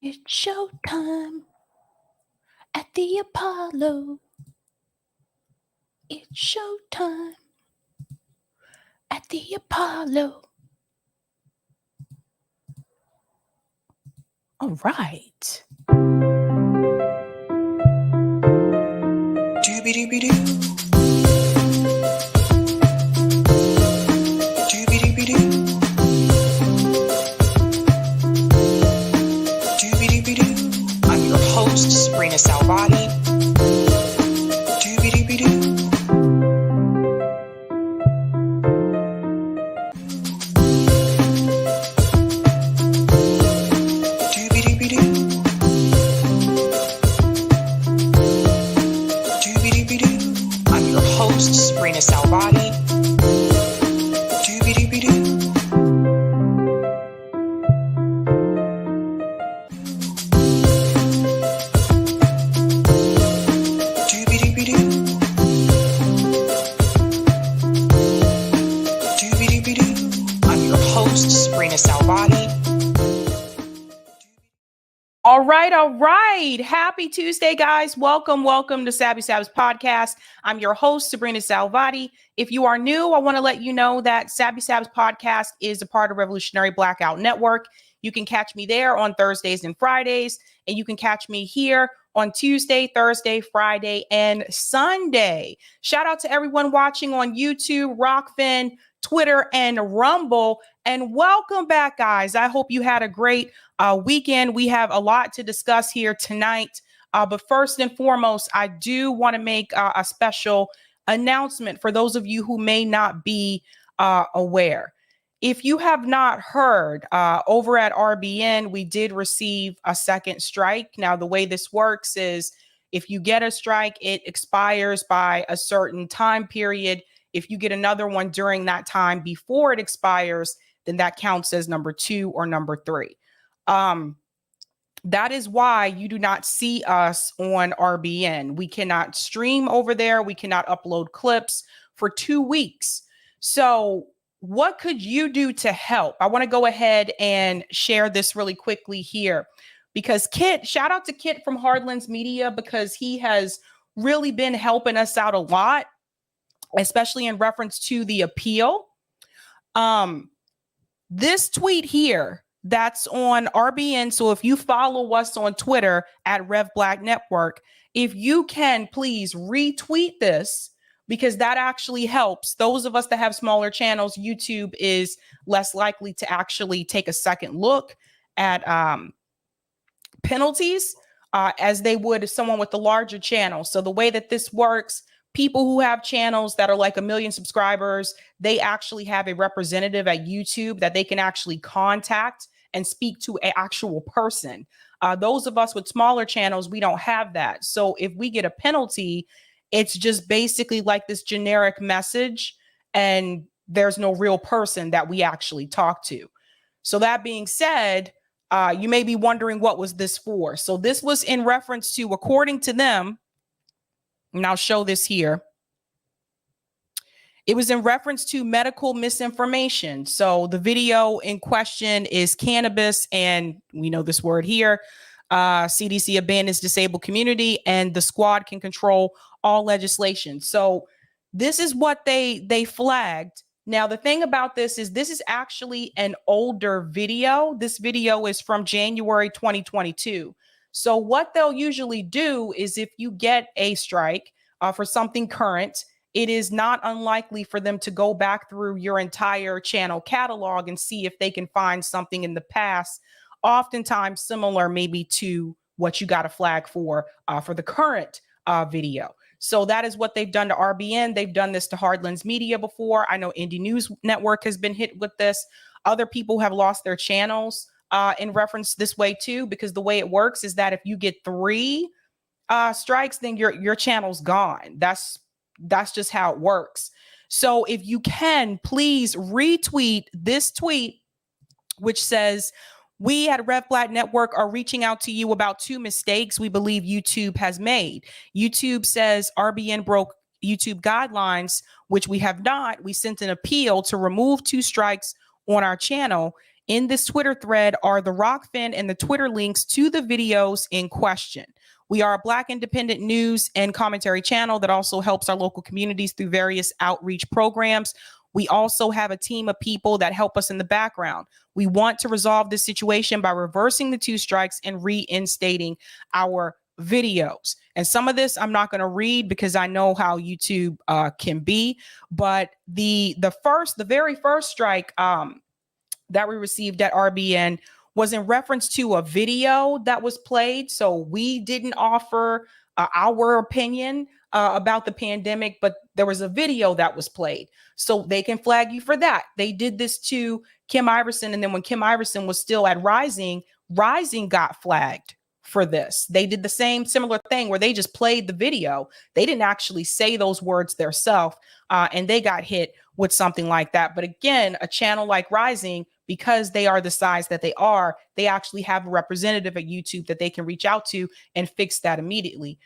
It's showtime at the Apollo. It's showtime at the Apollo. All right. Doobie-doobie-doo. I'm your host, sabrinasalvati. Doobie-doobie-doo. Doobie-doobie-doo. Doobie-doobie-doo. I'm your host, sabrinasalvati. Doobie-doobie-doo. I'm your host, sabrinasalvati. All right. Happy Tuesday, guys. Welcome to Sabby Sabs podcast. I'm your host, Sabrina Salvati. If you are new, I want to let you know that Sabby Sabs podcast is a part of Revolutionary Blackout Network. You can catch me there on Thursdays and Fridays, and you can catch me here on Tuesday, Thursday, Friday, and Sunday. Shout out to everyone watching on YouTube, Rockfin, Twitter, and Rumble. And welcome back, guys. I hope you had a great weekend. We have a lot to discuss here tonight. But first and foremost, I do want to make a special announcement for those of you who may not be aware. If you have not heard, over at RBN, we did receive a second strike. Now, the way this works is if you get a strike, it expires by a certain time period. If you get another one during that time before it expires, then that counts as number 2 or number 3. That is why you do not see us on RBN. We cannot stream over there. We cannot upload clips for 2 weeks. So what could you do to help? I want to go ahead and share this really quickly here because shout out to Kit from Hardlands Media because he has really been helping us out a lot, especially in reference to the appeal. This tweet here that's on RBN. So if you follow us on Twitter at Rev Black Network, if you can please retweet this because that actually helps those of us that have smaller channels. YouTube is less likely to actually take a second look at penalties as they would someone with a larger channel. So the way that this works, people who have channels that are like 1 million subscribers, they actually have a representative at YouTube that they can actually contact and speak to an actual person. Those of us with smaller channels, we don't have that. So if we get a penalty, it's just basically like this generic message and there's no real person that we actually talk to. So that being said, you may be wondering what was this for? So this was in reference to, according to them, and I'll show this here. It was in reference to medical misinformation. So the video in question is cannabis, and we know this word here. CDC abandons disabled community, and the squad can control all legislation. So this is what they flagged. Now, the thing about this is actually an older video. This video is from January 2022. So what they'll usually do is if you get a strike for something current, it is not unlikely for them to go back through your entire channel catalog and see if they can find something in the past, oftentimes similar maybe to what you got a flag for the current video. So that is what they've done to RBN. They've done this to Hardlands Media before. I know Indie News Network has been hit with this. Other people have lost their channels in reference this way too, because the way it works is that if you get 3 strikes, then your channel's gone. That's just how it works. So if you can, please retweet this tweet, which says, "We at Rev Black Network are reaching out to you about 2 mistakes we believe YouTube has made. YouTube says RBN broke YouTube guidelines, which we have not. We sent an appeal to remove 2 strikes on our channel. in this Twitter thread are the Rockfin and the Twitter links to the videos in question. We are a Black independent news and commentary channel that also helps our local communities through various outreach programs. We also have a team of people that help us in the background. We want to resolve this situation by reversing the 2 strikes and reinstating our videos. And some of this I'm not going to read because I know how YouTube can be. But the very first strike that we received at RBN was in reference to a video that was played. So we didn't offer our opinion about the pandemic, but there was a video that was played. So they can flag you for that. They did this to Kim Iverson. And then when Kim Iverson was still at Rising got flagged for this. They did the similar thing where they just played the video. They didn't actually say those words themselves, and they got hit with something like that. But again, a channel like Rising, because they are the size that they are, they actually have a representative at YouTube that they can reach out to and fix that immediately.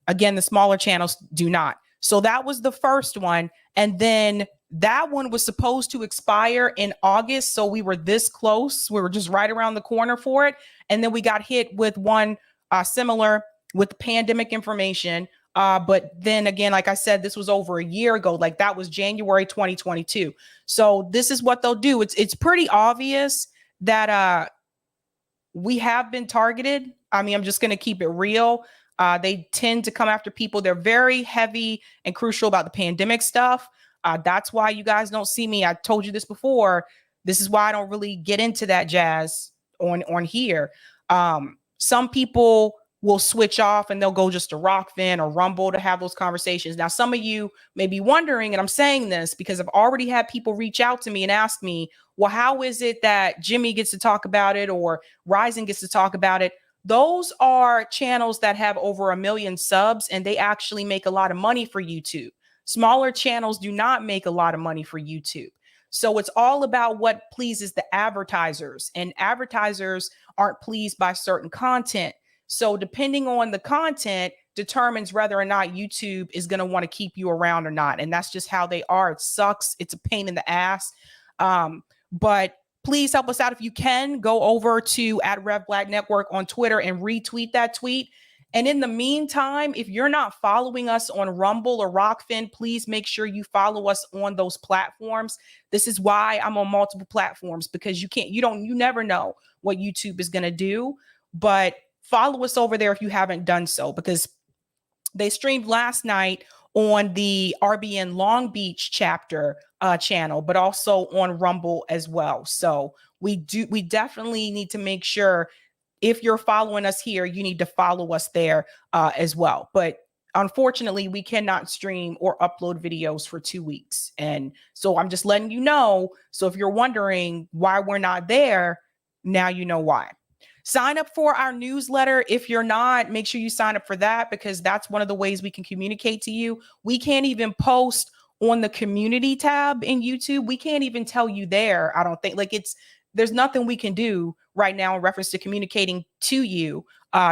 Again, the smaller channels do not. So that was the first one. And then that one was supposed to expire in August. So we were this close. We were just right around the corner for it. And then we got hit with one similar with pandemic information. But then again, like I said, this was over a year ago. Like that was January 2022. So this is what they'll do. It's pretty obvious that we have been targeted. I mean, I'm just going to keep it real. They tend to come after people. They're very heavy and crucial about the pandemic stuff. That's why you guys don't see me. I told you this before. This is why I don't really get into that jazz on here. Some people will switch off and they'll go just to Rockfin or Rumble to have those conversations. Now, some of you may be wondering, and I'm saying this because I've already had people reach out to me and ask me, well, how is it that Jimmy gets to talk about it or Rising gets to talk about it? Those are channels that have over 1 million subs, and they actually make a lot of money for YouTube. Smaller channels do not make a lot of money for YouTube. So it's all about what pleases the advertisers, and advertisers aren't pleased by certain content. So depending on the content determines whether or not YouTube is going to want to keep you around or not. And that's just how they are. It sucks. It's a pain in the ass. But please help us out. If you can, go over to @RevBlackNetwork on Twitter and retweet that tweet. And in the meantime, if you're not following us on Rumble or Rockfin, please make sure you follow us on those platforms. This is why I'm on multiple platforms, because you never know what YouTube is going to do. But follow us over there if you haven't done so, because they streamed last night on the RBN Long Beach chapter channel, but also on Rumble as well. So we definitely need to make sure if you're following us here, you need to follow us there as well. But unfortunately, we cannot stream or upload videos for 2 weeks. And so I'm just letting you know. So if you're wondering why we're not there, now you know why. Sign up for our newsletter. If you're not, make sure you sign up for that, because that's one of the ways we can communicate to you. We can't even post on the community tab in YouTube. We can't even tell you there. I don't think there's nothing we can do right now in reference to communicating to you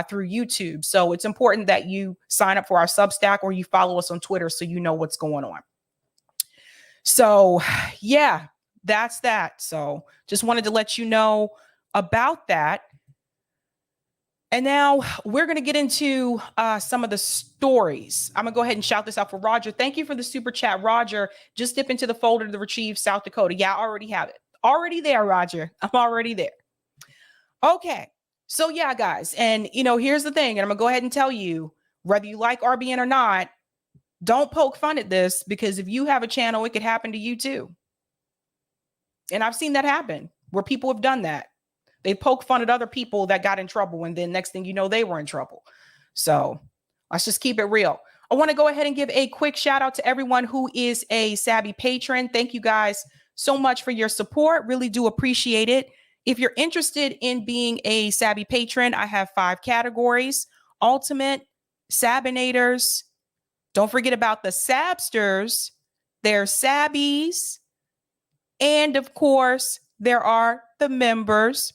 through YouTube. So it's important that you sign up for our Substack or you follow us on Twitter so you know what's going on. So yeah, that's that. So just wanted to let you know about that. And now we're going to get into some of the stories. I'm going to go ahead and shout this out for Roger. Thank you for the super chat, Roger. Just dip into the folder to retrieve South Dakota. Yeah, I already have it. Already there, Roger. I'm already there. Okay. So yeah, guys. And, here's the thing. And I'm going to go ahead and tell you, whether you like RBN or not, don't poke fun at this, because if you have a channel, it could happen to you too. And I've seen that happen where people have done that. They poke fun at other people that got in trouble, and then next thing you know, they were in trouble. So let's just keep it real. I want to go ahead and give a quick shout out to everyone who is a Sabby patron. Thank you guys so much for your support. Really do appreciate it. If you're interested in being a Sabby patron, I have 5 categories: Ultimate, Sabinators. Don't forget about the Sabsters. There's Sabbies. And of course, there are the members.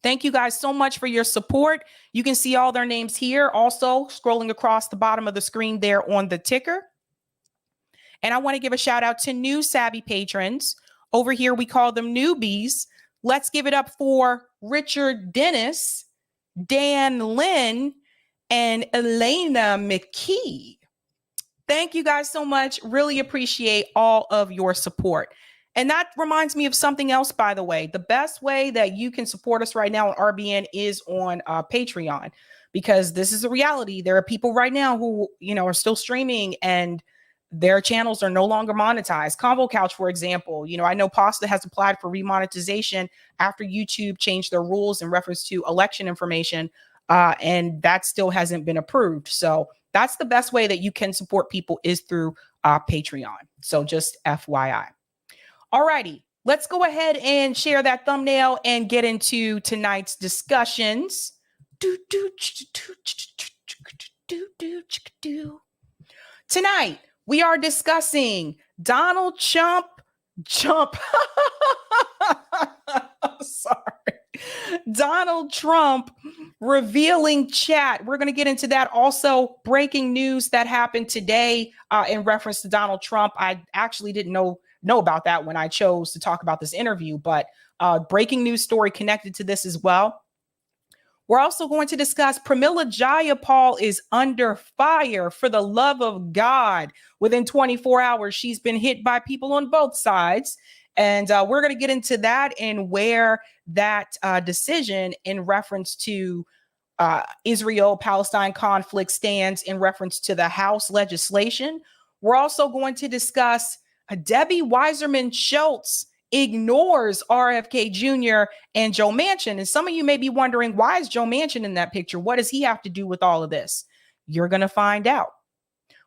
Thank you guys so much for your support. You can see all their names here, also scrolling across the bottom of the screen there on the ticker. And I want to give a shout out to new Sabby patrons. Over here, we call them newbies. Let's give it up for Richard Dennis, Dan Lynn, and Elena McKee. Thank you guys so much. Really appreciate all of your support. And that reminds me of something else, by the way. The best way that you can support us right now on RBN is on Patreon, because this is a reality. There are people right now who, are still streaming and their channels are no longer monetized. Convo Couch, for example, I know Pasta has applied for remonetization after YouTube changed their rules in reference to election information, and that still hasn't been approved. So that's the best way that you can support people, is through Patreon. So just FYI. All righty, let's go ahead and share that thumbnail and get into tonight's discussions. Tonight, we are discussing Donald Trump. Sorry. Donald Trump revealing chat. We're going to get into that. Also, breaking news that happened today in reference to Donald Trump. I actually didn't know about that when I chose to talk about this interview, but breaking news story connected to this as well. We're also going to discuss Pramila Jayapal is under fire. For the love of God, within 24 hours, she's been hit by people on both sides. And we're going to get into that and where that decision in reference to Israel-Palestine conflict stands in reference to the House legislation. We're also going to discuss Debbie Weiserman Schultz ignores RFK Jr. and Joe Manchin. And some of you may be wondering, why is Joe Manchin in that picture? What does he have to do with all of this? You're going to find out.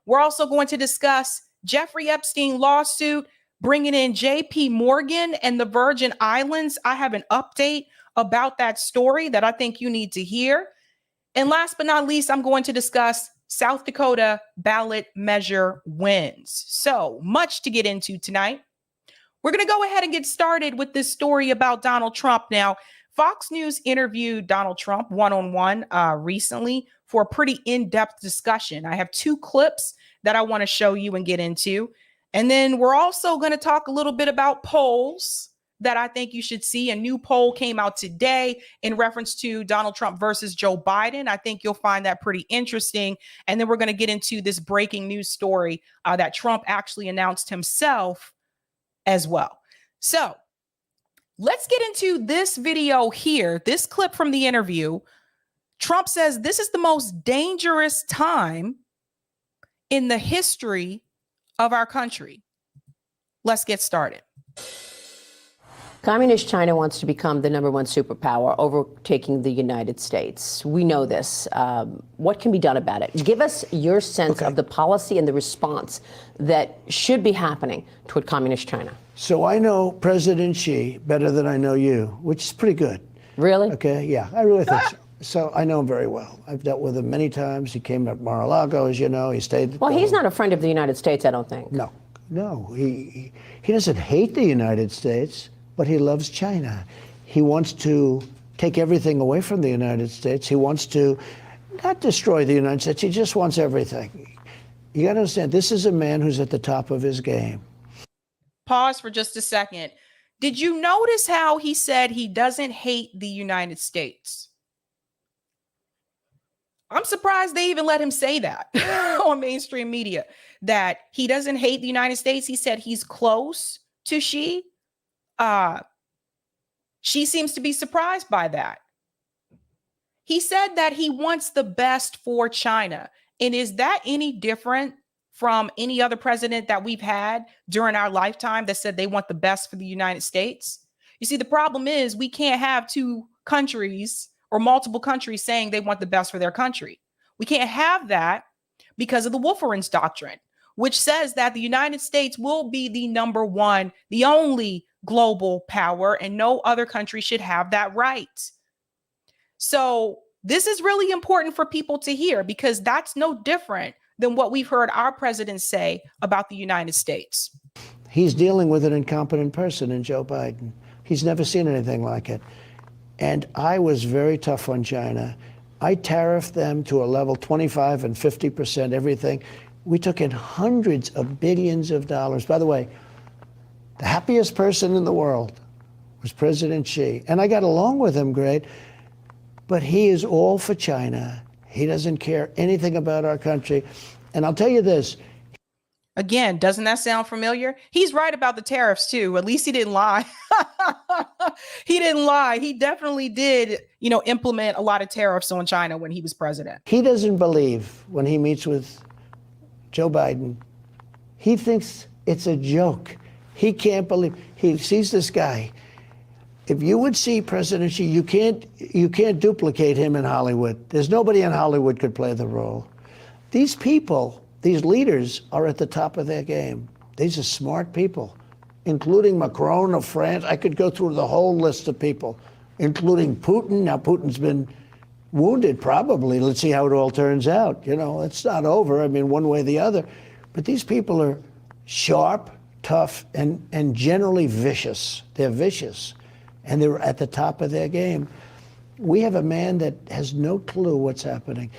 We're also going to discuss Jeffrey Epstein lawsuit, bringing in JP Morgan and the Virgin Islands. I have an update about that story that I think you need to hear. And last but not least, I'm going to discuss South Dakota ballot measure wins. So much to get into tonight. We're going to go ahead and get started with this story about Donald Trump. Now, Fox News interviewed Donald Trump one-on-one recently for a pretty in-depth discussion. I have two clips that I want to show you and get into. And then we're also going to talk a little bit about polls that I think you should see. A new poll came out today in reference to Donald Trump versus Joe Biden. I think you'll find that pretty interesting. And then we're going to get into this breaking news story that Trump actually announced himself as well. So let's get into this video here, this clip from the interview. Trump says this is the most dangerous time in the history of our country. Let's get started. Communist China wants to become the #1 superpower, overtaking the United States. We know this. What can be done about it? Give us your sense of the policy and the response that should be happening toward Communist China. So I know President Xi better than I know you, which is pretty good. Really? Okay, yeah, I really think so. So I know him very well. I've dealt with him many times. He came to Mar-a-Lago, as you know. He stayed. Well, he's not a friend of the United States, I don't think. No, he doesn't hate the United States, but he loves China. He wants to take everything away from the United States. He wants to not destroy the United States. He just wants everything. You got to understand, this is a man who's at the top of his game. Pause for just a second. Did you notice how he said he doesn't hate the United States? I'm surprised they even let him say that on mainstream media, that he doesn't hate the United States. He said he's close to Xi. She seems to be surprised by that. He said that he wants the best for China. And is that any different from any other president that we've had during our lifetime that said they want the best for the United States? You see, the problem is we can't have two countries or multiple countries saying they want the best for their country. We can't have that because of the Wolfowitz Doctrine, which says that the United States will be the #1, the only global power, and no other country should have that right. So this is really important for people to hear, because that's no different than what we've heard our president say about the United States. He's dealing with an incompetent person in Joe Biden. He's never seen anything like it. And I was very tough on China. I tariffed them to a level 25 and 50% everything. We took in hundreds of billions of dollars. By the way, the happiest person in the world was President Xi. And I got along with him great, but he is all for China. He doesn't care anything about our country. And I'll tell you this. Again, doesn't that sound familiar? He's right about the tariffs too. At least he didn't lie. He didn't lie. He definitely did, implement a lot of tariffs on China when he was president. He doesn't believe when he meets with Joe Biden. He thinks it's a joke. He can't believe. He sees this guy. If you would see President Xi, you can't duplicate him in Hollywood. There's nobody in Hollywood could play the role. These people, these leaders, are at the top of their game. These are smart people, including Macron of France. I could go through the whole list of people, including Putin. Now, Putin's been wounded, probably. Let's see how it all turns out. It's not over. I mean, one way or the other. But these people are sharp, tough, and generally vicious. They're vicious. And they're at the top of their game. We have a man that has no clue what's happening.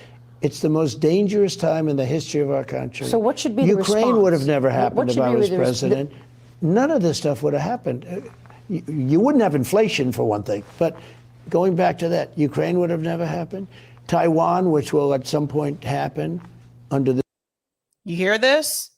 It's the most dangerous time in the history of our country. So what should be the response? Ukraine would have never happened if I was president. None of this stuff would have happened. You wouldn't have inflation, for one thing. But going back to that, Ukraine would have never happened. Taiwan, which will at some point happen under the... You hear this?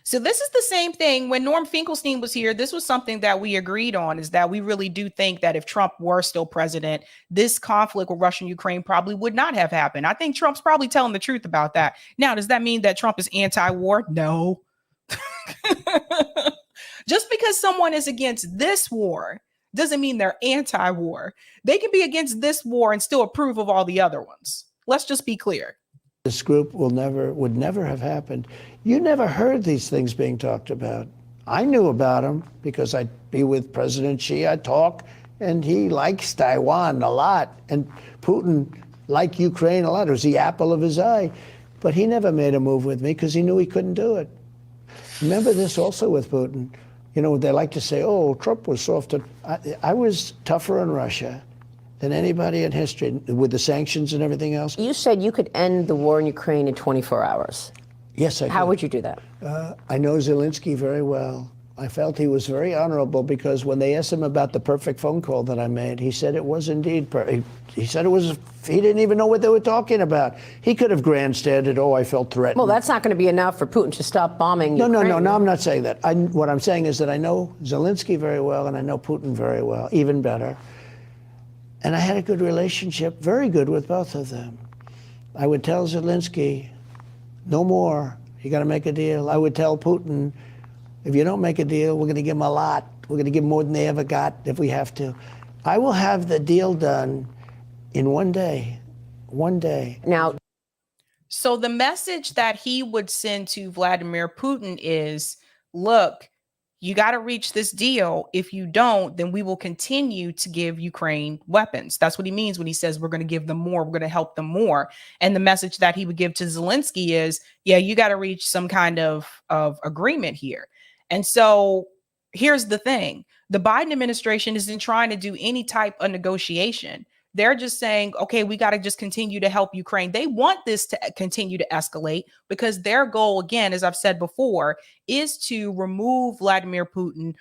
So this is the same thing. When Norm Finkelstein was here, this was something that we agreed on, is that we really do think that if Trump were still president, this conflict with Russia and Ukraine probably would not have happened. I think Trump's probably telling the truth about that. Now, does that mean that Trump is anti-war? No. Just because someone is against this war doesn't mean they're anti-war. They can be against this war and still approve of all the other ones. Let's just be clear. This group would never have happened. You never heard these things being talked about. I knew about them because I'd be with President Xi, I'd talk, and he likes Taiwan a lot. And Putin liked Ukraine a lot. It was the apple of his eye. But he never made a move with me because he knew he couldn't do it. Remember this also with Putin. They like to say, oh, Trump was soft. I was tougher on Russia than anybody in history with the sanctions and everything else. You said you could end the war in Ukraine in 24 hours. Yes, I could. How would you do that? I know Zelensky very well. I felt he was very honorable because when they asked him about the perfect phone call that I made, he said it was indeed perfect. He said he didn't even know what they were talking about. He could have grandstanded, oh, I felt threatened. Well, that's not going to be enough for Putin to stop bombing Ukraine. No, I'm not saying that. What I'm saying is that I know Zelensky very well and I know Putin very well, even better. And I had a good relationship, very good with both of them. I would tell Zelensky, no more, you got to make a deal. I would tell Putin, if you don't make a deal, we're going to give them a lot. We're going to give them more than they ever got if we have to. I will have the deal done in one day. Now, so the message that he would send to Vladimir Putin is, look, you got to reach this deal. If you don't, then we will continue to give Ukraine weapons. That's what he means when he says we're going to give them more. We're going to help them more. And the message that he would give to Zelensky is, yeah, you got to reach some kind of agreement here. And so here's the thing. The Biden administration isn't trying to do any type of negotiation. They're just saying, okay, we got to just continue to help Ukraine. They want this to continue to escalate because their goal, again, as I've said before, is to remove Vladimir Putin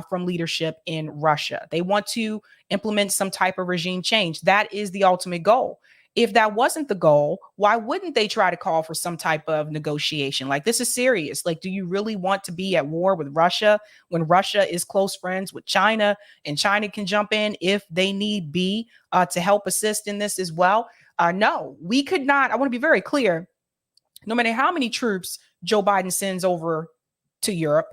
from leadership in Russia. They want to implement some type of regime change. That is the ultimate goal. If that wasn't the goal, why wouldn't they try to call for some type of negotiation? Like, this is serious. Like, do you really want to be at war with Russia when Russia is close friends with China and China can jump in if they need be to help assist in this as well? No, we could not. I want to be very clear. No matter how many troops Joe Biden sends over to Europe,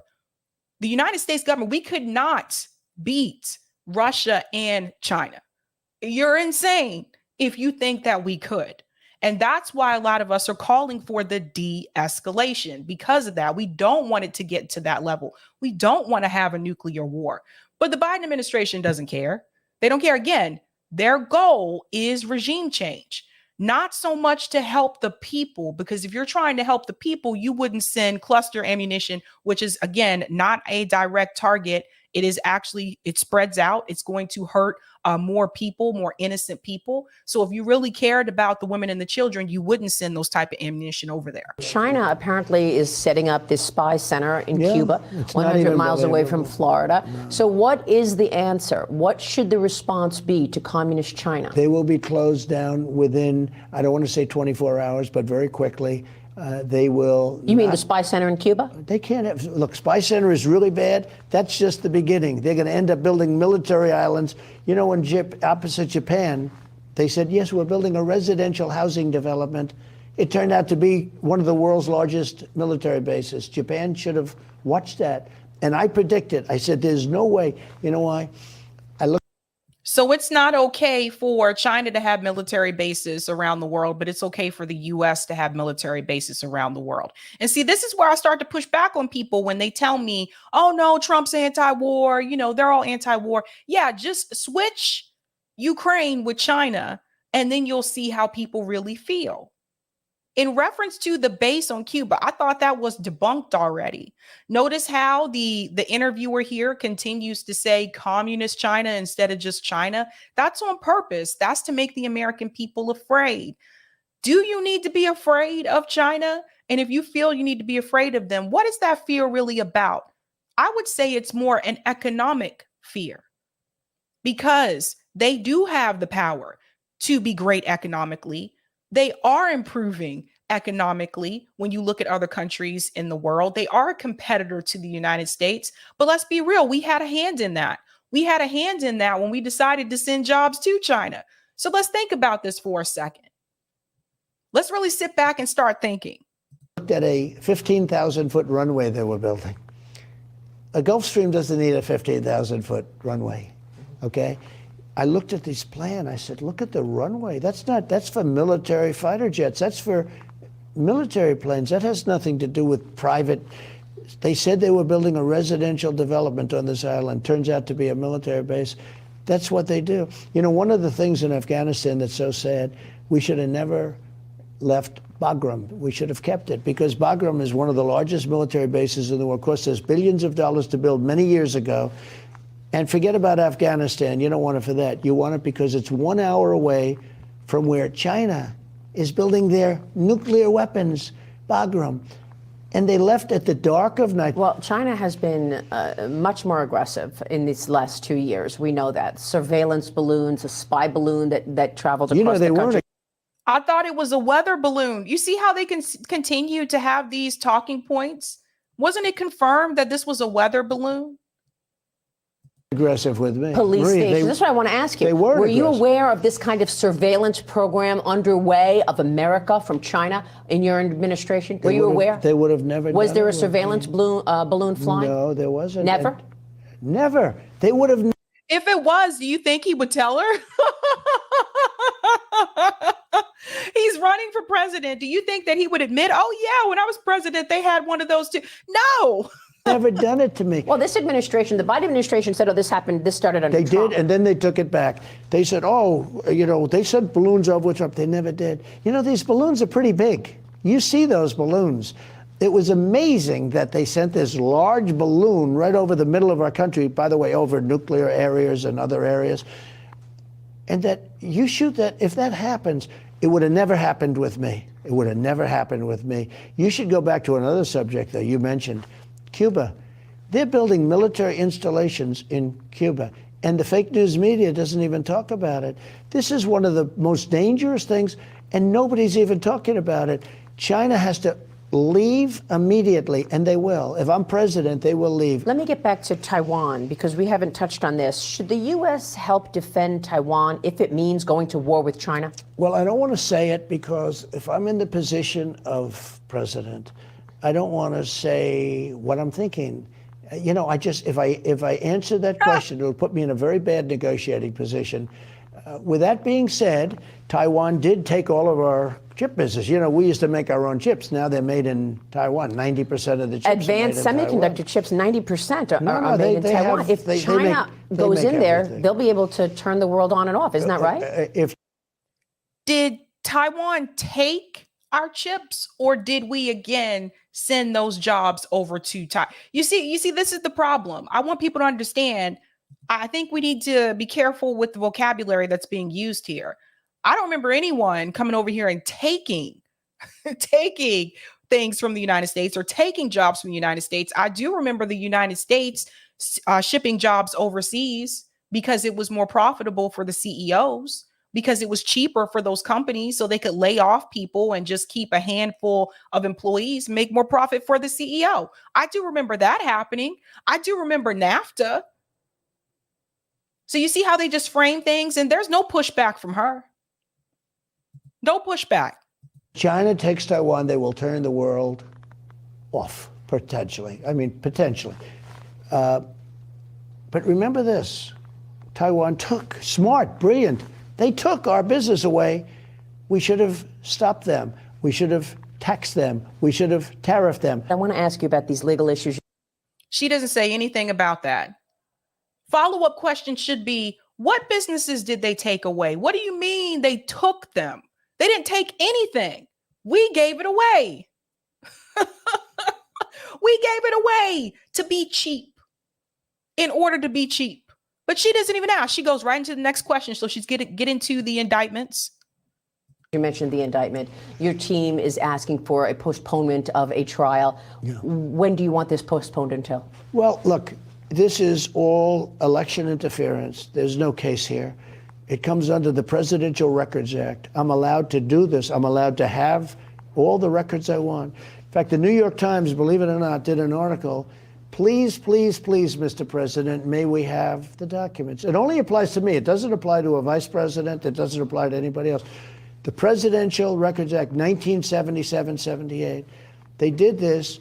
the United States government, we could not beat Russia and China. You're insane if you think that we could. And that's why a lot of us are calling for the de-escalation. Because of that, we don't want it to get to that level. We don't want to have a nuclear war. But the Biden administration doesn't care. They don't care. Again, their goal is regime change, not so much to help the people, because if you're trying to help the people, you wouldn't send cluster ammunition, which is, again, not a direct target It is actually, it spreads out. It's going to hurt more people, more innocent people. So if you really cared about the women and the children, you wouldn't send those type of ammunition over there. China apparently is setting up this spy center in Cuba, it's not 100 even miles away believable. from Florida. No. So what is the answer? What should the response be to communist China? They will be closed down within, I don't want to say 24 hours, but very quickly. They will. You mean the spy center in Cuba? They can't have, look, spy center is really bad. That's just the beginning. They're going to end up building military islands. You know, in opposite Japan, they said, yes, we're building a residential housing development. It turned out to be one of the world's largest military bases. Japan should have watched that. And I predicted, I said, there's no way. You know why? So it's not okay for China to have military bases around the world, but it's okay for the US to have military bases around the world. And see, this is where I start to push back on people when they tell me, oh no, Trump's anti-war, you know, they're all anti-war. Yeah, just switch Ukraine with China, and then you'll see how people really feel. In reference to the base on Cuba, I thought that was debunked already. Notice how the interviewer here continues to say communist China instead of just China. That's on purpose. That's to make the American people afraid. Do you need to be afraid of China? And if you feel you need to be afraid of them, what is that fear really about? I would say it's more an economic fear, because they do have the power to be great economically. They are improving economically when you look at other countries in the world. They are a competitor to the United States. But let's be real, we had a hand in that. We had a hand in that when we decided to send jobs to China. So let's think about this for a second. Let's really sit back and start thinking. Looked at a 15,000-foot runway they were building. A Gulfstream doesn't need a 15,000-foot runway, okay? I looked at this plan. I said, look at the runway. That's for military fighter jets. That's for military planes. That has nothing to do with private. They said they were building a residential development on this island. Turns out to be a military base. That's what they do. You know, one of the things in Afghanistan that's so sad, we should have never left Bagram. We should have kept it, because Bagram is one of the largest military bases in the world. Of course, there's billions of dollars to build many years ago. And forget about Afghanistan. You don't want it for that. You want it because it's 1 hour away from where China is building their nuclear weapons, Bagram. And they left at the dark of night. Well, China has been much more aggressive in these last 2 years. We know that. Surveillance balloons, a spy balloon that traveled across the country. I thought it was a weather balloon. You see how they can continue to have these talking points? Wasn't it confirmed that this was a weather balloon? Aggressive with me. Police stations. That's what I want to ask you. Were you aware of this kind of surveillance program underway of America from China in your administration? Were you aware? They would have never. Was there a surveillance balloon flying? No, there wasn't. Never? Never. They would have. If it was, do you think he would tell her? He's running for president. Do you think that he would admit, oh, yeah, when I was president, they had one of those too? No. Never done it to me. Well, this administration, the Biden administration said, oh, this happened, this started under Trump. They did, and then they took it back. They said, oh, you know, they sent balloons over Trump. They never did. You know, these balloons are pretty big. You see those balloons. It was amazing that they sent this large balloon right over the middle of our country, by the way, over nuclear areas and other areas. And that you shoot that, if that happens, it would have never happened with me. It would have never happened with me. You should go back to another subject that you mentioned. Cuba. They're building military installations in Cuba, and the fake news media doesn't even talk about it. This is one of the most dangerous things, and nobody's even talking about it. China has to leave immediately, and they will. If I'm president, they will leave. Let me get back to Taiwan, because we haven't touched on this. Should the U.S. help defend Taiwan if it means going to war with China? Well, I don't want to say it, because if I'm in the position of president, I don't want to say what I'm thinking. You know, if I answer that question, it'll put me in a very bad negotiating position. With that being said, Taiwan did take all of our chip business. You know, we used to make our own chips. Now they're made in Taiwan. 90% of the chips advanced are made in semiconductor Taiwan. chips, 90% are made in Taiwan. If China goes in there, they'll be able to turn the world on and off. Isn't that right? Did Taiwan take our chips, or did we again send those jobs over to Thai? You see, this is the problem. I want people to understand. I think we need to be careful with the vocabulary that's being used here. I don't remember anyone coming over here and taking things from the United States or taking jobs from the United States. I do remember the United States shipping jobs overseas because it was more profitable for the CEOs, because it was cheaper for those companies so they could lay off people and just keep a handful of employees, make more profit for the CEO. I do remember that happening. I do remember NAFTA. So you see how they just frame things, and there's no pushback from her. No pushback. China takes Taiwan, they will turn the world off, potentially. I mean, potentially. But remember this, Taiwan took, smart, brilliant, they took our business away. We should have stopped them. We should have taxed them. We should have tariffed them. I want to ask you about these legal issues. She doesn't say anything about that. Follow-up question should be, what businesses did they take away? What do you mean they took them? They didn't take anything. We gave it away. We gave it away to be cheap, in order to be cheap. But she doesn't even ask. She goes right into the next question. So she's get into the indictments. You mentioned the indictment. Your team is asking for a postponement of a trial. Yeah. When do you want this postponed until? Well, look, this is all election interference. There's no case here. It comes under the Presidential Records Act. I'm allowed to do this. I'm allowed to have all the records I want. In fact, the New York Times, believe it or not, did an article. Please, please, please, Mr. President, may we have the documents? It only applies to me. It doesn't apply to a vice president. It doesn't apply to anybody else. The Presidential Records Act, 1977-78, they did this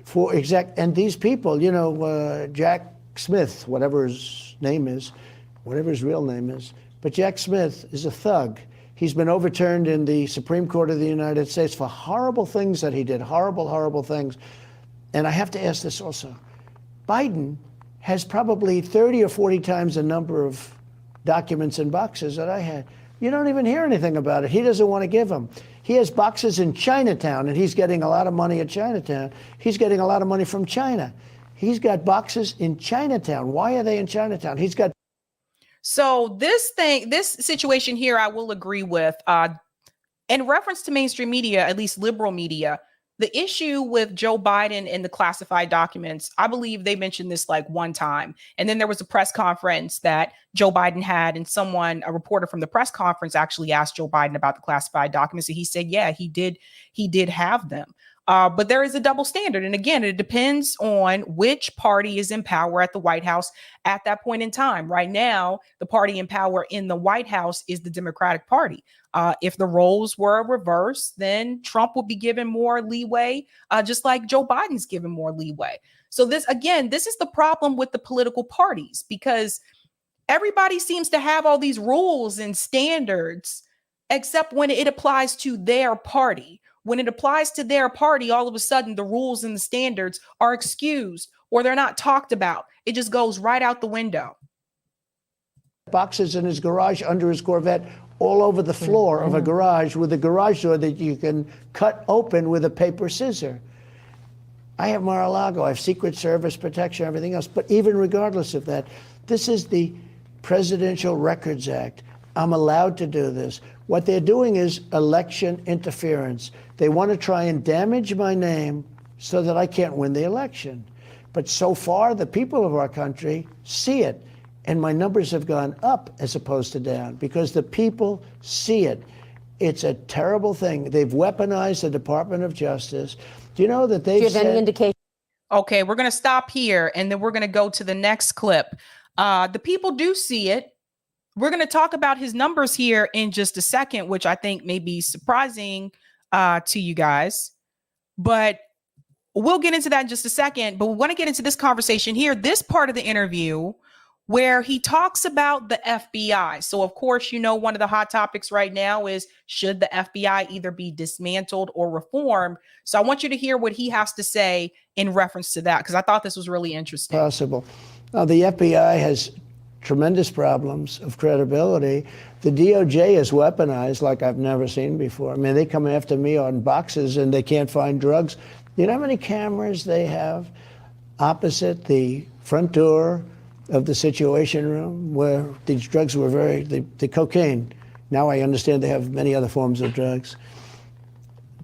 for and these people, you know, Jack Smith, whatever his name is, whatever his real name is, but Jack Smith is a thug. He's been overturned in the Supreme Court of the United States for horrible things that he did, horrible, horrible things. And I have to ask this also. Biden has probably 30 or 40 times the number of documents and boxes that I had. You don't even hear anything about it. He doesn't want to give them. He has boxes in Chinatown, and he's getting a lot of money at Chinatown. He's getting a lot of money from China. He's got boxes in Chinatown. Why are they in Chinatown? He's got. So this situation here, I will agree with. In reference to mainstream media, at least liberal media, the issue with Joe Biden and the classified documents, I believe they mentioned this like one time. And then there was a press conference that Joe Biden had, and a reporter from the press conference actually asked Joe Biden about the classified documents. And he said, yeah, he did have them. But there is a double standard. And again, it depends on which party is in power at the White House at that point in time. Right now, the party in power in the White House is the Democratic Party. If the roles were reversed, then Trump would be given more leeway, just like Joe Biden's given more leeway. So this is the problem with the political parties, because everybody seems to have all these rules and standards, except when it applies to their party. When it applies to their party, all of a sudden the rules and the standards are excused, or they're not talked about. It just goes right out the window. Boxes in his garage under his Corvette, all over the floor of a garage, with a garage door that you can cut open with a paper scissor. I have Mar-a-Lago, I have Secret Service protection, everything else. But even regardless of that, this is the Presidential Records Act. I'm allowed to do this. What they're doing is election interference. They want to try and damage my name so that I can't win the election. But so far, the people of our country see it. And my numbers have gone up as opposed to down, because the people see it. It's a terrible thing. They've weaponized the Department of Justice. Do you know that they've said... Do you have any indication? Okay, we're going to stop here, and then we're going to go to the next clip. The people do see it. We're going to talk about his numbers here in just a second, which I think may be surprising to you guys. But we'll get into that in just a second. But we want to get into this conversation here, this part of the interview, where he talks about the FBI. So, of course, you know, one of the hot topics right now is, should the FBI either be dismantled or reformed? So I want you to hear what he has to say in reference to that, because I thought this was really interesting. Possible. Now, the FBI has tremendous problems of credibility. The DOJ is weaponized like I've never seen before. I mean, they come after me on boxes and they can't find drugs. You know how many cameras they have opposite the front door of the Situation Room where these drugs were the cocaine. Now I understand they have many other forms of drugs.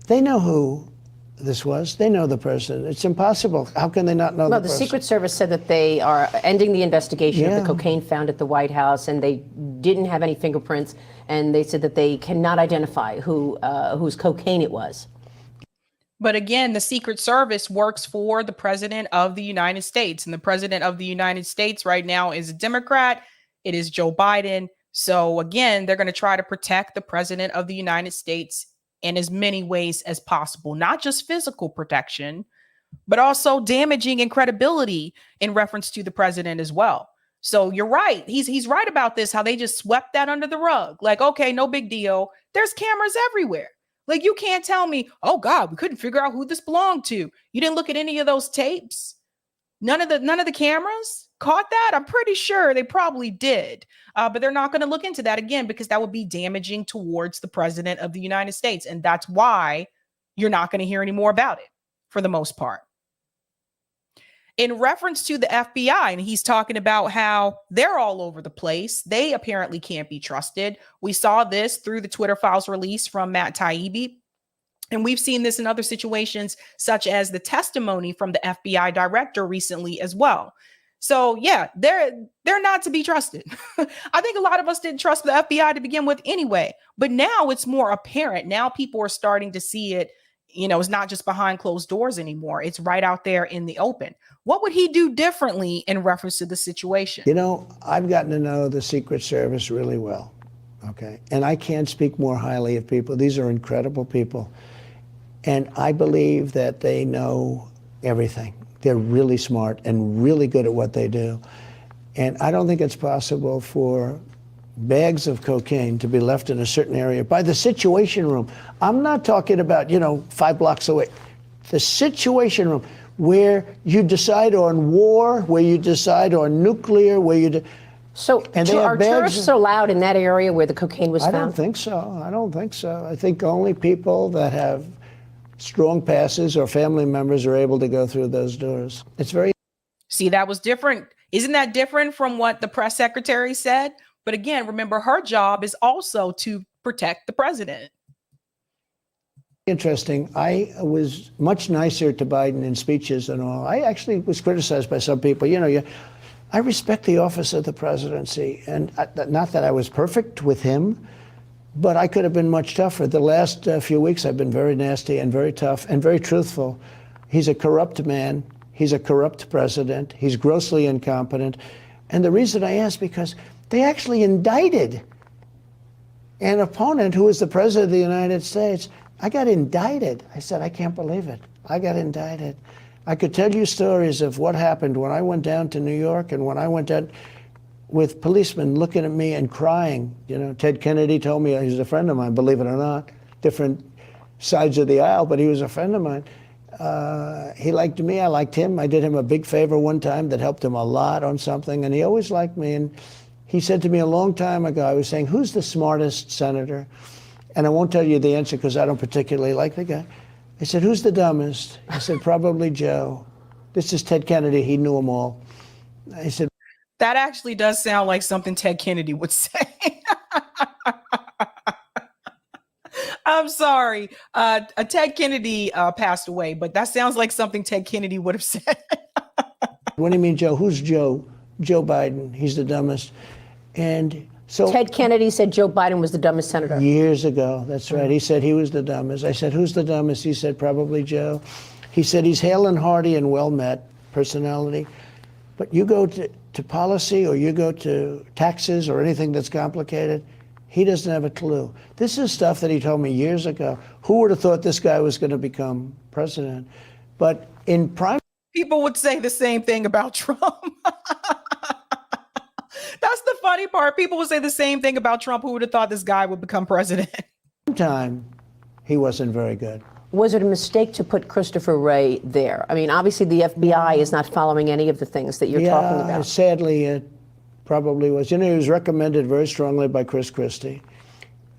They know who this was. They know the person. It's impossible. How can they not know the person? Well, the Secret Service said that they are ending the investigation of the cocaine found at the White House, and they didn't have any fingerprints, and they said that they cannot identify whose cocaine it was. But again, the Secret Service works for the President of the United States. And the President of the United States right now is a Democrat. It is Joe Biden. So again, they're going to try to protect the President of the United States in as many ways as possible, not just physical protection, but also damaging in credibility in reference to the president as well. So you're right. He's right about this, how they just swept that under the rug. Like, okay, no big deal. There's cameras everywhere. Like, you can't tell me, oh God, we couldn't figure out who this belonged to. You didn't look at any of those tapes. None of the cameras caught that. I'm pretty sure they probably did. But they're not going to look into that again, because that would be damaging towards the President of the United States. And that's why you're not going to hear any more about it for the most part. In reference to the FBI, and he's talking about how they're all over the place. They apparently can't be trusted. We saw this through the Twitter files release from Matt Taibbi. And we've seen this in other situations, such as the testimony from the FBI director recently as well. So yeah, they're not to be trusted. I think a lot of us didn't trust the FBI to begin with anyway, but now it's more apparent. Now people are starting to see it. You know, it's not just behind closed doors anymore. It's right out there in the open. What would he do differently in reference to the situation? You know, I've gotten to know the Secret Service really well, okay? And I can't speak more highly of people. These are incredible people. And I believe that they know everything. They're really smart and really good at what they do. And I don't think it's possible for bags of cocaine to be left in a certain area by the Situation Room. I'm not talking about, 5 blocks away. The Situation Room, where you decide on war, where you decide on nuclear, where you... So are tourists allowed in that area where the cocaine was found? I don't think so. I don't think so. I think only people that have strong passes or family members are able to go through those doors. It's very... See, that was different. Isn't that different from what the press secretary said? But again, remember, her job is also to protect the president. Interesting. I was much nicer to Biden in speeches and all. I actually was criticized by some people. I respect the office of the presidency, and not that I was perfect with him, but I could have been much tougher. The last few weeks, I've been very nasty and very tough and very truthful. He's a corrupt man. He's a corrupt president. He's grossly incompetent. And the reason I ask, because they actually indicted an opponent who was the president of the United States. I got indicted. I said, I can't believe it. I got indicted. I could tell you stories of what happened when I went down to New York and when I went down with policemen looking at me and crying. Ted Kennedy told me he was a friend of mine, believe it or not, different sides of the aisle, but he was a friend of mine. He liked me, I liked him. I did him a big favor one time that helped him a lot on something, and he always liked me. And he said to me a long time ago, I was saying, who's the smartest senator? And I won't tell you the answer because I don't particularly like the guy. I said, who's the dumbest? He said, probably Joe. This is Ted Kennedy. He knew them all. I said, that actually does sound like something Ted Kennedy would say. I'm sorry. Ted Kennedy passed away, but that sounds like something Ted Kennedy would have said. What do you mean, Joe? Who's Joe? Joe Biden. He's the dumbest. And so Ted Kennedy said Joe Biden was the dumbest senator. Years ago. That's right. He said he was the dumbest. I said, who's the dumbest? He said, probably Joe. He said he's hale and hearty and well-met personality. But you go to policy or you go to taxes or anything that's complicated, he doesn't have a clue. This is stuff that he told me years ago. Who would have thought this guy was going to become president? But in prime... People would say the same thing about Trump. That's the funny part. People would say the same thing about Trump. Who would have thought this guy would become president? Time, he wasn't very good. Was it a mistake to put Christopher Wray there? I mean, obviously the FBI is not following any of the things that you're talking about. Sadly, probably was. You know, he was recommended very strongly by Chris Christie,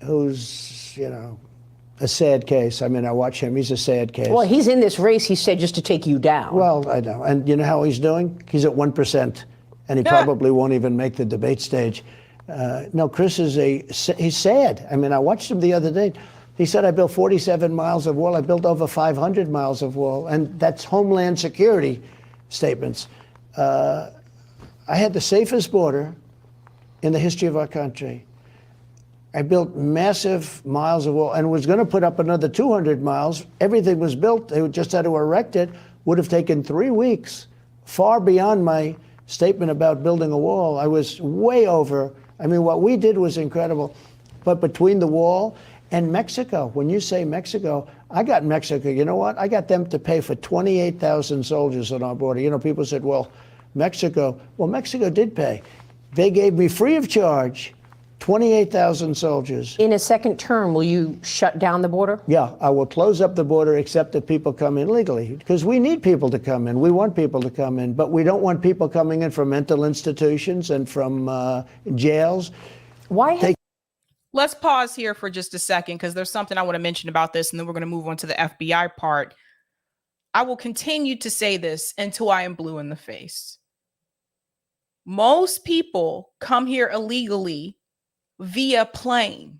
who's, you know, a sad case. I mean, I watch him. He's a sad case. Well, he's in this race, he said, just to take you down. Well, I know. And you know how he's doing? He's at 1%, and he probably won't even make the debate stage. No, Chris is he's sad. I mean, I watched him the other day. He said, I built 47 miles of wall. I built over 500 miles of wall. And that's Homeland Security statements. I had the safest border in the history of our country. I built massive miles of wall and was going to put up another 200 miles. Everything was built. They just had to erect it. Would have taken 3 weeks, far beyond my statement about building a wall. I was way over. I mean, what we did was incredible. But between the wall and Mexico, when you say Mexico, I got Mexico. You know what? I got them to pay for 28,000 soldiers on our border. You know, people said, well, Mexico. Well, Mexico did pay. They gave me free of charge 28,000 soldiers. In a second term, will you shut down the border? Yeah, I will close up the border except that people come in legally, because we need people to come in. We want people to come in, but we don't want people coming in from mental institutions and from jails. Why? Let's pause here for just a second, because there's something I want to mention about this, and then we're going to move on to the FBI part. I will continue to say this until I am blue in the face. Most people come here illegally via plane,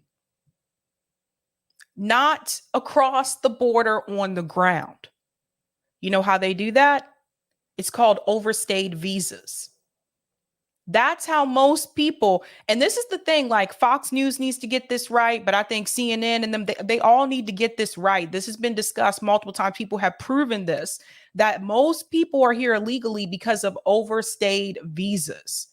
not across the border on the ground. You know how they do that? It's called overstayed visas. That's how most people, and this is the thing, like Fox News needs to get this right, but I think CNN and them, they all need to get this right. This has been discussed multiple times. People have proven this, that most people are here illegally because of overstayed visas.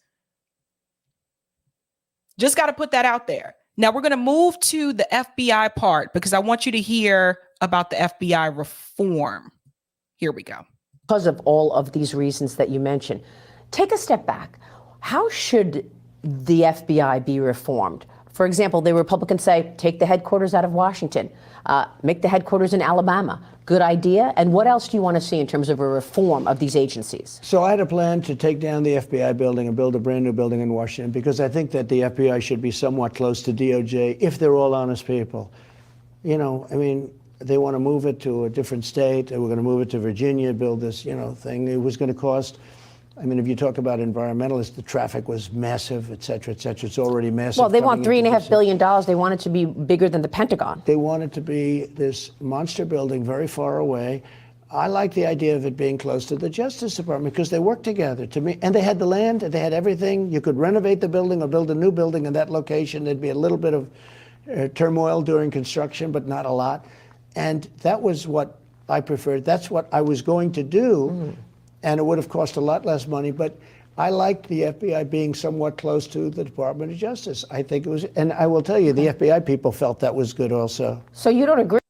Just got to put that out there. Now we're going to move to the FBI part, because I want you to hear about the FBI reform. Here we go. Because of all of these reasons that you mentioned. Take a step back. How should the FBI be reformed? For example, the Republicans say, take the headquarters out of Washington, make the headquarters in Alabama. Good idea. And what else do you want to see in terms of a reform of these agencies? So I had a plan to take down the FBI building and build a brand new building in Washington, because I think that the FBI should be somewhat close to DOJ if they're all honest people. You know, I mean, they want to move it to a different state. They were going to move it to Virginia, build this, you know, thing. It was going to cost, I mean, if you talk about environmentalists, the traffic was massive, et cetera, et cetera. It's already massive. Well, they want $3.5 billion. They want it to be bigger than the Pentagon. They want it to be this monster building very far away. I like the idea of it being close to the Justice Department, because they work together. To me, and they had the land, they had everything. You could renovate the building or build a new building in that location. There'd be a little bit of turmoil during construction, but not a lot. And that was what I preferred. That's what I was going to do. And it would have cost a lot less money, but I liked the FBI being somewhat close to the Department of Justice. I think it was, and I will tell you, the FBI people felt that was good also. So you don't agree?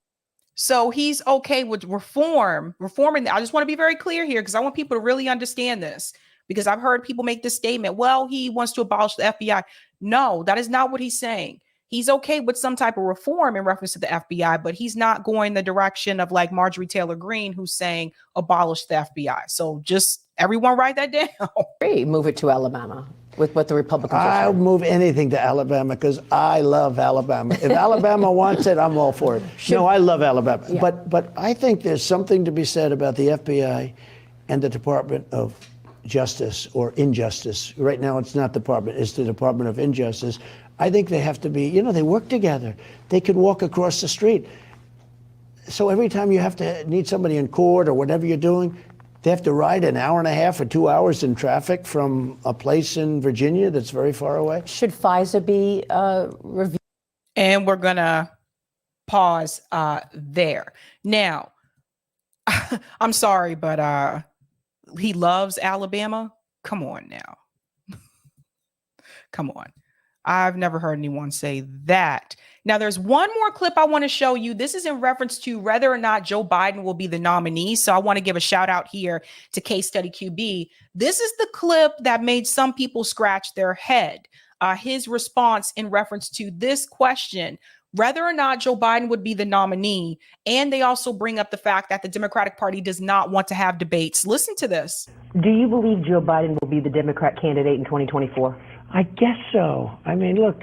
So he's okay with reforming. I just want to be very clear here, because I want people to really understand this, because I've heard people make this statement, well, he wants to abolish the FBI. No, that is not what he's saying. He's okay with some type of reform in reference to the FBI, but he's not going the direction of like Marjorie Taylor Greene, who's saying abolish the FBI. So just everyone write that down. Move it to Alabama with what the Republicans are I'll saying. move anything to Alabama, because I love Alabama. If Alabama wants it, I'm all for it. No, I love Alabama. Yeah. But I think there's something to be said about the FBI and the Department of Justice or Injustice. Right now, it's not the Department, it's the Department of Injustice. I think they have to be, you know, they work together. They can walk across the street. So every time you have to need somebody in court or whatever you're doing, they have to ride an hour and a half or 2 hours in traffic from a place in Virginia that's very far away. Should FISA be reviewed? And we're going to pause there. Now, I'm sorry, but he loves Alabama. Come on now. Come on. I've never heard anyone say that. Now, there's one more clip I want to show you. This is in reference to whether or not Joe Biden will be the nominee. So I want to give a shout out here to Case Study QB. This is the clip that made some people scratch their head. His response in reference to this question: whether or not Joe Biden would be the nominee. And they also bring up the fact that the Democratic Party does not want to have debates. Listen to this. Do you believe Joe Biden will be the Democrat candidate in 2024? I guess so. I mean, look,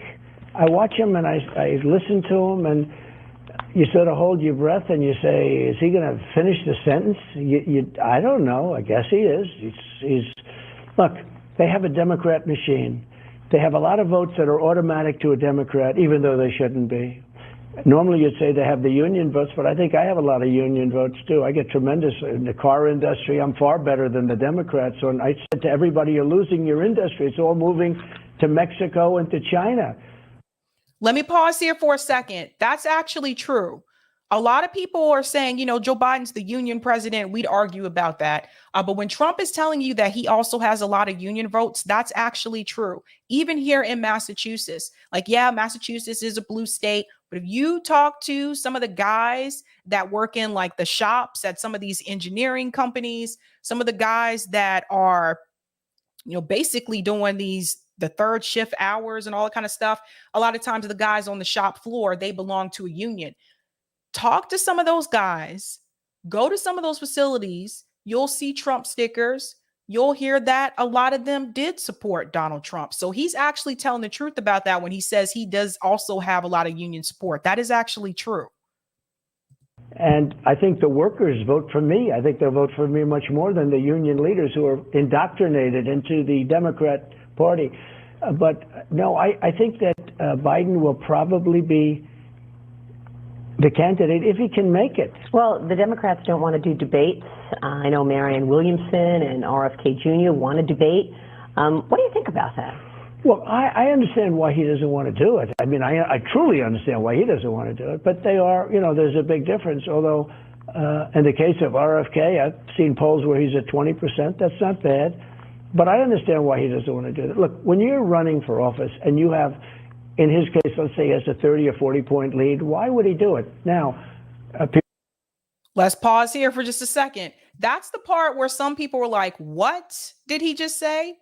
I watch him and I listen to him, and you sort of hold your breath and you say, is he going to finish the sentence? I don't know. I guess he is. Look, they have a Democrat machine. They have a lot of votes that are automatic to a Democrat, even though they shouldn't be. Normally you'd say they have the union votes, but I think I have a lot of union votes too. I get tremendous in the car industry. I'm far better than the Democrats. So I said to everybody, you're losing your industry. It's all moving to Mexico and to China. Let me pause here for a second. That's actually true. A lot of people are saying, you know, Joe Biden's the union president. We'd argue about that. But when Trump is telling you that he also has a lot of union votes, that's actually true. Even here in Massachusetts, like, yeah, Massachusetts is a blue state. But if you talk to some of the guys that work in like the shops at some of these engineering companies, some of the guys that are, you know, basically doing the third shift hours and all that kind of stuff, a lot of times the guys on the shop floor, they belong to a union. Talk to some of those guys, go to some of those facilities, you'll see Trump stickers. You'll hear that a lot of them did support Donald Trump. So he's actually telling the truth about that when he says he does also have a lot of union support. That is actually true. And I think the workers vote for me. I think they'll vote for me much more than the union leaders who are indoctrinated into the Democrat Party. But no, I think that Biden will probably be the candidate if he can make it. Well, the Democrats don't want to do debates. I know Marianne Williamson and RFK Jr. want to debate. What do you think about that? Well, I understand why he doesn't want to do it. I mean, I truly understand why he doesn't want to do it. But they are, you know, there's a big difference. Although in the case of RFK, I've seen polls where he's at 20%. That's not bad. But I understand why he doesn't want to do it. Look, when you're running for office and you have, in his case, let's say he has a 30 or 40 point lead, why would he do it? Now, let's pause here for just a second. That's the part where some people were like, what did he just say?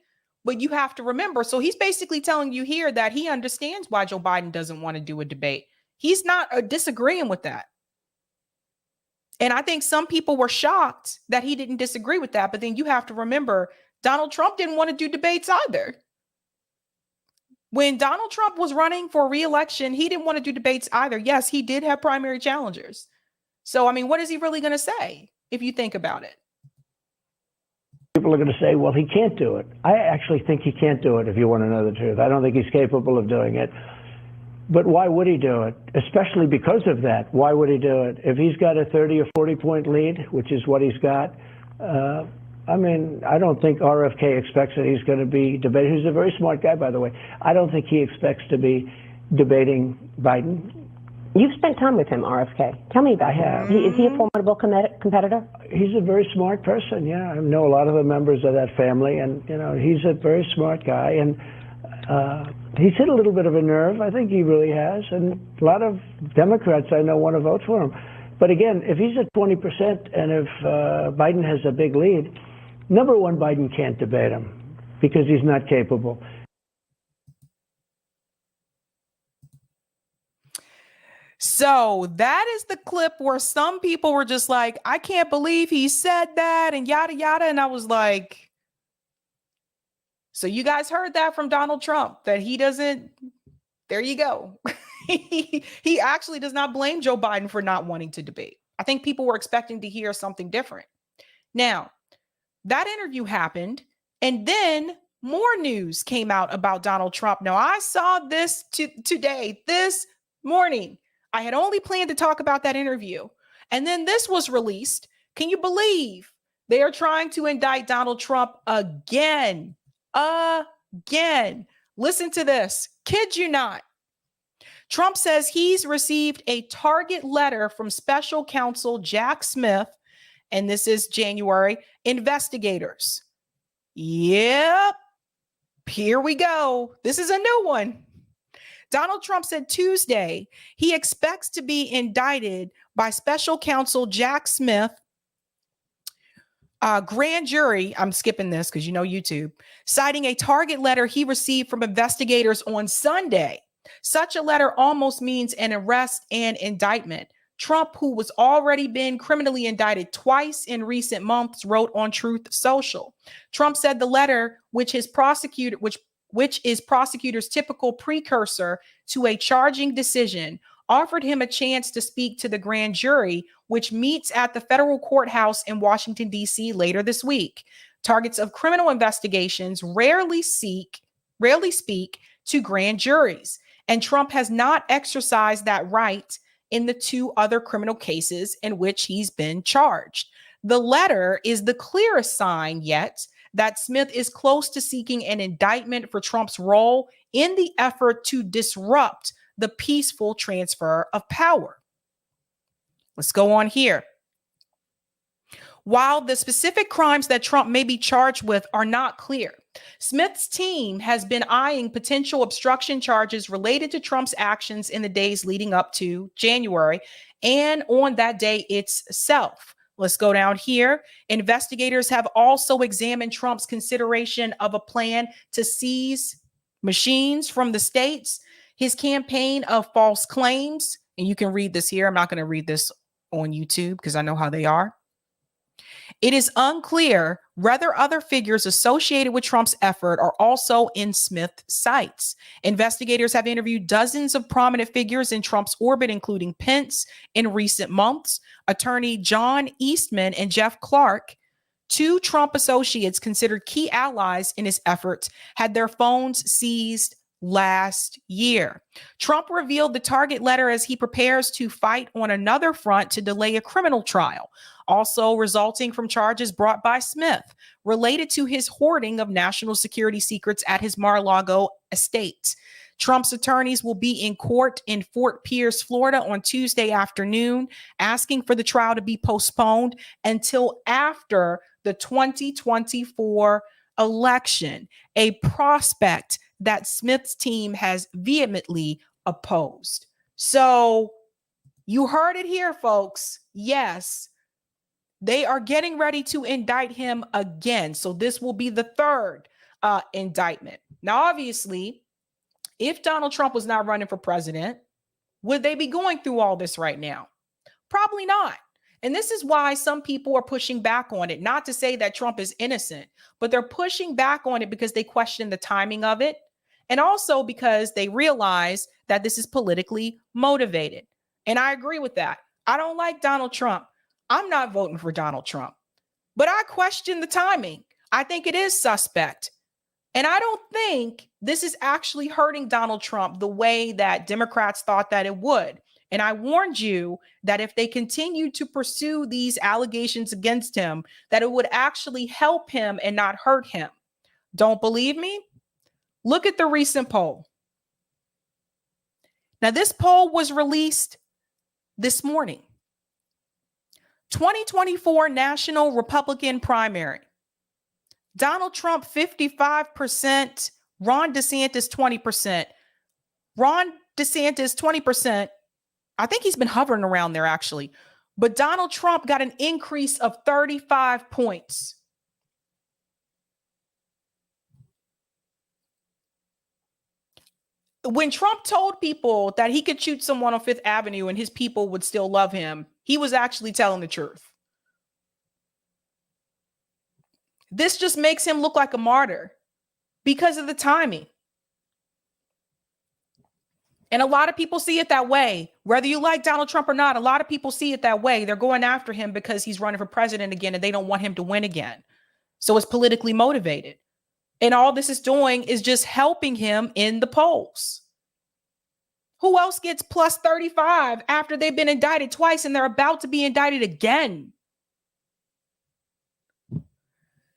But you have to remember, so he's basically telling you here that he understands why Joe Biden doesn't want to do a debate. He's not disagreeing with that. And I think some people were shocked that he didn't disagree with that. But then you have to remember, Donald Trump didn't want to do debates either. When Donald Trump was running for re-election, he didn't want to do debates either. Yes, he did have primary challengers. So, I mean, what is he really going to say if you think about it? People are going to say, well, he can't do it. I actually think he can't do it, if you want to know the truth. I don't think he's capable of doing it. But why would he do it? Especially because of that. Why would he do it? If he's got a 30 or 40 point lead, which is what he's got, I mean, I don't think RFK expects that he's going to be debating. He's a very smart guy, by the way. I don't think he expects to be debating Biden. You've spent time with him, RFK. Tell me about him. Is he a formidable competitor? He's a very smart person, yeah. I know a lot of the members of that family, and, you know, he's a very smart guy. And he's hit a little bit of a nerve. I think he really has. And a lot of Democrats I know want to vote for him. But again, if he's at 20% and if Biden has a big lead, number one, Biden can't debate him because he's not capable. So that is the clip where some people were just like, I can't believe he said that and yada, yada. And I was like, so you guys heard that from Donald Trump, that he doesn't, there you go. He actually does not blame Joe Biden for not wanting to debate. I think people were expecting to hear something different. Now, that interview happened, and then more news came out about Donald Trump. Now, I saw this today, this morning. I had only planned to talk about that interview. And then this was released. Can you believe they are trying to indict Donald Trump again? Again. Listen to this. Kid you not. Trump says he's received a target letter from special counsel Jack Smith, and this is January, investigators. Yep. Here we go. This is a new one. Donald Trump said Tuesday he expects to be indicted by special counsel Jack Smith, grand jury. I'm skipping this because you know YouTube, citing a target letter he received from investigators on Sunday. Such a letter almost means an arrest and indictment. Trump, who was already been criminally indicted twice in recent months, wrote on Truth Social. Trump said the letter, which is prosecutor's typical precursor to a charging decision, offered him a chance to speak to the grand jury, which meets at the federal courthouse in Washington, D.C. later this week. Targets of criminal investigations rarely speak to grand juries, and Trump has not exercised that right in the two other criminal cases in which he's been charged. The letter is the clearest sign yet that Smith is close to seeking an indictment for Trump's role in the effort to disrupt the peaceful transfer of power. Let's go on here. While the specific crimes that Trump may be charged with are not clear, Smith's team has been eyeing potential obstruction charges related to Trump's actions in the days leading up to January and on that day itself. Let's go down here. Investigators have also examined Trump's consideration of a plan to seize machines from the states, his campaign of false claims, and you can read this here. I'm not going to read this on YouTube because I know how they are. It is unclear whether other figures associated with Trump's effort are also in Smith's sights. Investigators have interviewed dozens of prominent figures in Trump's orbit, including Pence in recent months. Attorney John Eastman and Jeff Clark, two Trump associates considered key allies in his efforts, had their phones seized last year. Trump revealed the target letter as he prepares to fight on another front to delay a criminal trial, also resulting from charges brought by Smith related to his hoarding of national security secrets at his Mar-a-Lago estate. Trump's attorneys will be in court in Fort Pierce, Florida on Tuesday afternoon, asking for the trial to be postponed until after the 2024 election, a prospect that Smith's team has vehemently opposed. So you heard it here, folks. Yes, they are getting ready to indict him again. So this will be the third indictment. Now, obviously, if Donald Trump was not running for president, would they be going through all this right now? Probably not. And this is why some people are pushing back on it. Not to say that Trump is innocent, but they're pushing back on it because they question the timing of it. And also because they realize that this is politically motivated. And I agree with that. I don't like Donald Trump. I'm not voting for Donald Trump, but I question the timing. I think it is suspect. And I don't think this is actually hurting Donald Trump the way that Democrats thought that it would. And I warned you that if they continue to pursue these allegations against him, that it would actually help him and not hurt him. Don't believe me? Look at the recent poll. Now, this poll was released this morning. 2024 National Republican Primary. Donald Trump, 55%. Ron DeSantis, 20%. Ron DeSantis, 20%. I think he's been hovering around there, actually. But Donald Trump got an increase of 35 points. When Trump told people that he could shoot someone on Fifth Avenue and his people would still love him, he was actually telling the truth. This just makes him look like a martyr because of the timing. And a lot of people see it that way. Whether you like Donald Trump or not, a lot of people see it that way. They're going after him because he's running for president again and they don't want him to win again. So it's politically motivated. And all this is doing is just helping him in the polls. Who else gets plus 35 after they've been indicted twice and they're about to be indicted again?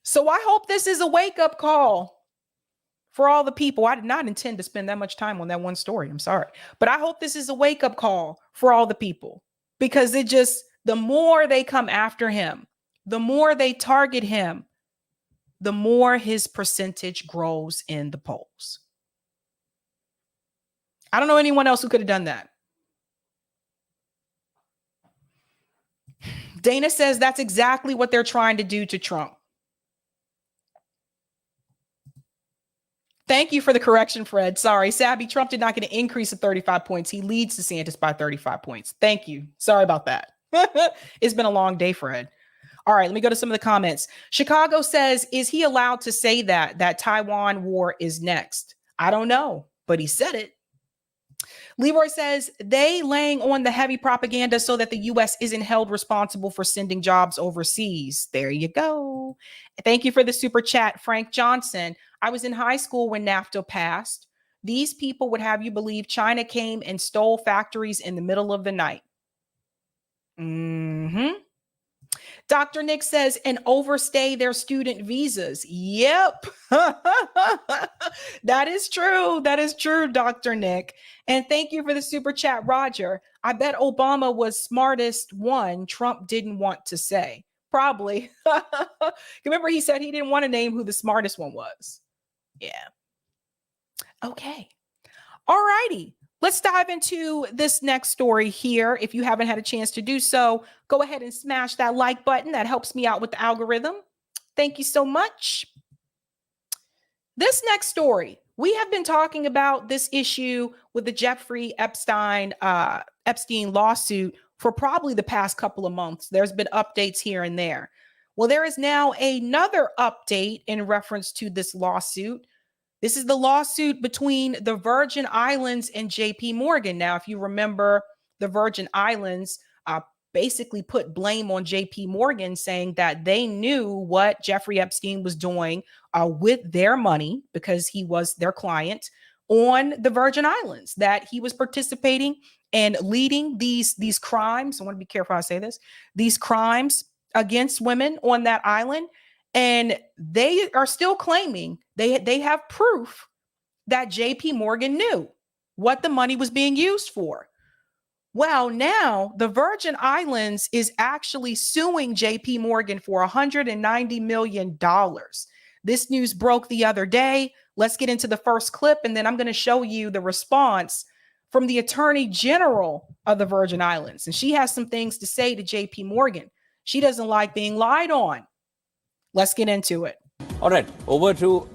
So I hope this is a wake-up call for all the people. I did not intend to spend that much time on that one story. I'm sorry. But I hope this is a wake-up call for all the people, because the more they come after him, the more they target him, the more his percentage grows in the polls. I don't know anyone else who could have done that. Dana says that's exactly what they're trying to do to Trump. Thank you for the correction, Fred. Sorry, Sabby, Trump did not get an increase of 35 points. He leads DeSantis by 35 points. Thank you. Sorry about that. It's been a long day, Fred. All right, let me go to some of the comments. Chicago says, is he allowed to say that Taiwan war is next? I don't know, but he said it. Leroy says, they laying on the heavy propaganda so that the U.S. isn't held responsible for sending jobs overseas. There you go. Thank you for the super chat, Frank Johnson. I was in high school when NAFTA passed. These people would have you believe China came and stole factories in the middle of the night. Mm-hmm. Dr. Nick says, and overstay their student visas. Yep. That is true. That is true, Dr. Nick. And thank you for the super chat, Roger. I bet Obama was smartest one Trump didn't want to say. Probably. Remember, he said he didn't want to name who the smartest one was. Yeah. Okay. All righty. Let's dive into this next story here. If you haven't had a chance to do so, go ahead and smash that like button. That helps me out with the algorithm. Thank you so much. This next story, we have been talking about this issue with the Jeffrey Epstein lawsuit for probably the past couple of months. There's been updates here and there. Well, there is now another update in reference to this lawsuit. This is the lawsuit between the Virgin Islands and JP Morgan. Now, if you remember, the Virgin Islands basically put blame on JP Morgan, saying that they knew what Jeffrey Epstein was doing with their money, because he was their client, on the Virgin Islands, that he was participating and leading these crimes. I want to be careful how I say this, these crimes against women on that island. And they are still claiming they have proof that JP Morgan knew what the money was being used for. Well, now the Virgin Islands is actually suing JP Morgan for $190 million. This news broke the other day. Let's get into the first clip, and then I'm going to show you the response from the Attorney General of the Virgin Islands. And she has some things to say to JP Morgan. She doesn't like being lied on. Let's get into it. All right, over to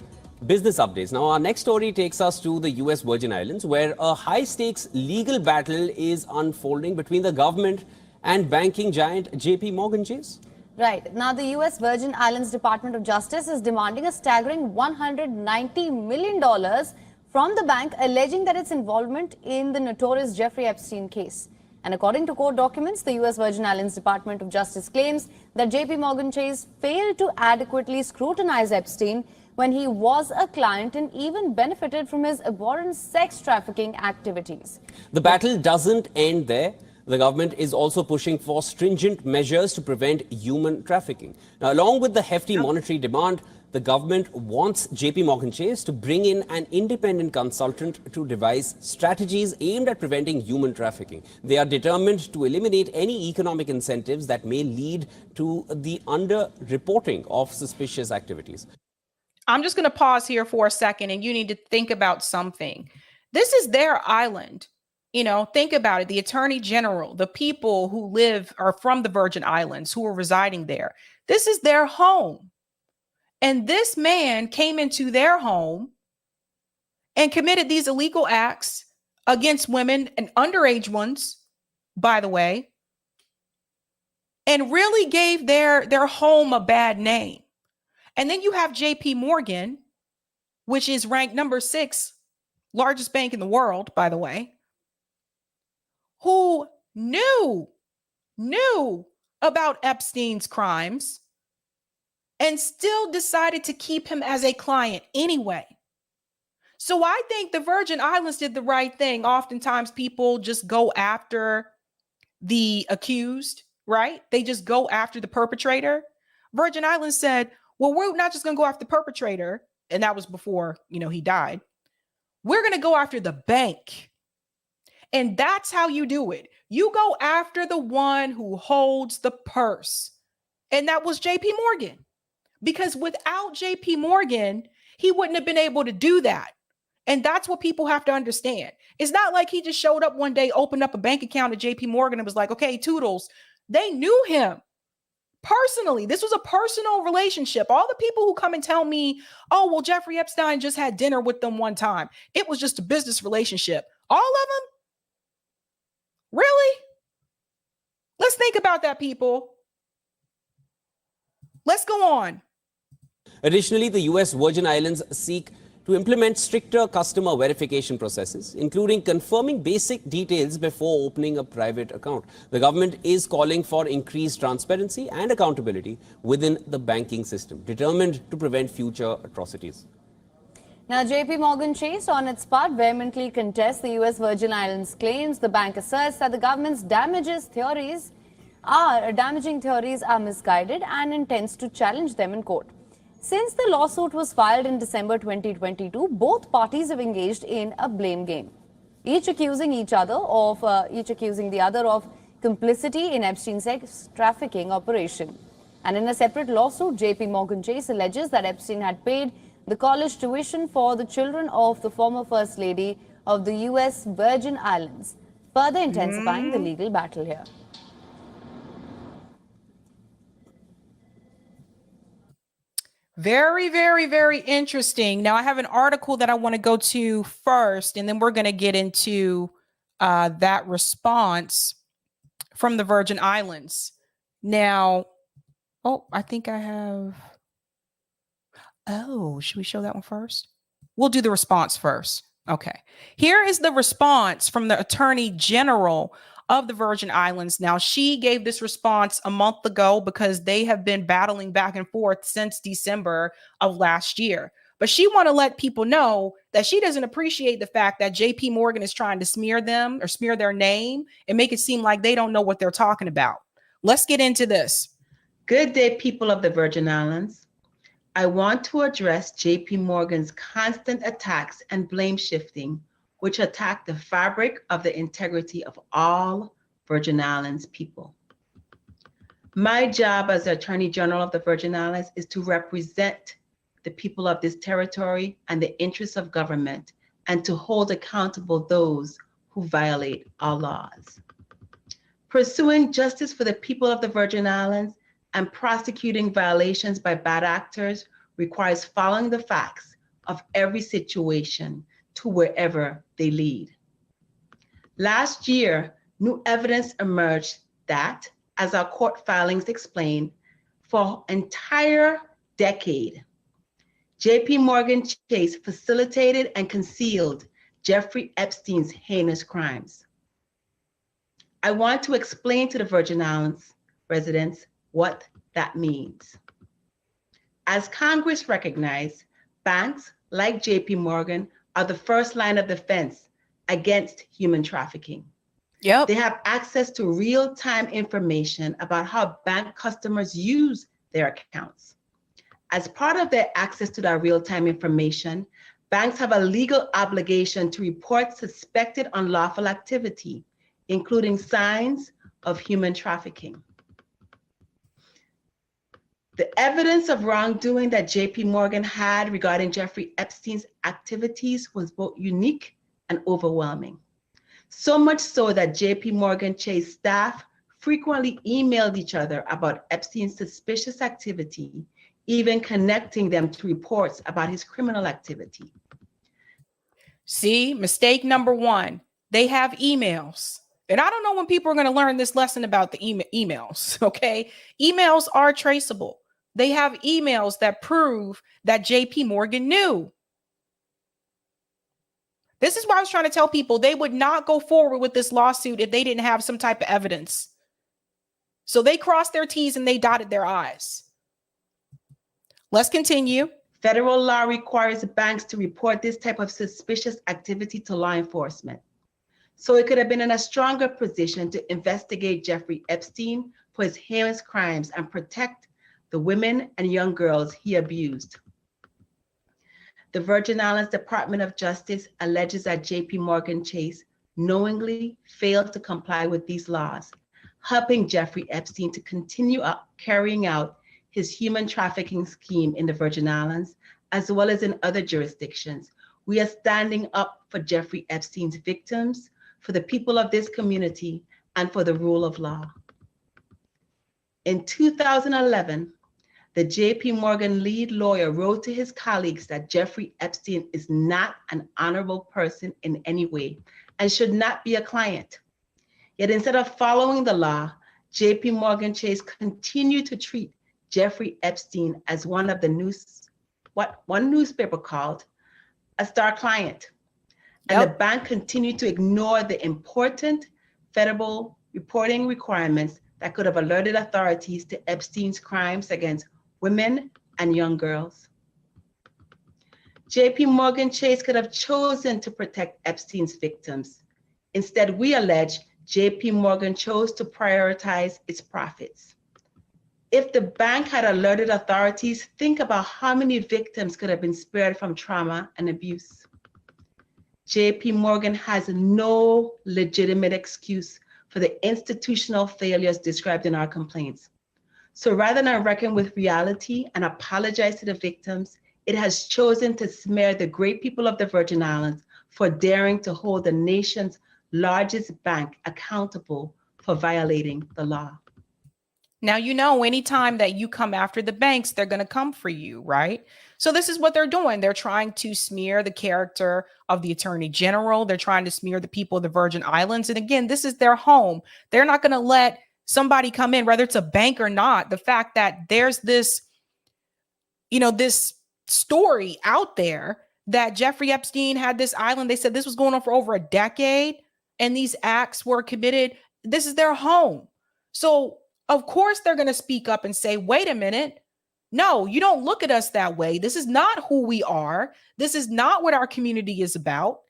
business updates. Now, our next story takes us to the US Virgin Islands, where a high-stakes legal battle is unfolding between the government and banking giant JP Morgan Chase. Right. Now, the US Virgin Islands Department of Justice is demanding a staggering $190 million from the bank, alleging that its involvement in the notorious Jeffrey Epstein case. And according to court documents, the US Virgin Islands Department of Justice claims that JP Morgan Chase failed to adequately scrutinize Epstein when he was a client and even benefited from his abhorrent sex trafficking activities. The battle doesn't end there. The government is also pushing for stringent measures to prevent human trafficking. Now, along with the hefty monetary demand, the government wants JP Morgan Chase to bring in an independent consultant to devise strategies aimed at preventing human trafficking. They are determined to eliminate any economic incentives that may lead to the under-reporting of suspicious activities. I'm just going to pause here for a second, and you need to think about something. This is their island. You know, think about it. The Attorney General, the people who are from the Virgin Islands, who are residing there. This is their home. And this man came into their home and committed these illegal acts against women, and underage ones, by the way, and really gave their home a bad name. And then you have JP Morgan, which is ranked number 6, largest bank in the world, by the way, who knew about Epstein's crimes and still decided to keep him as a client anyway. So I think the Virgin Islands did the right thing. Oftentimes people just go after the accused, right? They just go after the perpetrator. Virgin Islands said, well, we're not just going to go after the perpetrator. And that was before, he died. We're going to go after the bank. And that's how you do it. You go after the one who holds the purse. And that was JP Morgan. Because without JP Morgan, he wouldn't have been able to do that. And that's what people have to understand. It's not like he just showed up one day, opened up a bank account at JP Morgan and was like, okay, Toodles. They knew him Personally, this was a personal relationship. All the people who come and tell me, oh, well, Jeffrey Epstein just had dinner with them one time. It was just a business relationship. All of them? Really? Let's think about that, people. Let's go on. Additionally, the US Virgin Islands seek to implement stricter customer verification processes, including confirming basic details before opening a private account. The government is calling for increased transparency and accountability within the banking system, determined to prevent future atrocities. Now, JP Morgan Chase, on its part, vehemently contests the US Virgin Islands claims. The bank asserts that the government's damaging theories are misguided and intends to challenge them in court. Since the lawsuit was filed in December 2022, both parties have engaged in a blame game, each accusing the other of complicity in Epstein's sex trafficking operation. And in a separate lawsuit, JP Morgan Chase alleges that Epstein had paid the college tuition for the children of the former First Lady of the US Virgin Islands, further intensifying the legal battle here. Very, very, very interesting. Now, I have an article that I want to go to first, and then we're going to get into that response from the Virgin Islands. Now, I think I have. Oh, should we show that one first? We'll do the response first. Okay. Here is the response from the Attorney General of the Virgin Islands. Now, she gave this response a month ago because they have been battling back and forth since December of last year. But she want to let people know that she doesn't appreciate the fact that JP Morgan is trying to smear them or smear their name and make it seem like they don't know what they're talking about. Let's get into this. Good day, people of the Virgin Islands. I want to address JP Morgan's constant attacks and blame shifting, which attack the fabric of the integrity of all Virgin Islands people. My job as Attorney General of the Virgin Islands is to represent the people of this territory and the interests of government, and to hold accountable those who violate our laws. Pursuing justice for the people of the Virgin Islands and prosecuting violations by bad actors requires following the facts of every situation to wherever they lead. Last year, new evidence emerged that, as our court filings explain, for an entire decade, JP Morgan Chase facilitated and concealed Jeffrey Epstein's heinous crimes. I want to explain to the Virgin Islands residents what that means. As Congress recognized, banks like JP Morgan are the first line of defense against human trafficking. Yep. They have access to real-time information about how bank customers use their accounts. As part of their access to that real-time information, banks have a legal obligation to report suspected unlawful activity, including signs of human trafficking. The evidence of wrongdoing that JP Morgan had regarding Jeffrey Epstein's activities was both unique and overwhelming. So much so that JP Morgan Chase staff frequently emailed each other about Epstein's suspicious activity, even connecting them to reports about his criminal activity. See, mistake number one, they have emails. And I don't know when people are going to learn this lesson about the emails, okay? Emails are traceable. They have emails that prove that JP Morgan knew. This is why I was trying to tell people they would not go forward with this lawsuit if they didn't have some type of evidence. So they crossed their T's and they dotted their I's. Let's continue. Federal law requires banks to report this type of suspicious activity to law enforcement. So it could have been in a stronger position to investigate Jeffrey Epstein for his heinous crimes and protect the women and young girls he abused. The Virgin Islands Department of Justice alleges that JP Morgan Chase knowingly failed to comply with these laws, helping Jeffrey Epstein to continue carrying out his human trafficking scheme in the Virgin Islands, as well as in other jurisdictions. We are standing up for Jeffrey Epstein's victims, for the people of this community, and for the rule of law. In 2011, the JP Morgan lead lawyer wrote to his colleagues that Jeffrey Epstein is not an honorable person in any way and should not be a client. Yet instead of following the law, JP Morgan Chase continued to treat Jeffrey Epstein as one newspaper called a star client. And the bank continued to ignore the important federal reporting requirements that could have alerted authorities to Epstein's crimes against women and young girls. JP Morgan Chase could have chosen to protect Epstein's victims. Instead, we allege JP Morgan chose to prioritize its profits. If the bank had alerted authorities, think about how many victims could have been spared from trauma and abuse. JP Morgan has no legitimate excuse for the institutional failures described in our complaints. So rather than reckon with reality and apologize to the victims, it has chosen to smear the great people of the Virgin Islands for daring to hold the nation's largest bank accountable for violating the law. Now, you know, anytime that you come after the banks, they're going to come for you, right? So this is what they're doing. They're trying to smear the character of the Attorney General. They're trying to smear the people of the Virgin Islands. And again, this is their home. They're not going to let somebody come in, whether it's a bank or not. The fact that there's this, you know, this story out there that Jeffrey Epstein had this island. They said this was going on for over a decade and these acts were committed. This is their home. So of course, they're going to speak up and say, wait a minute. No, you don't look at us that way. This is not who we are. This is not what our community is about.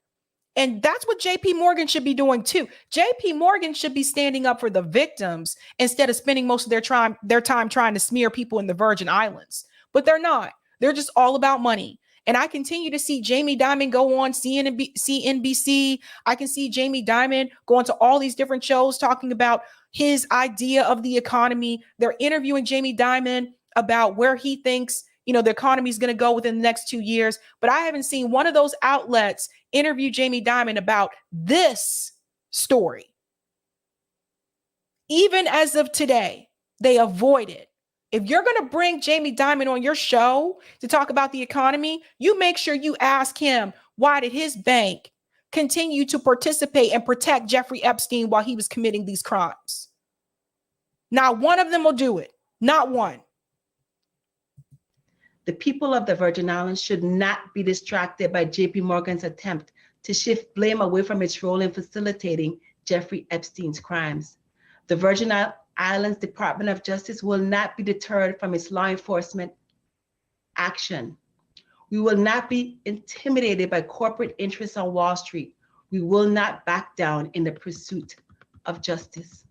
And that's what JP Morgan should be doing too. JP Morgan should be standing up for the victims instead of spending most of their time trying to smear people in the Virgin Islands. But they're not. They're just all about money. And I continue to see Jamie Dimon go on CNBC. I can see Jamie Dimon go into all these different shows talking about his idea of the economy. They're interviewing Jamie Dimon about where he thinks, you know, the economy is going to go within the next 2 years. But I haven't seen one of those outlets interview Jamie Dimon about this story. Even as of today, they avoid it. If you're going to bring Jamie Dimon on your show to talk about the economy, you make sure you ask him, why did his bank continue to participate and protect Jeffrey Epstein while he was committing these crimes? Not one of them will do it. Not one. The people of the Virgin Islands should not be distracted by JP Morgan's attempt to shift blame away from its role in facilitating Jeffrey Epstein's crimes. The Virgin Islands Department of Justice will not be deterred from its law enforcement action. We will not be intimidated by corporate interests on Wall Street. We will not back down in the pursuit of justice.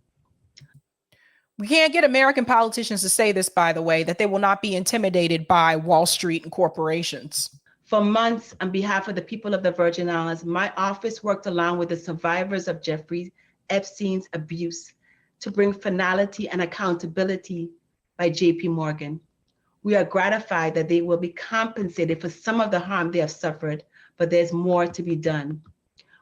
We can't get American politicians to say this, by the way, that they will not be intimidated by Wall Street and corporations. For months, on behalf of the people of the Virgin Islands, my office worked along with the survivors of Jeffrey Epstein's abuse to bring finality and accountability by JP Morgan. We are gratified that they will be compensated for some of the harm they have suffered, but there's more to be done.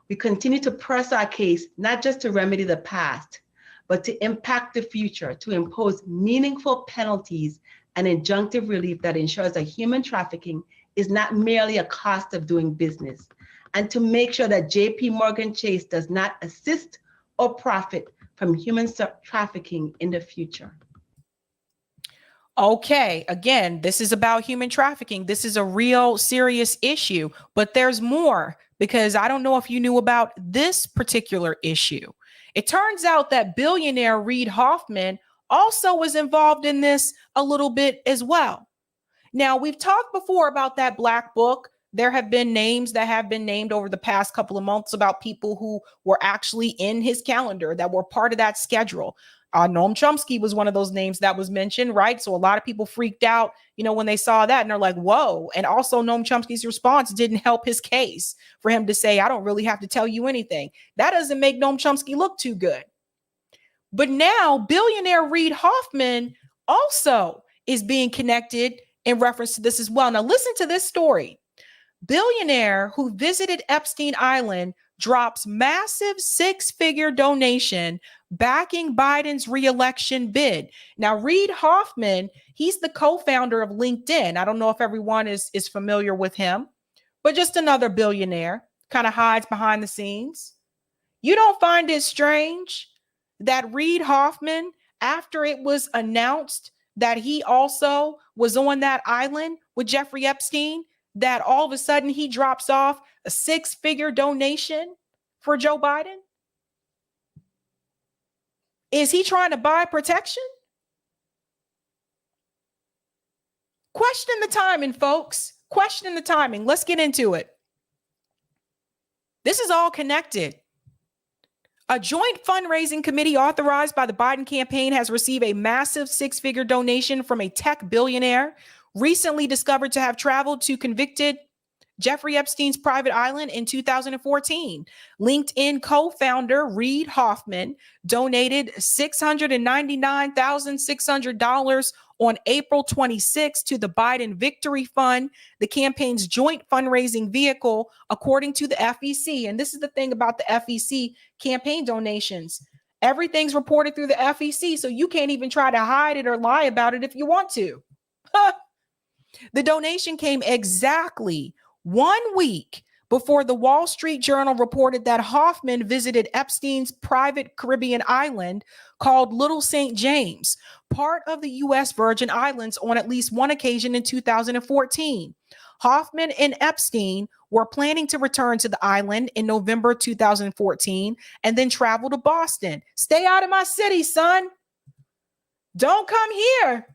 We continue to press our case, not just to remedy the past, but to impact the future, to impose meaningful penalties and injunctive relief that ensures that human trafficking is not merely a cost of doing business, and to make sure that JP Morgan Chase does not assist or profit from human trafficking in the future. Okay, again, this is about human trafficking. This is a real serious issue, but there's more, because I don't know if you knew about this particular issue. It turns out that billionaire Reid Hoffman also was involved in this a little bit as well. Now, we've talked before about that black book. There have been names that have been named over the past couple of months about people who were actually in his calendar, that were part of that schedule. Noam Chomsky was one of those names that was mentioned, right? So a lot of people freaked out, you know, when they saw that, and they're like, whoa. And also Noam Chomsky's response didn't help his case for him to say, I don't really have to tell you anything. That doesn't make Noam Chomsky look too good. But now billionaire Reid Hoffman also is being connected in reference to this as well. Now listen to this story. Billionaire who visited Epstein Island drops massive 6-figure donation backing Biden's reelection bid. Now, Reid Hoffman, he's the co-founder of LinkedIn. I don't know if everyone is familiar with him, but just another billionaire, kind of hides behind the scenes. You don't find it strange that Reid Hoffman, after it was announced that he also was on that island with Jeffrey Epstein, that all of a sudden he drops off a 6-figure donation for Joe Biden? Is he trying to buy protection? Question the timing, folks. Question the timing. Let's get into it. This is all connected. A joint fundraising committee authorized by the Biden campaign has received a massive 6-figure donation from a tech billionaire recently discovered to have traveled to convicted Jeffrey Epstein's private island in 2014. LinkedIn co-founder Reid Hoffman donated $699,600 on April 26 to the Biden Victory Fund, the campaign's joint fundraising vehicle, according to the FEC. And this is the thing about the FEC campaign donations. Everything's reported through the FEC, so you can't even try to hide it or lie about it if you want to. The donation came exactly 1 week before the Wall Street Journal reported that Hoffman visited Epstein's private Caribbean island called Little St. James, part of the U.S. Virgin Islands, on at least one occasion in 2014. Hoffman and Epstein were planning to return to the island in November 2014 and then travel to Boston. Stay out of my city, son. Don't come here.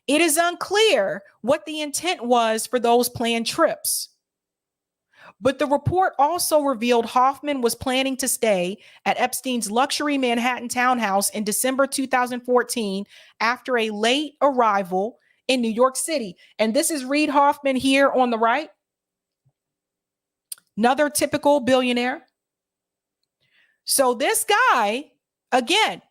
It is unclear what the intent was for those planned trips. But the report also revealed Hoffman was planning to stay at Epstein's luxury Manhattan townhouse in December 2014 after a late arrival in New York City. And this is Reid Hoffman here on the right. Another typical billionaire. So this guy, again,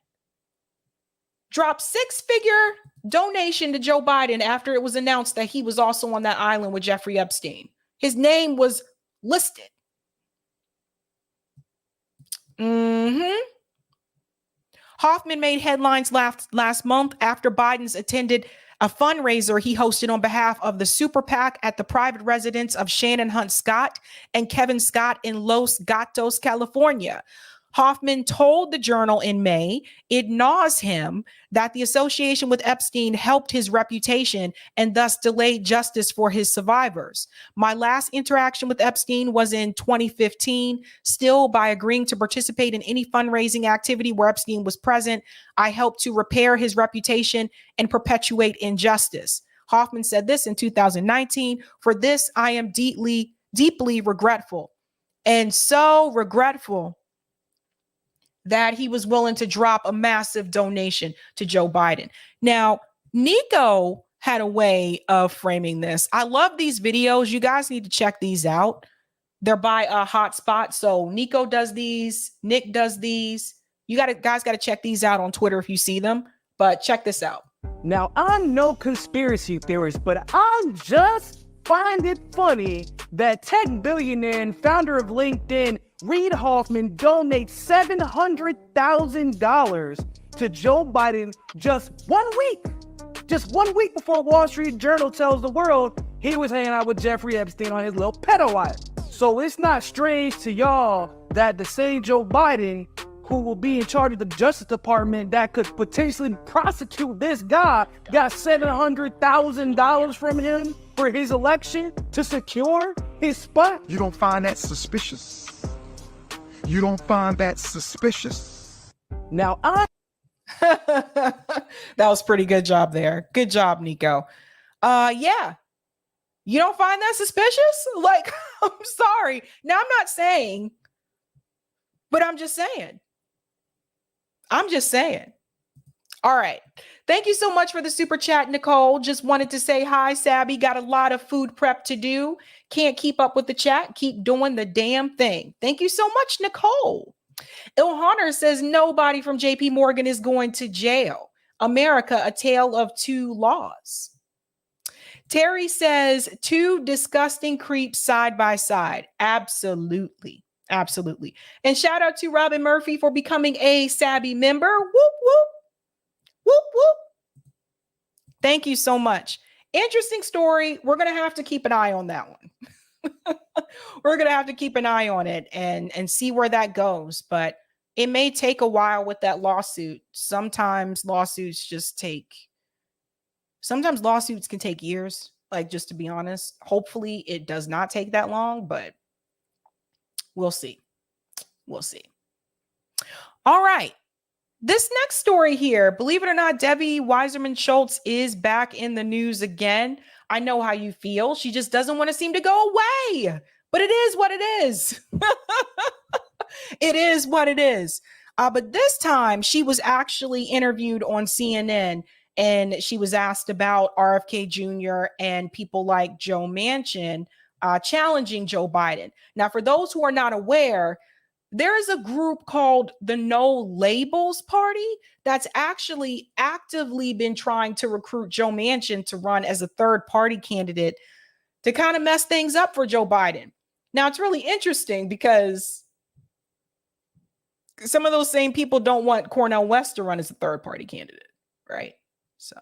dropped 6-figure donation to Joe Biden after it was announced that he was also on that island with Jeffrey Epstein. His name was listed. Hoffman made headlines last month after Biden's attended a fundraiser he hosted on behalf of the super PAC at the private residence of Shannon Hunt Scott and Kevin Scott in Los Gatos, California. Hoffman told the Journal in May it gnaws him that the association with Epstein helped his reputation and thus delayed justice for his survivors. My last interaction with Epstein was in 2015. Still, by agreeing to participate in any fundraising activity where Epstein was present, I helped to repair his reputation and perpetuate injustice. Hoffman said this in 2019. For this, I am deeply, deeply regretful. And so regretful that he was willing to drop a massive donation to Joe Biden. Now, Nico had a way of framing this. I love these videos. You guys need to check these out. They're by a hotspot. So Nico does these, Nick does these. Guys got to check these out on Twitter if you see them. But check this out. Now, I'm no conspiracy theorist, but I just find it funny that tech billionaire and founder of LinkedIn, Reid Hoffman, donates $700,000 to Joe Biden just 1 week. Just 1 week before Wall Street Journal tells the world he was hanging out with Jeffrey Epstein on his little pedo island. So it's not strange to y'all that the same Joe Biden who will be in charge of the Justice Department that could potentially prosecute this guy got $700,000 from him for his election to secure his spot. You don't find that suspicious? You don't find that suspicious? Now, That was pretty good job there. Good job, Nico. Yeah. You don't find that suspicious? Like, I'm sorry. Now, I'm not saying, but I'm just saying. All right. Thank you so much for the super chat, Nicole. Just wanted to say hi, Sabby. Got a lot of food prep to do. Can't keep up with the chat. Keep doing the damn thing. Thank you so much, Nicole. Ilhanner says nobody from JP Morgan is going to jail. America, a tale of two laws. Terry says two disgusting creeps side by side. Absolutely. Absolutely. And shout out to Robin Murphy for becoming a Sabby member. Whoop, whoop, whoop, whoop. Thank you so much. Interesting story. We're going to have to keep an eye on that one. We're going to have to keep an eye on it and see where that goes. But it may take a while with that lawsuit. Sometimes lawsuits can take years, like, just to be honest. Hopefully it does not take that long, but we'll see. We'll see. All right. This next story here, believe it or not, Debbie Weiserman Schultz is back in the news again. I know how you feel. She just doesn't want to seem to go away, but it is what it is. It is what it is. But this time she was actually interviewed on CNN, and she was asked about RFK Jr. and people like Joe Manchin challenging Joe Biden. Now, for those who are not aware, there is a group called the No Labels Party that's actually actively been trying to recruit Joe Manchin to run as a third party candidate to kind of mess things up for Joe Biden. Now, it's really interesting because some of those same people don't want Cornel West to run as a third party candidate, right? So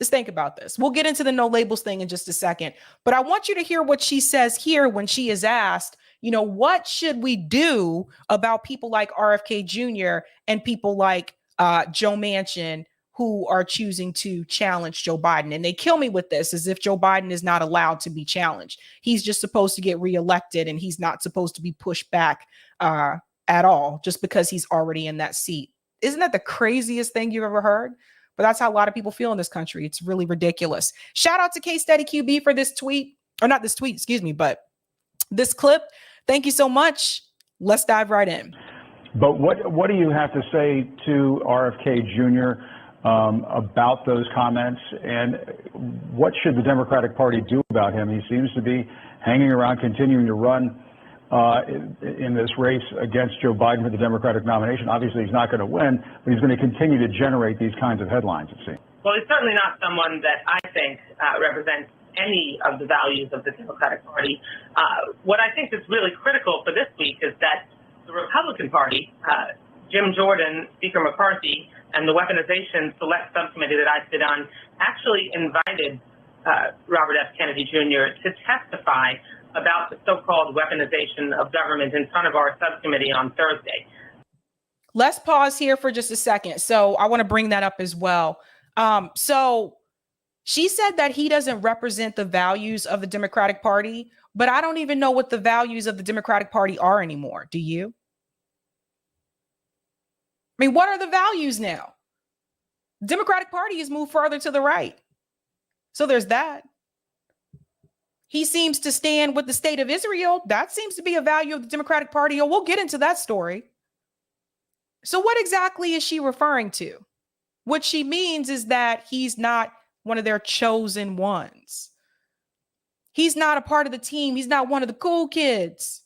just think about this. We'll get into the no labels thing in just a second, but I want you to hear what she says here when she is asked, what should we do about people like RFK Jr. and people like Joe Manchin who are choosing to challenge Joe Biden? And they kill me with this as if Joe Biden is not allowed to be challenged. He's just supposed to get reelected, and he's not supposed to be pushed back at all just because he's already in that seat. Isn't that the craziest thing you've ever heard? But that's how a lot of people feel in this country. It's really ridiculous. Shout out to K-Steady QB for this tweet, or not this tweet, excuse me, but this clip. Thank you so much. Let's dive right in. But what do you have to say to RFK Jr. About those comments, and what should the Democratic Party do about him? He seems to be hanging around, continuing to run in this race against Joe Biden for the Democratic nomination. Obviously, he's not going to win, but he's going to continue to generate these kinds of headlines, it seems. Well, he's certainly not someone that I think represents any of the values of the Democratic Party. What I think is really critical for this week is that the Republican Party, Jim Jordan, Speaker McCarthy, and the Weaponization Select Subcommittee that I sit on actually invited Robert F. Kennedy Jr. to testify about the so-called weaponization of government in front of our subcommittee on Thursday. Let's pause here for just a second. So I want to bring that up as well. So she said that he doesn't represent the values of the Democratic Party, but I don't even know what the values of the Democratic Party are anymore. Do you? I mean, what are the values now? The Democratic Party has moved further to the right. So there's that. He seems to stand with the state of Israel. That seems to be a value of the Democratic Party. Oh, we'll get into that story. So what exactly is she referring to? What she means is that he's not one of their chosen ones. He's not a part of the team. He's not one of the cool kids.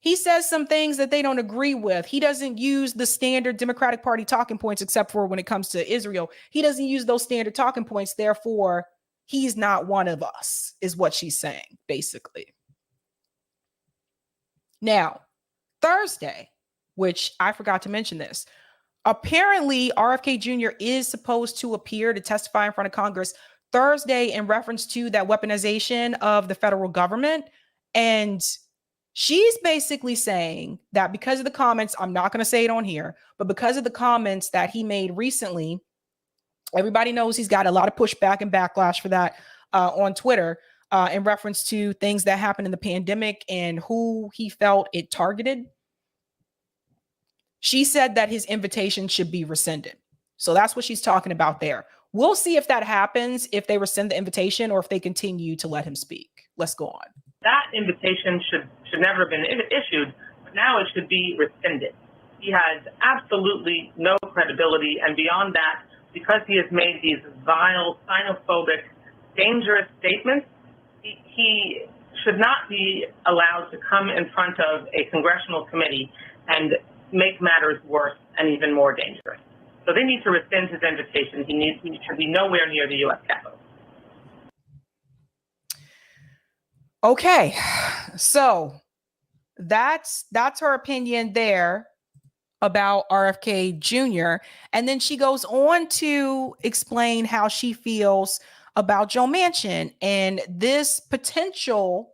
He says some things that they don't agree with. He doesn't use the standard Democratic Party talking points, except for when it comes to Israel. He doesn't use those standard talking points. Therefore, he's not one of us, is what she's saying, basically. Now, Thursday, which I forgot to mention this, apparently RFK Jr. is supposed to appear to testify in front of Congress Thursday in reference to that weaponization of the federal government. And she's basically saying that because of the comments, I'm not going to say it on here, but because of the comments that he made recently, everybody knows he's got a lot of pushback and backlash for that on Twitter in reference to things that happened in the pandemic and who he felt it targeted. She said that his invitation should be rescinded. So that's what she's talking about there. We'll see if that happens, if they rescind the invitation or if they continue to let him speak. Let's go on. That invitation should never have been issued, but now it should be rescinded. He has absolutely no credibility, and beyond that, because he has made these vile, xenophobic, dangerous statements, he should not be allowed to come in front of a congressional committee and make matters worse and even more dangerous. So they need to rescind his invitation. He should be nowhere near the U.S. Capitol. Okay, so That's her opinion there about RFK Jr. And then she goes on to explain how she feels about Joe Manchin and this potential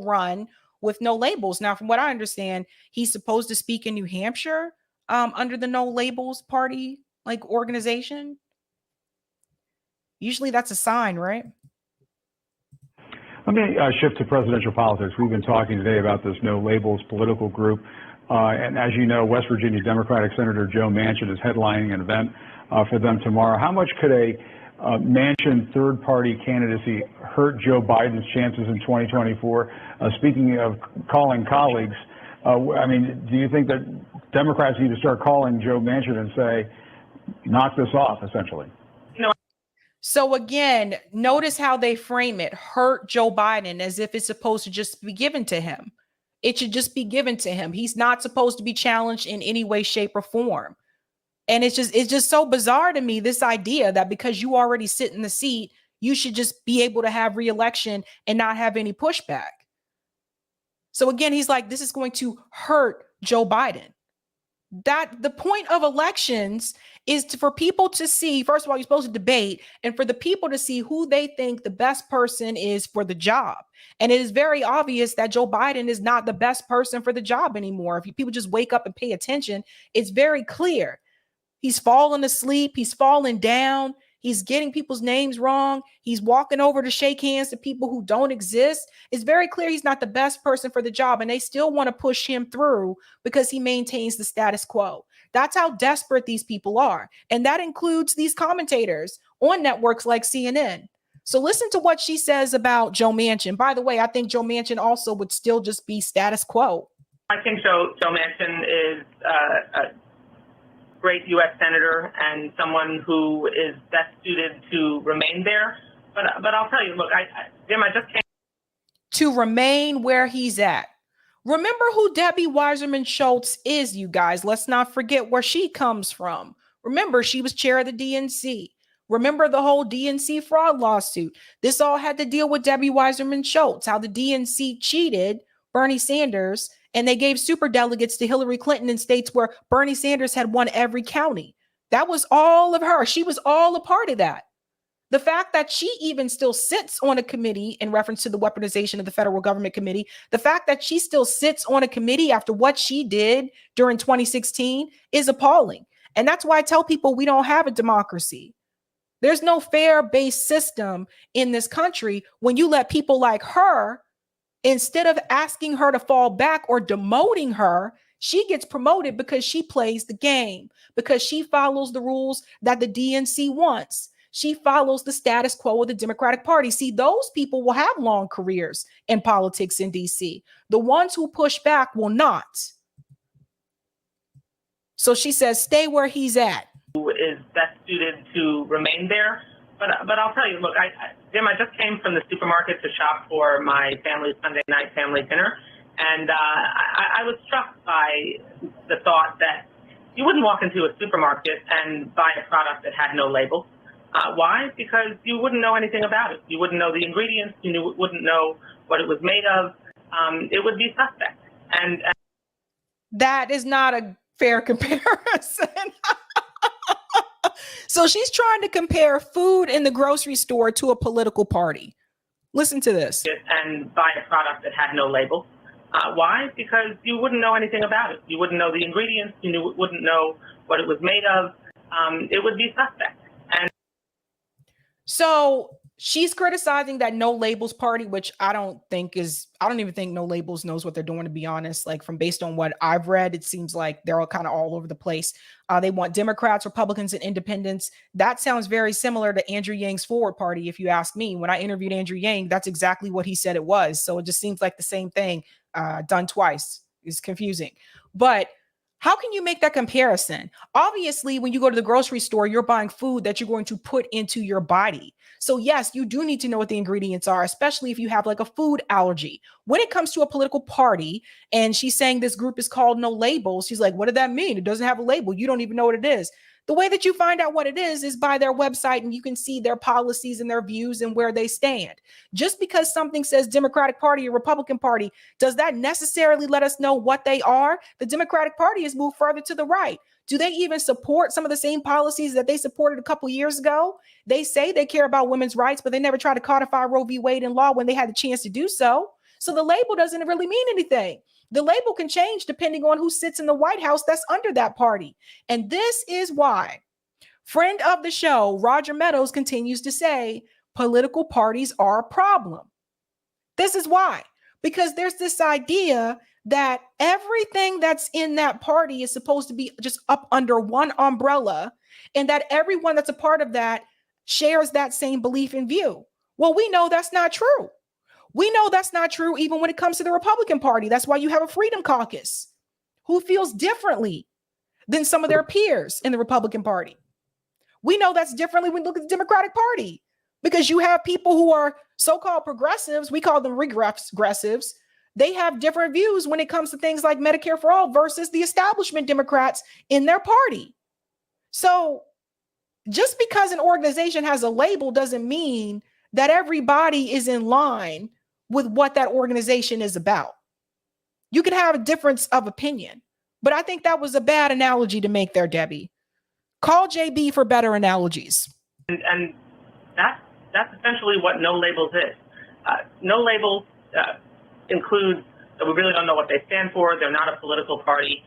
run with no labels. Now, from what I understand, he's supposed to speak in New Hampshire under the No Labels Party like organization. Usually that's a sign, right? Let me shift to presidential politics. We've been talking today about this No Labels political group. And as you know, West Virginia Democratic Senator Joe Manchin is headlining an event for them tomorrow. How much could a Manchin third-party candidacy hurt Joe Biden's chances in 2024? Speaking of calling colleagues, I mean, do you think that Democrats need to start calling Joe Manchin and say, knock this off, essentially? So again, notice how they frame it, hurt Joe Biden, as if it's supposed to just be given to him. It should just be given to him. He's not supposed to be challenged in any way, shape, or form. And it's just so bizarre to me, this idea that because you already sit in the seat, you should just be able to have re-election and not have any pushback. So again, he's like, this is going to hurt Joe Biden. That the point of elections is for people to see, first of all, you're supposed to debate, and for the people to see who they think the best person is for the job. And it is very obvious that Joe Biden is not the best person for the job anymore. If people just wake up and pay attention, it's very clear. He's falling asleep. He's falling down. He's getting people's names wrong. He's walking over to shake hands to people who don't exist. It's very clear he's not the best person for the job, and they still want to push him through because he maintains the status quo. That's how desperate these people are. And that includes these commentators on networks like CNN. So listen to what she says about Joe Manchin. By the way, I think Joe Manchin also would still just be status quo. I think Joe Manchin is a great U.S. senator and someone who is best suited to remain there. But I'll tell you, look, Jim, I just can't. To remain where he's at. Remember who Debbie Weiserman Schultz is, you guys. Let's not forget where she comes from. Remember, she was chair of the DNC. Remember the whole DNC fraud lawsuit. This all had to deal with Debbie Weiserman Schultz, how the DNC cheated Bernie Sanders, and they gave superdelegates to Hillary Clinton in states where Bernie Sanders had won every county. That was all of her. She was all a part of that. The fact that she even still sits on a committee in reference to the weaponization of the federal government committee, the fact that she still sits on a committee after what she did during 2016 is appalling. And that's why I tell people we don't have a democracy. There's no fair-based system in this country when you let people like her, instead of asking her to fall back or demoting her, she gets promoted because she plays the game, because she follows the rules that the DNC wants. She follows the status quo of the Democratic Party. See, those people will have long careers in politics in DC. The ones who push back will not. So she says, stay where he's at. Who is best suited to remain there. But I'll tell you, look, Jim, I just came from the supermarket to shop for my family's Sunday night family dinner. And I was struck by the thought that you wouldn't walk into a supermarket and buy a product that had no label. Why? Because you wouldn't know anything about it. You wouldn't know the ingredients. You wouldn't know what it was made of. It would be suspect. And that is not a fair comparison. So she's trying to compare food in the grocery store to a political party. Listen to this. And buy a product that had no label. Why? Because you wouldn't know anything about it. You wouldn't know the ingredients. You wouldn't know what it was made of. It would be suspect. And so she's criticizing that No Labels party, which I don't even think No Labels knows what they're doing, to be honest. Like, from based on what I've read, it seems like they're all kind of all over the place. They want Democrats, Republicans, and independents. That sounds very similar to Andrew Yang's Forward Party, if you ask me. When I interviewed Andrew Yang, that's exactly what he said it was. So it just seems like the same thing done twice. It's confusing. But how can you make that comparison? Obviously, when you go to the grocery store, you're buying food that you're going to put into your body. So yes, you do need to know what the ingredients are, especially if you have like a food allergy. When it comes to a political party, and she's saying this group is called No Labels, she's like, what did that mean? It doesn't have a label. You don't even know what it is. The way that you find out what it is by their website, and you can see their policies and their views and where they stand. Just because something says Democratic Party or Republican Party, does that necessarily let us know what they are? The Democratic Party has moved further to the right. Do they even support some of the same policies that they supported a couple years ago? They say they care about women's rights, but they never tried to codify Roe v. Wade in law when they had the chance to do so. So the label doesn't really mean anything. The label can change depending on who sits in the White House that's under that party. And this is why friend of the show, Roger Meadows, continues to say political parties are a problem. This is why, because there's this idea that everything that's in that party is supposed to be just up under one umbrella, and that everyone that's a part of that shares that same belief and view. Well, we know that's not true. We know that's not true even when it comes to the Republican Party. That's why you have a Freedom Caucus who feels differently than some of their peers in the Republican Party. We know that's differently when you look at the Democratic Party, because you have people who are so-called progressives. We call them regressives. They have different views when it comes to things like Medicare for all versus the establishment Democrats in their party. So just because an organization has a label doesn't mean that everybody is in line with what that organization is about. You can have a difference of opinion, but I think that was a bad analogy to make there, Debbie. Call JB for better analogies. And that's essentially what no labels is. No labels include that we really don't know what they stand for. They're not a political party.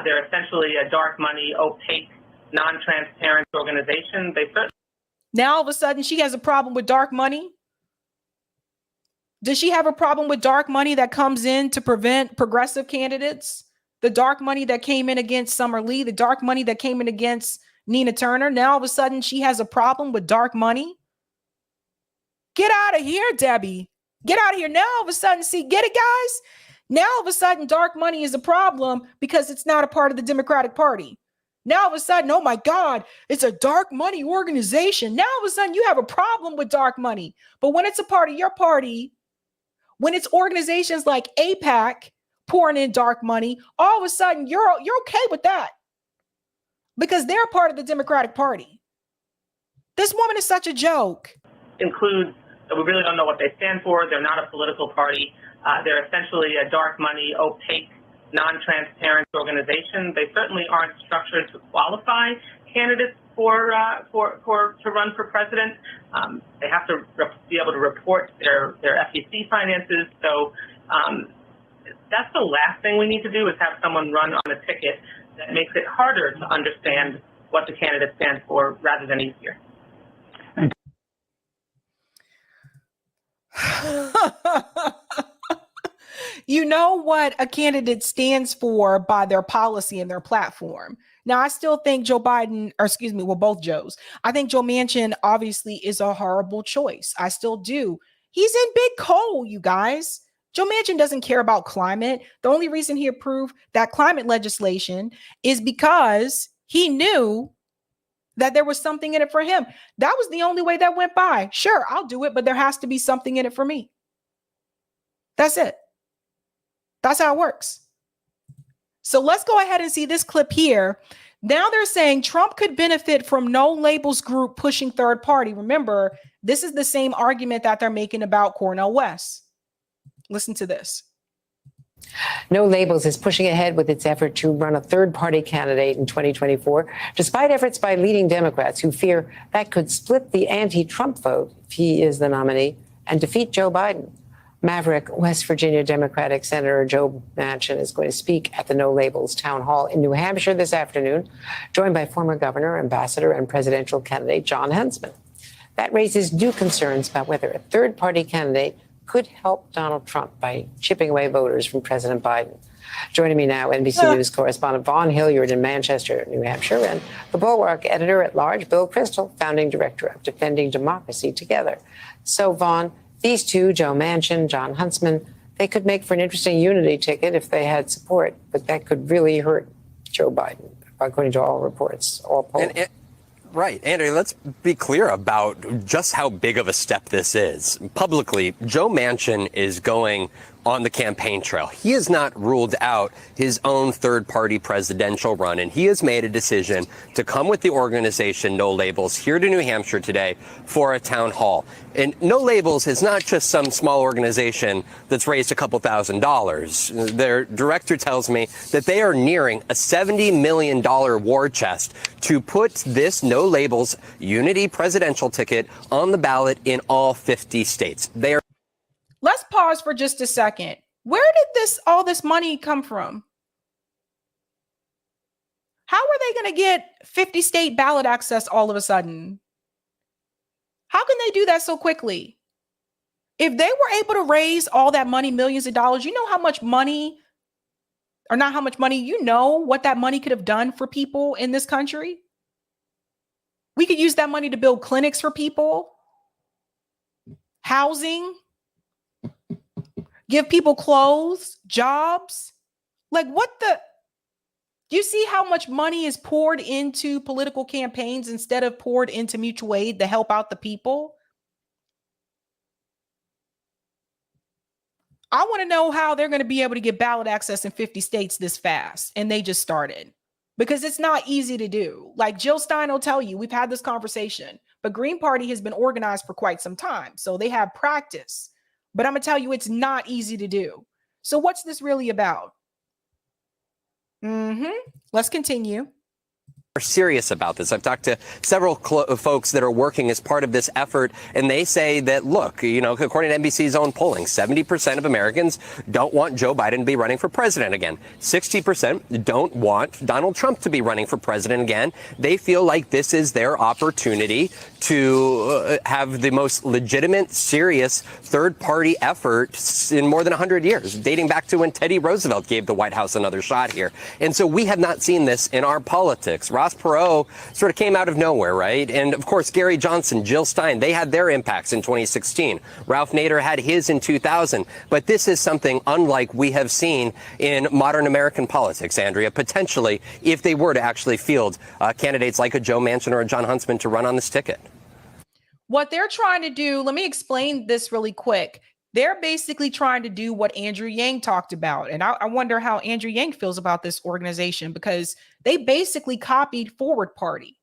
They're essentially a dark money, opaque, non-transparent organization. Now all of a sudden she has a problem with dark money. Does she have a problem with dark money that comes in to prevent progressive candidates? The dark money that came in against Summer Lee, the dark money that came in against Nina Turner. Now all of a sudden she has a problem with dark money. Get out of here, Debbie. Get out of here. Now all of a sudden, see, get it, guys? Now all of a sudden dark money is a problem because it's not a part of the Democratic Party. Now all of a sudden, oh my God, it's a dark money organization. Now all of a sudden you have a problem with dark money. But when it's a part of your party, when it's organizations like AIPAC pouring in dark money, all of a sudden you're okay with that because they're part of the Democratic Party. This woman is such a joke. Includes that we really don't know what they stand for. They're not a political party. They're essentially a dark money, opaque, non-transparent organization. They certainly aren't structured to qualify candidates to run for president. They have to be able to report their FEC finances. So that's the last thing we need to do is have someone run on a ticket that makes it harder to understand what the candidate stands for rather than easier. You know what a candidate stands for by their policy and their platform. Now, I still think Joe Biden, or excuse me, well, both Joes. I think Joe Manchin obviously is a horrible choice. I still do. He's in big coal, you guys. Joe Manchin doesn't care about climate. The only reason he approved that climate legislation is because he knew that there was something in it for him. That was the only way that went by. Sure, I'll do it, but there has to be something in it for me. That's it. That's how it works. So let's go ahead and see this clip here. Now they're saying Trump could benefit from no labels group pushing third party. Remember, this is the same argument that they're making about Cornel West. Listen to this. No Labels is pushing ahead with its effort to run a third-party candidate in 2024, despite efforts by leading Democrats who fear that could split the anti-Trump vote if he is the nominee and defeat Joe Biden. Maverick, West Virginia Democratic Senator Joe Manchin is going to speak at the No Labels town hall in New Hampshire this afternoon, joined by former governor, ambassador, and presidential candidate Jon Huntsman. That raises new concerns about whether a third-party candidate could help Donald Trump by chipping away voters from President Biden. Joining me now, NBC News correspondent Vaughn Hilliard in Manchester, New Hampshire, and the Bulwark editor-at-large Bill Kristol, founding director of Defending Democracy Together. So, Vaughn, these two, Joe Manchin, Jon Huntsman, they could make for an interesting unity ticket if they had support, but that could really hurt Joe Biden, according to all reports, all polls. Right. Andrew, let's be clear about just how big of a step this is. Publicly, Joe Manchin is going on the campaign trail. He has not ruled out his own third-party presidential run, and he has made a decision to come with the organization No Labels here to New Hampshire today for a town hall. And No Labels is not just some small organization that's raised a couple $1,000s. Their director tells me that they are nearing a $70 million war chest to put this No Labels Unity presidential ticket on the ballot in all 50 states. They are. Let's pause for just a second. Where did all this money come from? How are they going to get 50 state ballot access all of a sudden? How can they do that so quickly? If they were able to raise all that money, millions of dollars, you know how much money, or not how much money, you know what that money could have done for people in this country? We could use that money to build clinics for people, housing, give people clothes, jobs. Like do you see how much money is poured into political campaigns instead of poured into mutual aid to help out the people? I want to know how they're going to be able to get ballot access in 50 states this fast. And they just started, because it's not easy to do. Like Jill Stein will tell you, we've had this conversation, but Green Party has been organized for quite some time. So they have practice. But I'm going to tell you, it's not easy to do. So what's this really about? Let's continue. Are serious about this. I've talked to several folks that are working as part of this effort, and they say that, look, you know, according to NBC's own polling, 70% of Americans don't want Joe Biden to be running for president again. 60% don't want Donald Trump to be running for president again. They feel like this is their opportunity to have the most legitimate, serious third-party effort in more than 100 years, dating back to when Teddy Roosevelt gave the White House another shot here. And so we have not seen this in our politics. Ross Perot sort of came out of nowhere, right? And of course, Gary Johnson, Jill Stein, they had their impacts in 2016. Ralph Nader had his in 2000. But this is something unlike we have seen in modern American politics, Andrea, potentially, if they were to actually field candidates like a Joe Manchin or a John Huntsman to run on this ticket. What they're trying to do, let me explain this really quick. They're basically trying to do what Andrew Yang talked about. And I wonder how Andrew Yang feels about this organization, because they basically copied Forward Party.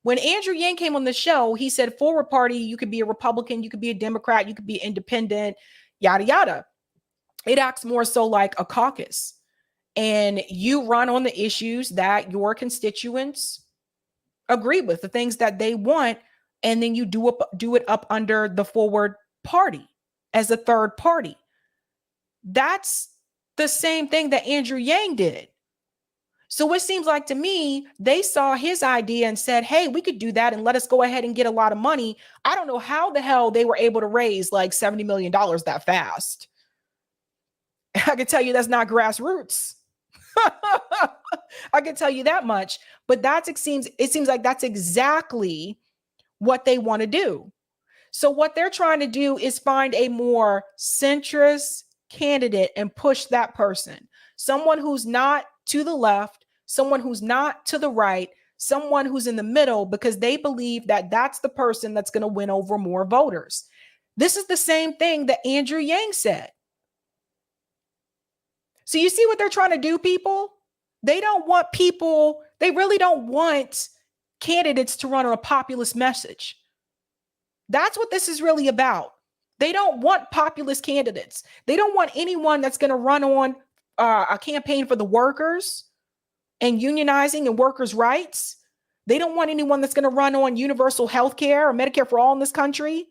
When Andrew Yang came on the show, he said, Forward Party, you could be a Republican, you could be a Democrat, you could be independent, yada, yada. It acts more so like a caucus. And you run on the issues that your constituents agree with, the things that they want, and then you do it up under the Forward Party as a third party. That's the same thing that Andrew Yang did. So it seems like to me, they saw his idea and said, hey, we could do that and let us go ahead and get a lot of money. I don't know how the hell they were able to raise like $70 million that fast. I can tell you that's not grassroots. I can tell you that much. But it seems like that's exactly what they want to do. So what they're trying to do is find a more centrist candidate and push that person. Someone who's not to the left, someone who's not to the right, someone who's in the middle, because they believe that that's the person that's going to win over more voters. This is the same thing that Andrew Yang said. So you see what they're trying to do, people? They really don't want candidates to run on a populist message. That's what this is really about. They don't want populist candidates. They don't want anyone that's going to run on a campaign for the workers and unionizing and workers' rights. They don't want anyone that's going to run on universal health care or Medicare for all in this country.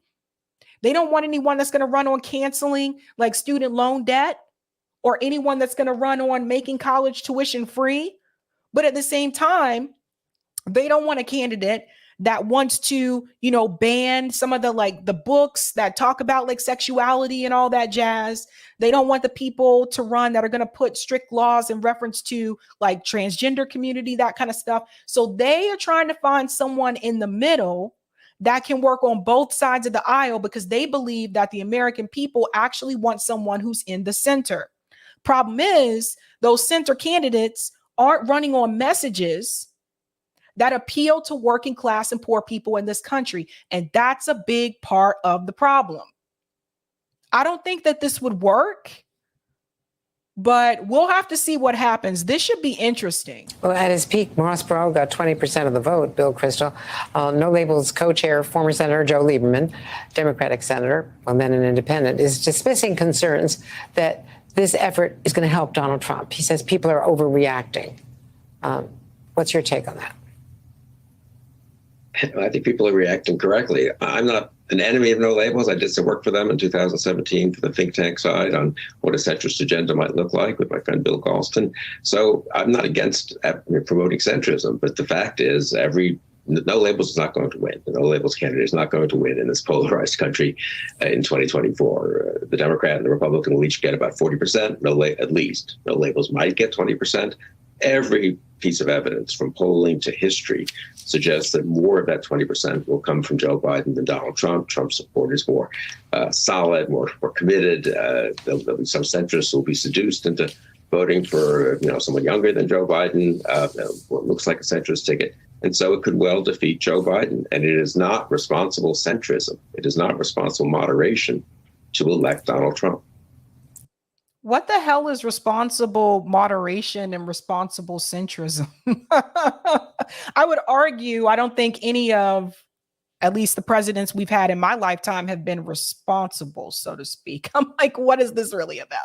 They don't want anyone that's going to run on canceling like student loan debt, or anyone that's going to run on making college tuition free. But at the same time, they don't want a candidate that wants to, ban some of the books that talk about like sexuality and all that jazz. They don't want the people to run that are going to put strict laws in reference to like transgender community, that kind of stuff. So they are trying to find someone in the middle that can work on both sides of the aisle, because they believe that the American people actually want someone who's in the center. Problem is, those center candidates aren't running on messages that appeal to working class and poor people in this country. And that's a big part of the problem. I don't think that this would work but we'll have to see what happens. This should be interesting. Well, at his peak, Ross Perot got 20% of the vote, Bill Kristol. No Labels co-chair, former Senator Joe Lieberman, Democratic senator, well, then an independent, is dismissing concerns that this effort is going to help Donald Trump. He says people are overreacting. What's your take on that? I think people are reacting correctly. I'm not an enemy of No Labels. I did some work for them in 2017 for the think tank side on what a centrist agenda might look like with my friend Bill Galston. So I'm not against promoting centrism, but the fact is No Labels is not going to win. The No Labels candidate is not going to win in this polarized country in 2024. The Democrat and the Republican will each get about 40%, at least. No Labels might get 20%. Every piece of evidence from polling to history suggests that more of that 20% will come from Joe Biden than Donald Trump. Trump's support is more solid, more committed. There'll be some centrists who will be seduced into voting for someone younger than Joe Biden, what looks like a centrist ticket. And so it could well defeat Joe Biden. And it is not responsible centrism. It is not responsible moderation to elect Donald Trump. What the hell is responsible moderation and responsible centrism? I would argue, I don't think any of, at least the presidents we've had in my lifetime, have been responsible, so to speak. I'm like, what is this really about?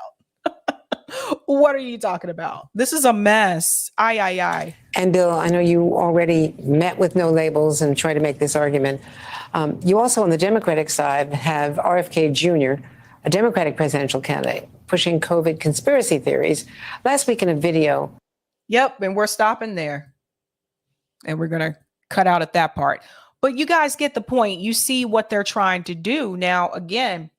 What are you talking about? This is a mess. Aye. And Bill, I know you already met with No Labels and tried to make this argument. You also, on the Democratic side, have RFK Jr., a Democratic presidential candidate, pushing COVID conspiracy theories. Last week in a video. Yep, and we're stopping there. And we're going to cut out at that part. But you guys get the point. You see what they're trying to do. Now, again,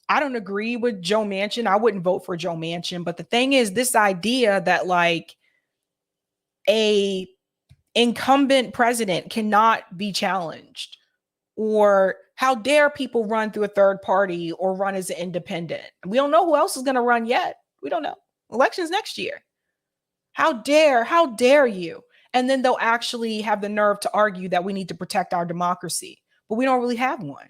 I don't agree with Joe Manchin. I wouldn't vote for Joe Manchin. But the thing is, this idea that like a incumbent president cannot be challenged, or how dare people run through a third party or run as an independent? We don't know who else is going to run yet. We don't know. Elections next year. How dare you? And then they'll actually have the nerve to argue that we need to protect our democracy, but we don't really have one.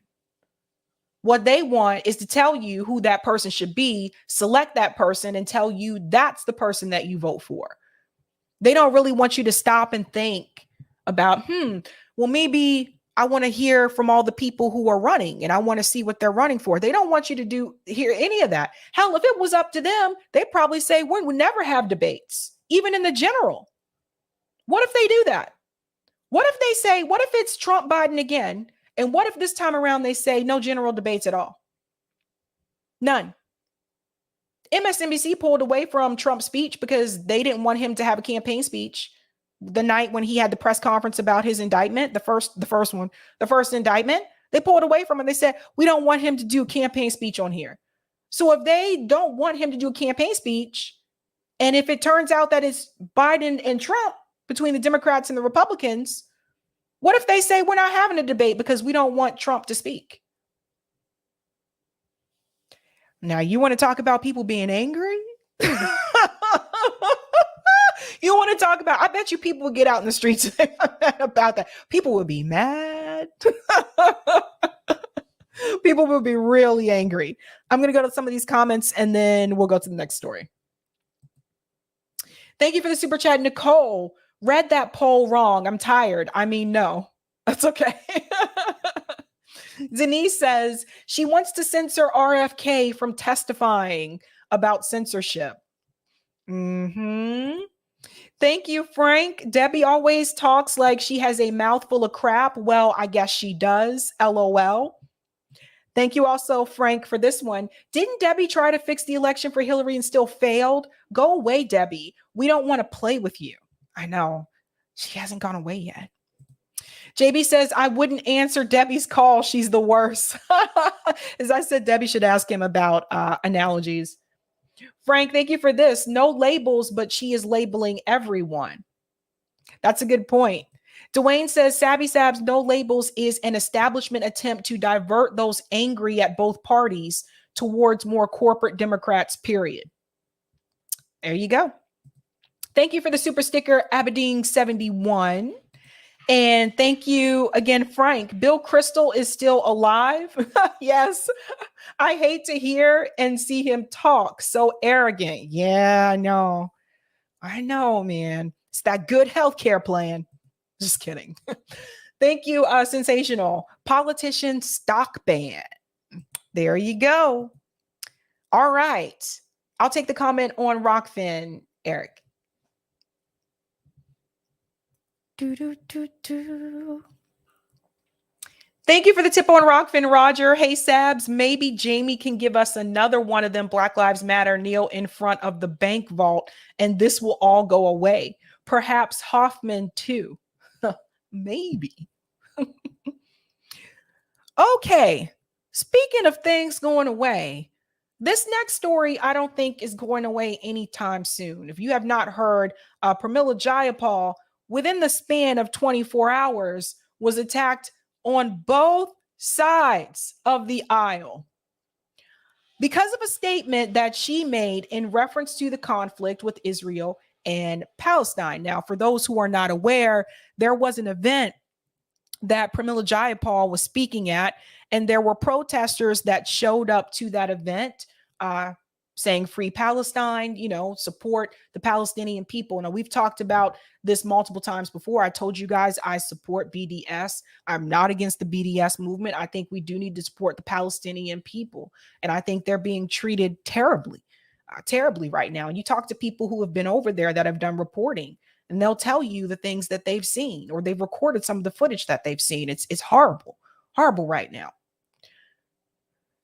What they want is to tell you who that person should be, select that person, and tell you that's the person that you vote for. They don't really want you to stop and think about, well, maybe I want to hear from all the people who are running and I want to see what they're running for. They don't want you to hear any of that. Hell, if it was up to them, they'd probably say we would never have debates, even in the general. What if they do that? What if they say, what if it's Trump Biden again? And what if this time around they say no general debates at all? None. MSNBC pulled away from Trump's speech because they didn't want him to have a campaign speech the night when he had the press conference about his indictment, the first indictment. They pulled away from it. They said, we don't want him to do a campaign speech on here. So if they don't want him to do a campaign speech, and if it turns out that it's Biden and Trump between the Democrats and the Republicans, what if they say we're not having a debate because we don't want Trump to speak? Now, you want to talk about people being angry? You want to talk about, I bet you people would get out in the streets about that. People would be mad. People would be really angry. I'm going to go to some of these comments and then we'll go to the next story. Thank you for the super chat. Nicole, read that poll wrong. I'm tired. I mean, no, that's okay. Denise says she wants to censor RFK from testifying about censorship. Thank you, Frank. Debbie always talks like she has a mouthful of crap. Well, I guess she does. LOL. Thank you also, Frank, for this one. Didn't Debbie try to fix the election for Hillary and still failed? Go away, Debbie. We don't want to play with you. I know. She hasn't gone away yet. JB says, I wouldn't answer Debbie's call. She's the worst. As I said, Debbie should ask him about analogies. Frank, thank you for this. No labels, but she is labeling everyone. That's a good point. Dwayne says, Sabs, no labels is an establishment attempt to divert those angry at both parties towards more corporate Democrats, period. There you go. Thank you for the super sticker, Aberdeen71. And thank you again, Frank. Bill Kristol is still alive. Yes. I hate to hear and see him talk so arrogant. Yeah, I know. I know, man. It's that good healthcare plan. Just kidding. Thank you, Sensational. Politician stock ban. There you go. All right. I'll take the comment on Rockfin, Eric. Thank you for the tip on Rockfin, Roger. Hey, Sabs, maybe Jamie can give us another one of them Black Lives Matter kneel in front of the bank vault, and this will all go away. Perhaps Hoffman, too. Maybe. Okay. Speaking of things going away, this next story I don't think is going away anytime soon. If you have not heard, Pramila Jayapal, within the span of 24 hours, was attacked on both sides of the aisle because of a statement that she made in reference to the conflict with Israel and Palestine. Now, for those who are not aware, there was an event that Pramila Jayapal was speaking at, and there were protesters that showed up to that event saying free Palestine, support the Palestinian people. Now, we've talked about this multiple times before. I told you guys I support BDS. I'm not against the BDS movement. I think we do need to support the Palestinian people. And I think they're being treated terribly right now. And you talk to people who have been over there that have done reporting, and they'll tell you the things that they've seen, or they've recorded some of the footage that they've seen. It's horrible right now.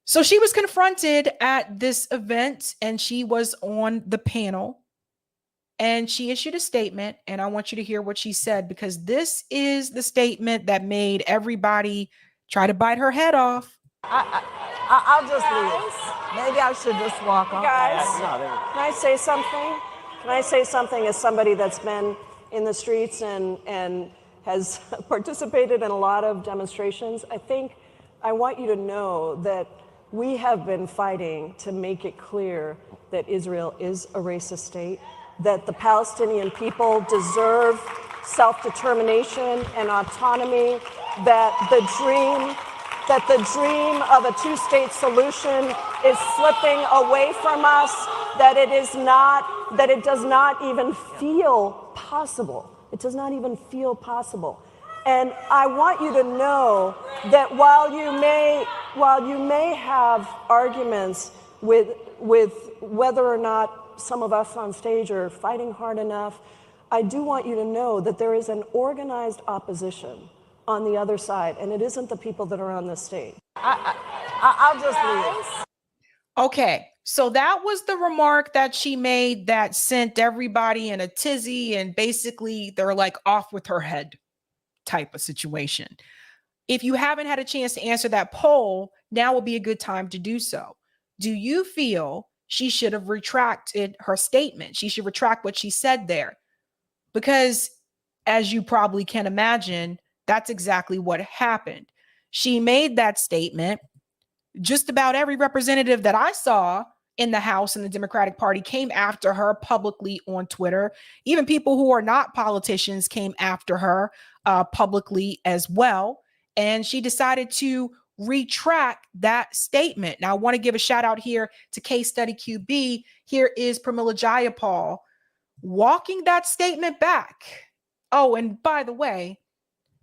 So she was confronted at this event, and she was on the panel, and she issued a statement, and I want you to hear what she said, because this is the statement that made everybody try to bite her head off. I'll just leave. Maybe I should just walk off. Guys, can I say something? Can I say something as somebody that's been in the streets and has participated in a lot of demonstrations? I want you to know that we have been fighting to make it clear that Israel is a racist state, that the Palestinian people deserve self-determination and autonomy, that the dream of a two-state solution is slipping away from us, that it does not even feel possible. It does not even feel possible. And I want you to know that while you may have arguments with whether or not some of us on stage are fighting hard enough, I do want you to know that there is an organized opposition on the other side, and it isn't the people that are on this stage. I'll just leave. Okay, so that was the remark that she made that sent everybody in a tizzy, and basically they're like off with her head type of situation. If you haven't had a chance to answer that poll, now will be a good time to do so. Do you feel she should have retracted her statement? She should retract what she said there? Because as you probably can imagine, that's exactly what happened. She made that statement. Just about every representative that I saw in the House and the Democratic Party came after her publicly on Twitter. Even people who are not politicians came after her publicly as well. And she decided to retract that statement. Now, I want to give a shout out here to Case Study QB. Here is Pramila Jayapal walking that statement back. Oh, and by the way,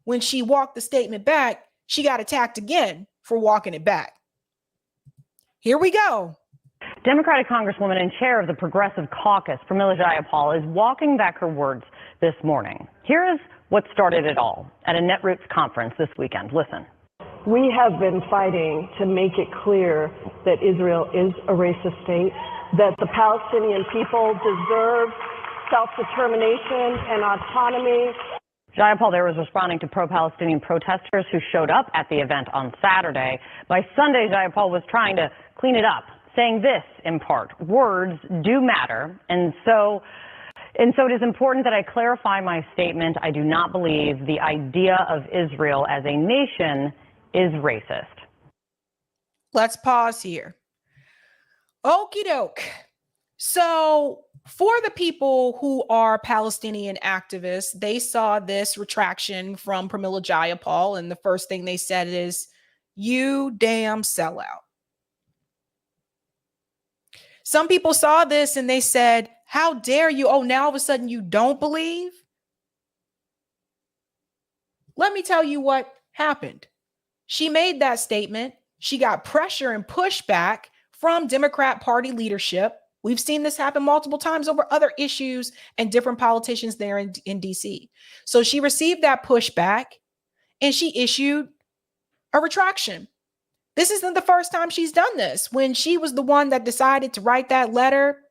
when she walked the statement back, she got attacked again for walking it back. Here we go. Democratic Congresswoman and chair of the Progressive Caucus, Pramila Jayapal, is walking back her words this morning. Here is what started it all at a Netroots conference this weekend. Listen. We have been fighting to make it clear that Israel is a racist state, that the Palestinian people deserve self-determination and autonomy. Jayapal there was responding to pro-Palestinian protesters who showed up at the event on Saturday. By Sunday, Jayapal was trying to clean it up, saying this in part: words do matter, and so it is important that I clarify my statement. I do not believe the idea of Israel as a nation is racist. Let's pause here. Okie doke. So for the people who are Palestinian activists, they saw this retraction from Pramila Jayapal, and the first thing they said is, "You damn sellout." Some people saw this and they said, "How dare you? Oh, now all of a sudden you don't believe?" Let me tell you what happened. She made that statement. She got pressure and pushback from Democrat Party leadership. We've seen this happen multiple times over other issues and different politicians there in DC. So she received that pushback and she issued a retraction. This isn't the first time she's done this. When she was the one that decided to write that letter,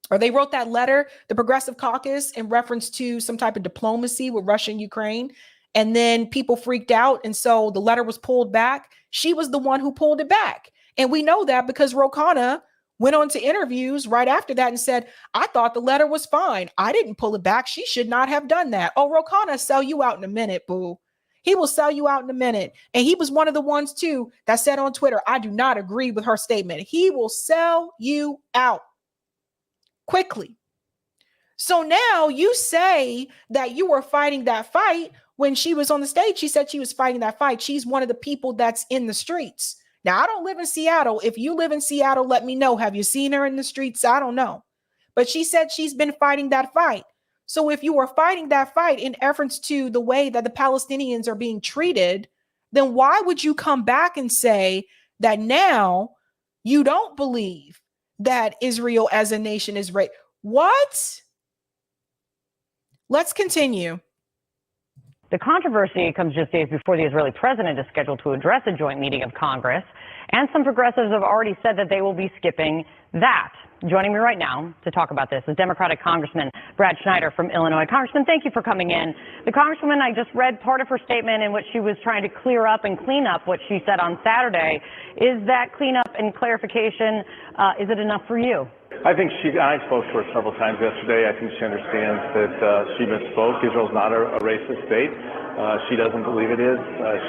or they wrote that letter, the Progressive Caucus, in reference to some type of diplomacy with Russia and Ukraine, and then people freaked out, and so the letter was pulled back. She was the one who pulled it back. And we know that because Ro Khanna went on to interviews right after that and said, "I thought the letter was fine. I didn't pull it back. She should not have done that." Oh, Ro Khanna sell you out in a minute, boo. He will sell you out in a minute. And he was one of the ones, too, that said on Twitter, "I do not agree with her statement." He will sell you out quickly. So now you say that you were fighting that fight. When she was on the stage, she said she was fighting that fight. She's one of the people that's in the streets. Now, I don't live in Seattle. If you live in Seattle, let me know. Have you seen her in the streets? I don't know. But she said she's been fighting that fight. So if you were fighting that fight in reference to the way that the Palestinians are being treated, then why would you come back and say that now you don't believe that Israel as a nation is right? What? Let's continue. The controversy comes just days before the Israeli president is scheduled to address a joint meeting of Congress, and some progressives have already said that they will be skipping that. Joining me right now to talk about this is Democratic Congressman Brad Schneider from Illinois. Congressman, thank you for coming in. The Congresswoman, I just read part of her statement in which she was trying to clear up and clean up what she said on Saturday. Is that cleanup and clarification, is it enough for you? I think I spoke to her several times yesterday. I think she understands that she misspoke. Israel's not a racist state. She doesn't believe it is.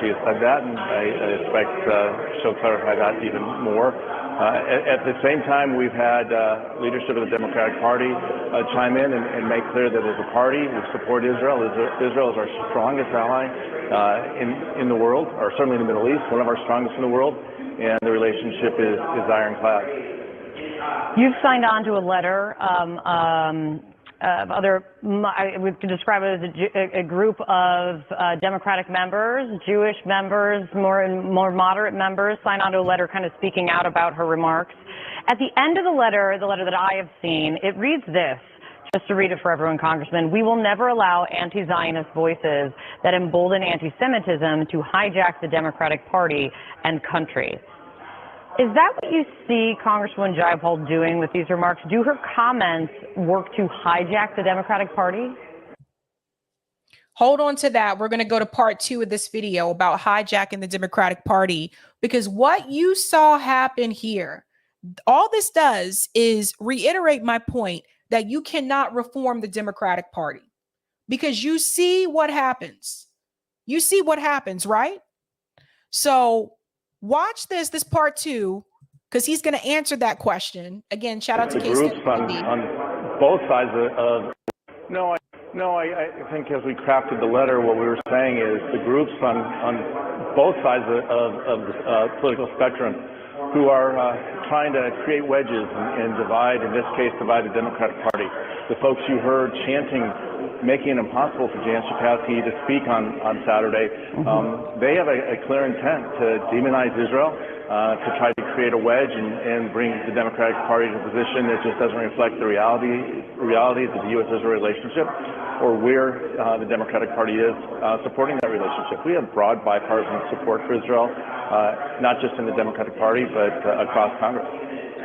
She has said that, and I expect she'll clarify that even more. At the same time, we've had leadership of the Democratic Party chime in and make clear that as a party, we support Israel. Israel is our strongest ally in the world, or certainly in the Middle East, one of our strongest in the world, and the relationship is ironclad. You've signed on to a letter we could describe it as a group of Democratic members, Jewish members, more moderate members, signed on to a letter kind of speaking out about her remarks. At the end of the letter that I have seen, it reads this, just to read it for everyone, Congressman: "We will never allow anti-Zionist voices that embolden anti-Semitism to hijack the Democratic Party and country." Is that what you see Congresswoman Jayapal doing with these remarks? Do her comments work to hijack the Democratic Party? Hold on to that. We're going to go to part 2 of this video about hijacking the Democratic Party, because what you saw happen here, all this does is reiterate my point that you cannot reform the Democratic Party, because you see what happens. You see what happens, right? So watch this part 2, because he's going to answer that question. Again, shout out to the groups on both sides of no, I think as we crafted the letter, what we were saying is the groups on both sides of the political spectrum who are trying to create wedges and divide, in this case, divide the Democratic Party. The folks you heard chanting, making it impossible for Jan Schakowsky to speak on Saturday, they have a clear intent to demonize Israel, to try to create a wedge and bring the Democratic Party to a position that just doesn't reflect the realities of the U.S.-Israel relationship, or where the Democratic Party is supporting that relationship. We have broad bipartisan support for Israel, not just in the Democratic Party, but across Congress.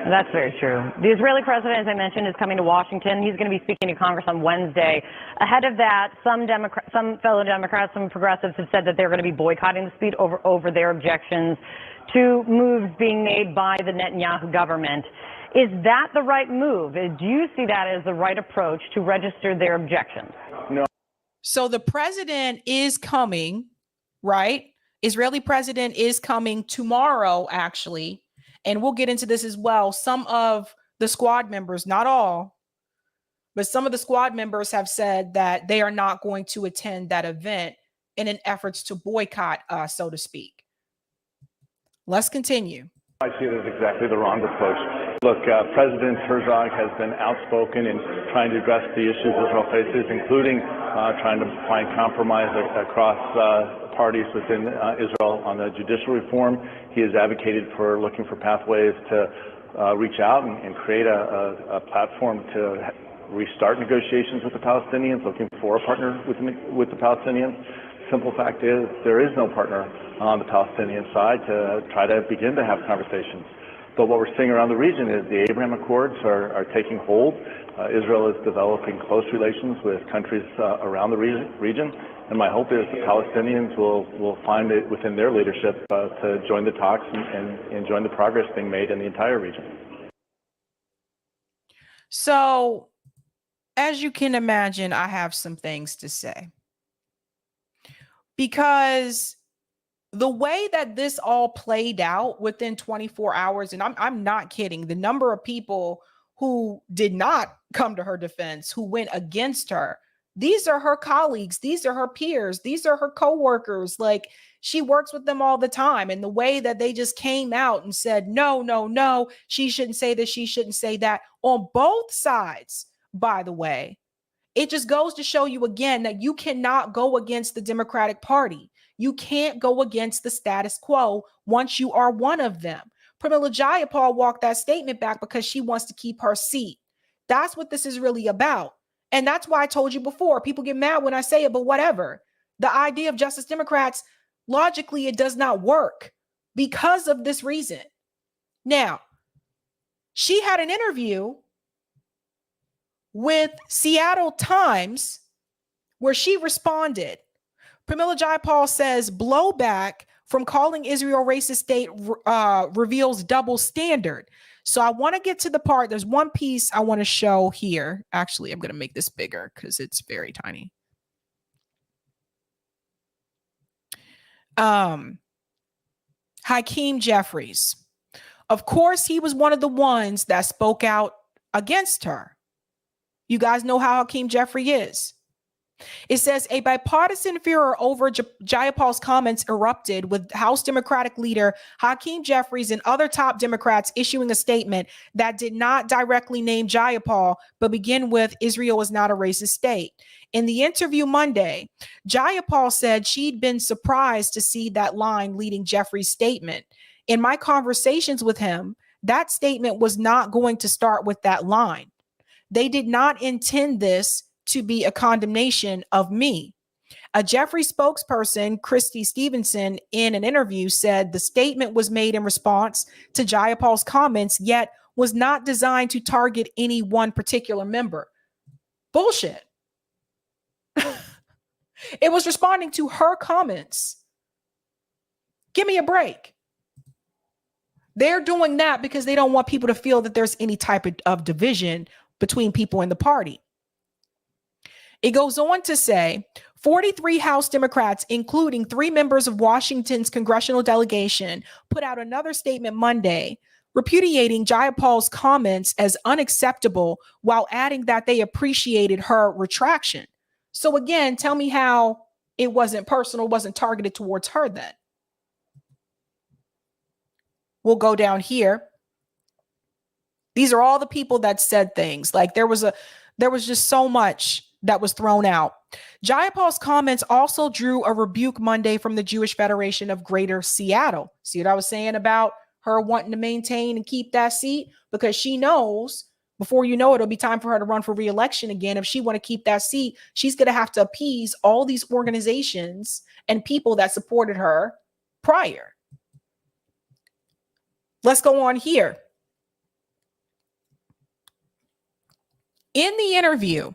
That's very true. The Israeli president, as I mentioned, is coming to Washington. He's going to be speaking to Congress on Wednesday. Ahead of that, some fellow Democrats, some progressives have said that they're going to be boycotting the speech over their objections to moves being made by the Netanyahu government. Is that the right move? Do you see that as the right approach to register their objections? No. So the president is coming, right? Israeli president is coming tomorrow, actually. And we'll get into this as well. Some of the squad members, not all, but some of the squad members have said that they are not going to attend that event in an effort to boycott, so to speak. Let's continue. I see it as exactly the wrong approach. Look, President Herzog has been outspoken in trying to address the issues Israel faces, including trying to find compromise across parties within Israel on the judicial reform. He has advocated for looking for pathways to reach out and create a platform to restart negotiations with the Palestinians, looking for a partner with the Palestinians. Simple fact is there is no partner on the Palestinian side to try to begin to have conversations. But what we're seeing around the region is the Abraham Accords are taking hold. Israel is developing close relations with countries around the region. And my hope is the Palestinians will find it within their leadership to join the talks and join the progress being made in the entire region. So, as you can imagine, I have some things to say. Because the way that this all played out within 24 hours, and I'm not kidding, the number of people who did not come to her defense, who went against her, these are her colleagues, these are her peers, these are her coworkers. Like, she works with them all the time. And the way that they just came out and said, no, she shouldn't say this, she shouldn't say that, on both sides, by the way. It just goes to show you again that you cannot go against the Democratic Party. You can't go against the status quo once you are one of them. Pramila Jayapal walked that statement back because she wants to keep her seat. That's what this is really about. And that's why I told you before, people get mad when I say it, but whatever. The idea of Justice Democrats, logically, it does not work because of this reason. Now, she had an interview with Seattle Times where she responded. Pramila Jayapal says blowback from calling Israel a racist state reveals double standard. So I want to get to the part. There's one piece I want to show here. Actually, I'm going to make this bigger because it's very tiny. Hakeem Jeffries. Of course, he was one of the ones that spoke out against her. You guys know how Hakeem Jeffrey is. It says a bipartisan furor over Jayapal's comments erupted, with House Democratic leader Hakeem Jeffries and other top Democrats issuing a statement that did not directly name Jayapal, but begin with Israel is not a racist state. In the interview Monday, Jayapal said she'd been surprised to see that line leading Jeffries' statement. In my conversations with him, that statement was not going to start with that line. They did not intend this to be a condemnation of me. A Jeffrey spokesperson, Christy Stevenson, in an interview said the statement was made in response to Jayapal's comments, yet was not designed to target any one particular member. Bullshit. It was responding to her comments. Give me a break. They're doing that because they don't want people to feel that there's any type of division between people in the party. It goes on to say 43 House Democrats, including 3 members of Washington's congressional delegation, put out another statement Monday repudiating Jayapal's comments as unacceptable while adding that they appreciated her retraction. So again, tell me how it wasn't personal, wasn't targeted towards her then. We'll go down here. These are all the people that said things. Like there was just so much that was thrown out. Jayapal's comments also drew a rebuke Monday from the Jewish Federation of Greater Seattle. See what I was saying about her wanting to maintain and keep that seat? Because she knows before you know it, it'll be time for her to run for re-election again. If she want to keep that seat, she's going to have to appease all these organizations and people that supported her prior. Let's go on here. In the interview,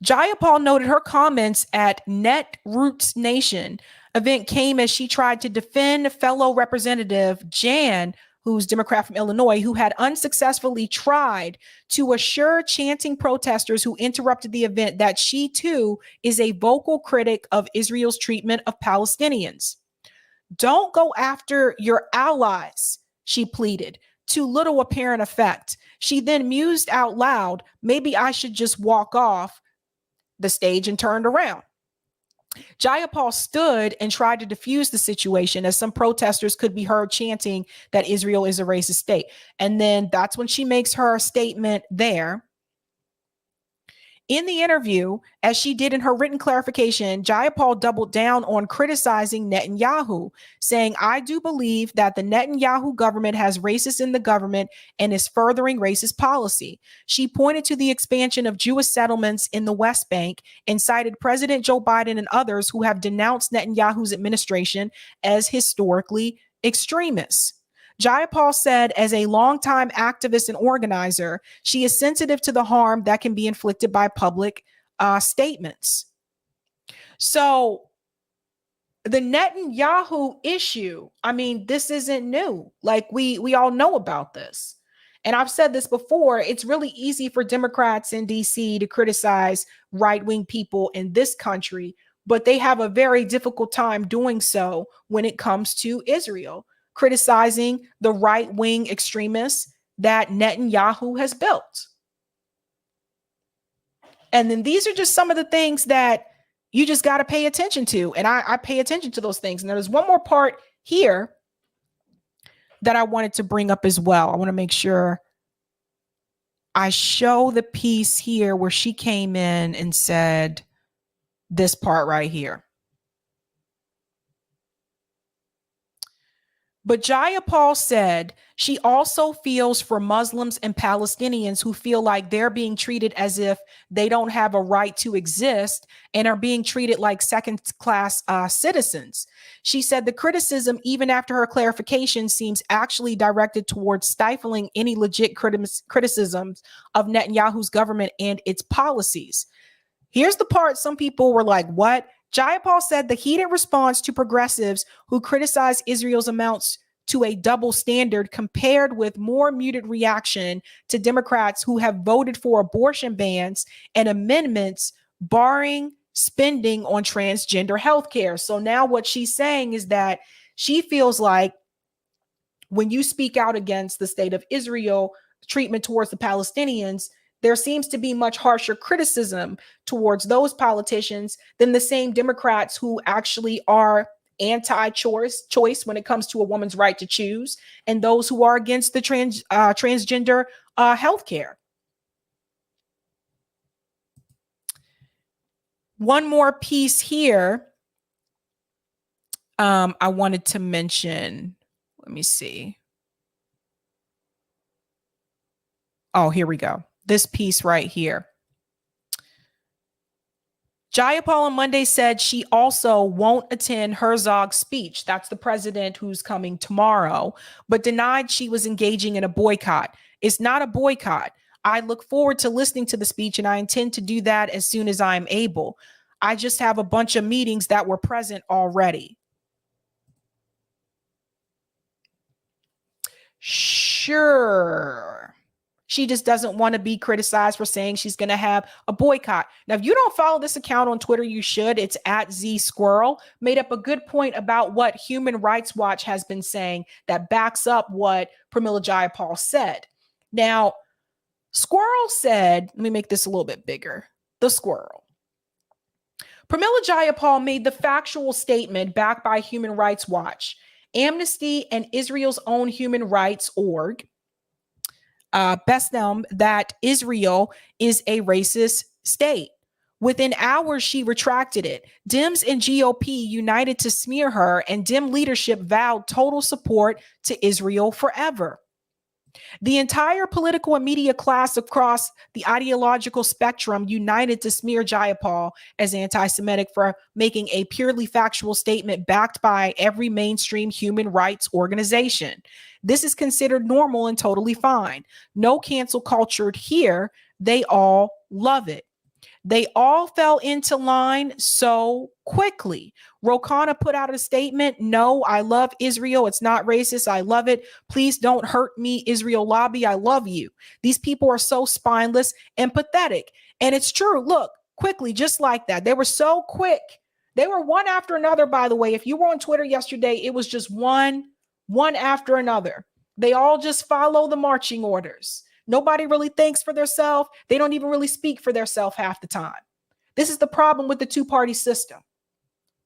Jayapal noted her comments at Netroots Nation event came as she tried to defend fellow Representative Jan, who's Democrat from Illinois, who had unsuccessfully tried to assure chanting protesters who interrupted the event that she too is a vocal critic of Israel's treatment of Palestinians. Don't go after your allies, she pleaded, to little apparent effect. She then mused out loud, maybe I should just walk off the stage, and turned around. Jayapal stood and tried to defuse the situation as some protesters could be heard chanting that Israel is a racist state. And then that's when she makes her statement there. In the interview, as she did in her written clarification, Jayapal doubled down on criticizing Netanyahu, saying, I do believe that the Netanyahu government has racists in the government and is furthering racist policy. She pointed to the expansion of Jewish settlements in the West Bank and cited President Joe Biden and others who have denounced Netanyahu's administration as historically extremist. Jayapal said, as a longtime activist and organizer, she is sensitive to the harm that can be inflicted by public statements. So the Netanyahu issue, I mean, this isn't new. Like we all know about this. And I've said this before, it's really easy for Democrats in DC to criticize right-wing people in this country, but they have a very difficult time doing so when it comes to Israel, criticizing the right-wing extremists that Netanyahu has built. And then these are just some of the things that you just got to pay attention to. And I pay attention to those things. And there's one more part here that I wanted to bring up as well. I want to make sure I show the piece here where she came in and said this part right here. But Jayapal said she also feels for Muslims and Palestinians who feel like they're being treated as if they don't have a right to exist and are being treated like second-class citizens. She said the criticism, even after her clarification, seems actually directed towards stifling any legit criticisms of Netanyahu's government and its policies. Here's the part some people were like, what? Jayapal said the heated response to progressives who criticize Israel's amounts to a double standard compared with more muted reaction to Democrats who have voted for abortion bans and amendments barring spending on transgender health care. So now what she's saying is that she feels like when you speak out against the state of Israel, treatment towards the Palestinians, there seems to be much harsher criticism towards those politicians than the same Democrats who actually are anti-choice when it comes to a woman's right to choose, and those who are against the transgender health care. One more piece here I wanted to mention. Let me see. Oh, here we go. This piece right here. Jayapal on Monday said she also won't attend Herzog's speech. That's the president who's coming tomorrow, but denied she was engaging in a boycott. It's not a boycott. I look forward to listening to the speech, and I intend to do that as soon as I'm able. I just have a bunch of meetings that were present already. Sure. She just doesn't want to be criticized for saying she's going to have a boycott. Now, if you don't follow this account on Twitter, you should. It's @ZSquirrel. Made up a good point about what Human Rights Watch has been saying that backs up what Pramila Jayapal said. Now, Squirrel said, let me make this a little bit bigger. The Squirrel. Pramila Jayapal made the factual statement backed by Human Rights Watch, Amnesty, and Israel's own human rights org, Bestem, that Israel is a racist state. Within hours, she retracted it. Dems and GOP united to smear her, and Dem leadership vowed total support to Israel forever. The entire political and media class across the ideological spectrum united to smear Jayapal as anti-Semitic for making a purely factual statement backed by every mainstream human rights organization. This is considered normal and totally fine. No cancel culture here. They all love it. They all fell into line so quickly. Rokana put out a statement. No, I love Israel. It's not racist. I love it. Please don't hurt me, Israel lobby. I love you. These people are so spineless and pathetic. And it's true. Look, quickly, just like that. They were so quick. They were one after another, by the way. If you were on Twitter yesterday, it was just one after another. They all just follow the marching orders. Nobody really thinks for themselves. They don't even really speak for themselves half the time. This is the problem with the two-party system.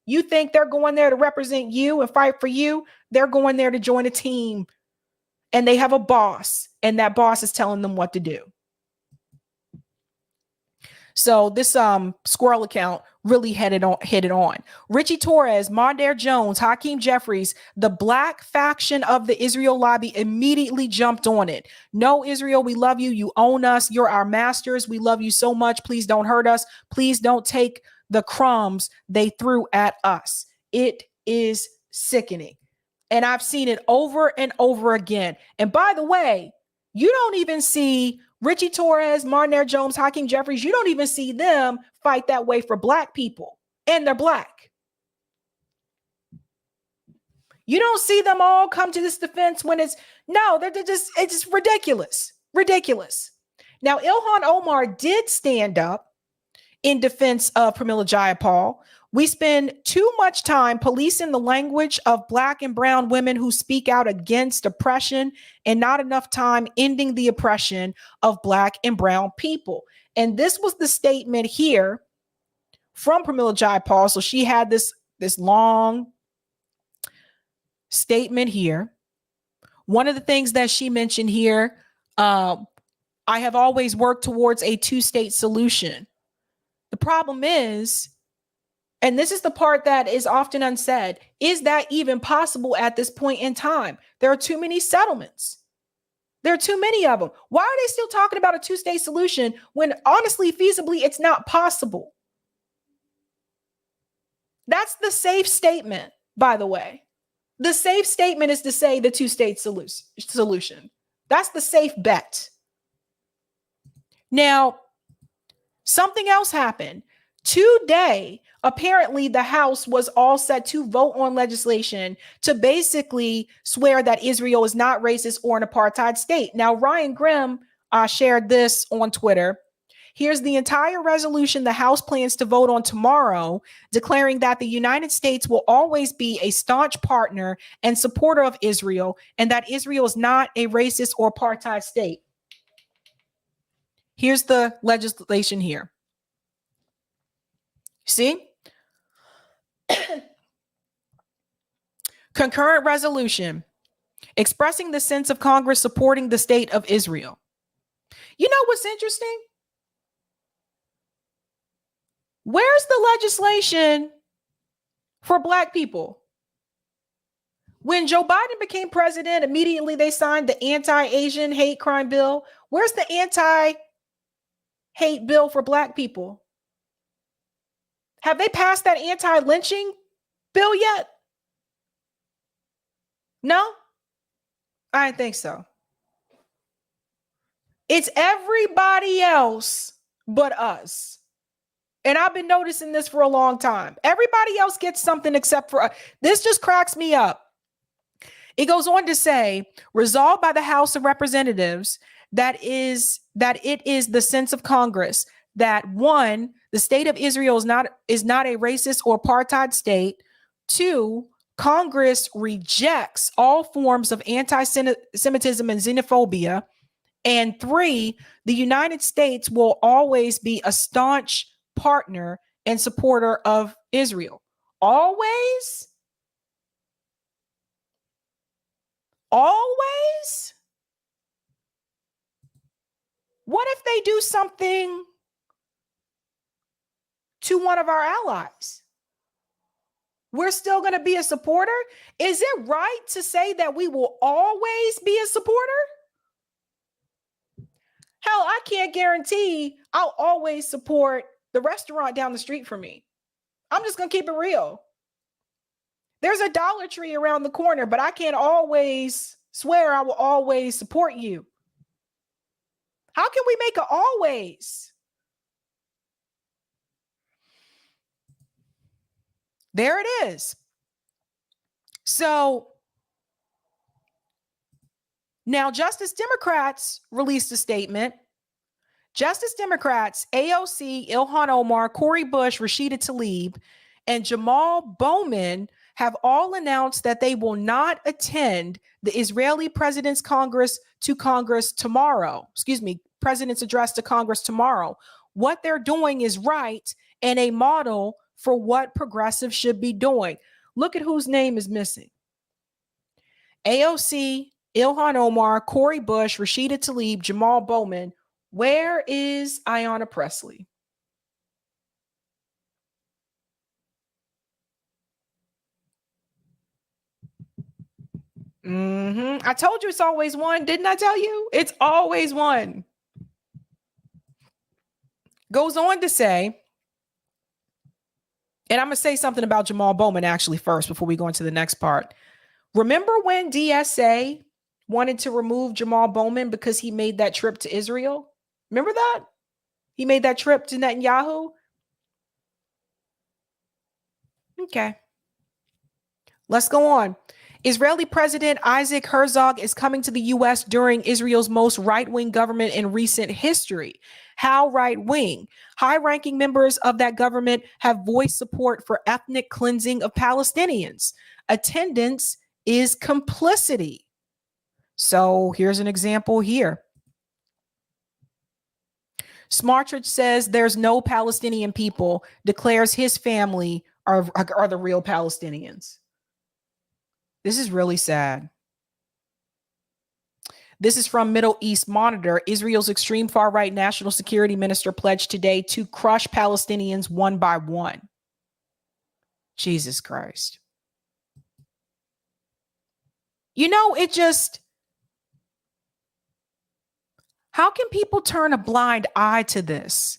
You think they're going there to represent you and fight for you. They're going there to join a team, and they have a boss, and that boss is telling them what to do. So this squirrel account really hit it on. Richie Torres, Mondaire Jones, Hakeem Jeffries, the black faction of the Israel lobby immediately jumped on it. No, Israel, we love you. You own us. You're our masters. We love you so much. Please don't hurt us. Please don't take the crumbs they threw at us. It is sickening. And I've seen it over and over again. And by the way, you don't even see Richie Torres, Mondaire Jones, Hakeem Jeffries, you don't even see them fight that way for black people. And they're black. You don't see them all come to this defense when it's just ridiculous. Ridiculous. Now, Ilhan Omar did stand up in defense of Pramila Jayapal. We spend too much time policing the language of black and brown women who speak out against oppression and not enough time ending the oppression of black and brown people. And this was the statement here from Pramila Jayapal. So she had this long statement here. One of the things that she mentioned here, I have always worked towards a two-state solution. The problem is, and this is the part that is often unsaid, is that even possible at this point in time? There are too many settlements. There are too many of them. Why are they still talking about a two-state solution when honestly, feasibly, it's not possible? That's the safe statement, by the way. The safe statement is to say the two-state solution. That's the safe bet. Now, something else happened. Today, apparently, the House was all set to vote on legislation to basically swear that Israel is not racist or an apartheid state. Now, Ryan Grimm shared this on Twitter. Here's the entire resolution the House plans to vote on tomorrow, declaring that the United States will always be a staunch partner and supporter of Israel, and that Israel is not a racist or apartheid state. Here's the legislation here. See? Concurrent resolution expressing the sense of Congress supporting the state of Israel. You know what's interesting? Where's the legislation for black people? When Joe Biden became president, immediately they signed the anti-Asian hate crime bill. Where's the anti-hate bill for black people? Have they passed that anti-lynching bill yet? No? I didn't think so. It's everybody else but us. And I've been noticing this for a long time. Everybody else gets something except for us. This just cracks me up. It goes on to say, resolved by the House of Representatives that it is the sense of Congress that 1, the state of Israel is not a racist or apartheid state. 2, Congress rejects all forms of anti-Semitism and xenophobia. And 3, the United States will always be a staunch partner and supporter of Israel. Always? Always? What if they do something to one of our allies? We're still going to be a supporter? Is it right to say that we will always be a supporter? Hell, I can't guarantee I'll always support the restaurant down the street from me. I'm just going to keep it real. There's a Dollar Tree around the corner, but I can't always swear I will always support you. How can we make it always? There it is. So now Justice Democrats released a statement. Justice Democrats, AOC, Ilhan Omar, Cori Bush, Rashida Tlaib, and Jamal Bowman have all announced that they will not attend the Israeli president's Congress to Congress tomorrow. President's address to Congress tomorrow. What they're doing is right and a model for what progressives should be doing. Look at whose name is missing. AOC, Ilhan Omar, Cori Bush, Rashida Tlaib, Jamal Bowman. Where is Ayanna Pressley? I told you it's always one. Didn't I tell you? It's always one. Goes on to say, and I'm going to say something about Jamal Bowman actually first before we go into the next part. Remember when DSA wanted to remove Jamal Bowman because he made that trip to Israel? Remember that? He made that trip to Netanyahu? Okay. Let's go on. Israeli President Isaac Herzog is coming to the U.S. during Israel's most right-wing government in recent history. How right-wing? High-ranking members of that government have voiced support for ethnic cleansing of Palestinians. Attendance is complicity. So here's an example here. Smotrich says there's no Palestinian people, declares his family are the real Palestinians. This is really sad. This is from Middle East Monitor. Israel's extreme far-right national security minister pledged today to crush Palestinians one by one. Jesus Christ. You know, how can people turn a blind eye to this?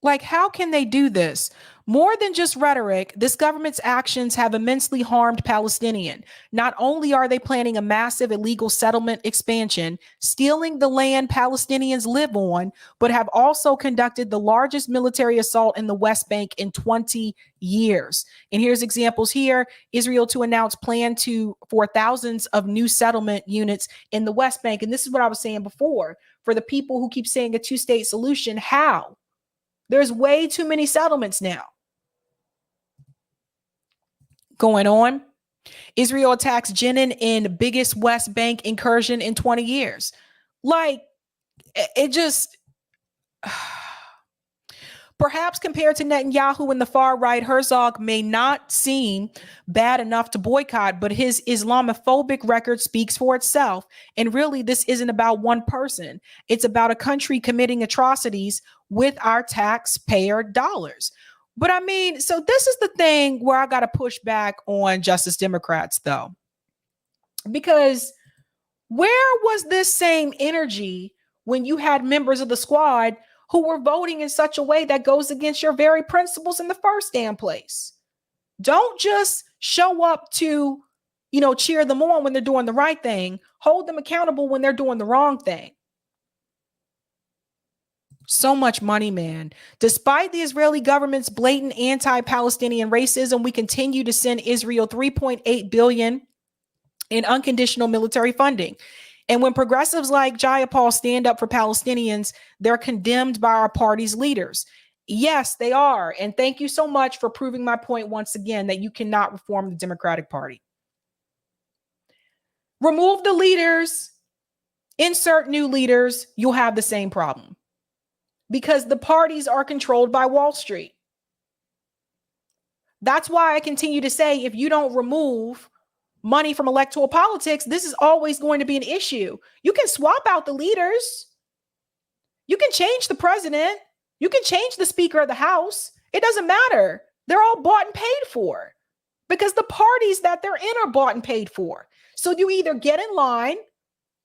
Like, how can they do this? More than just rhetoric, this government's actions have immensely harmed Palestinians. Not only are they planning a massive illegal settlement expansion, stealing the land Palestinians live on, but have also conducted the largest military assault in the West Bank in 20 years. And here's examples here. Israel to announce plan for thousands of new settlement units in the West Bank. And this is what I was saying before. For the people who keep saying a two-state solution, how? There's way too many settlements now. Going on, Israel attacks Jenin in biggest West Bank incursion in 20 years. Like, it just, perhaps compared to Netanyahu and the far right, Herzog may not seem bad enough to boycott, but his Islamophobic record speaks for itself. And really, this isn't about one person. It's about a country committing atrocities with our taxpayer dollars. But I mean, so this is the thing where I got to push back on Justice Democrats, though, because where was this same energy when you had members of the squad who were voting in such a way that goes against your very principles in the first damn place? Don't just show up to, cheer them on when they're doing the right thing. Hold them accountable when they're doing the wrong thing. So much money, man. Despite the Israeli government's blatant anti-Palestinian racism, we continue to send Israel $3.8 billion in unconditional military funding. And when progressives like Jayapal stand up for Palestinians, they're condemned by our party's leaders. Yes, they are. And thank you so much for proving my point once again that you cannot reform the Democratic Party. Remove the leaders, insert new leaders, you'll have the same problem. Because the parties are controlled by Wall Street. That's why I continue to say, if you don't remove money from electoral politics, this is always going to be an issue. You can swap out the leaders. You can change the president. You can change the Speaker of the House. It doesn't matter. They're all bought and paid for because the parties that they're in are bought and paid for. So you either get in line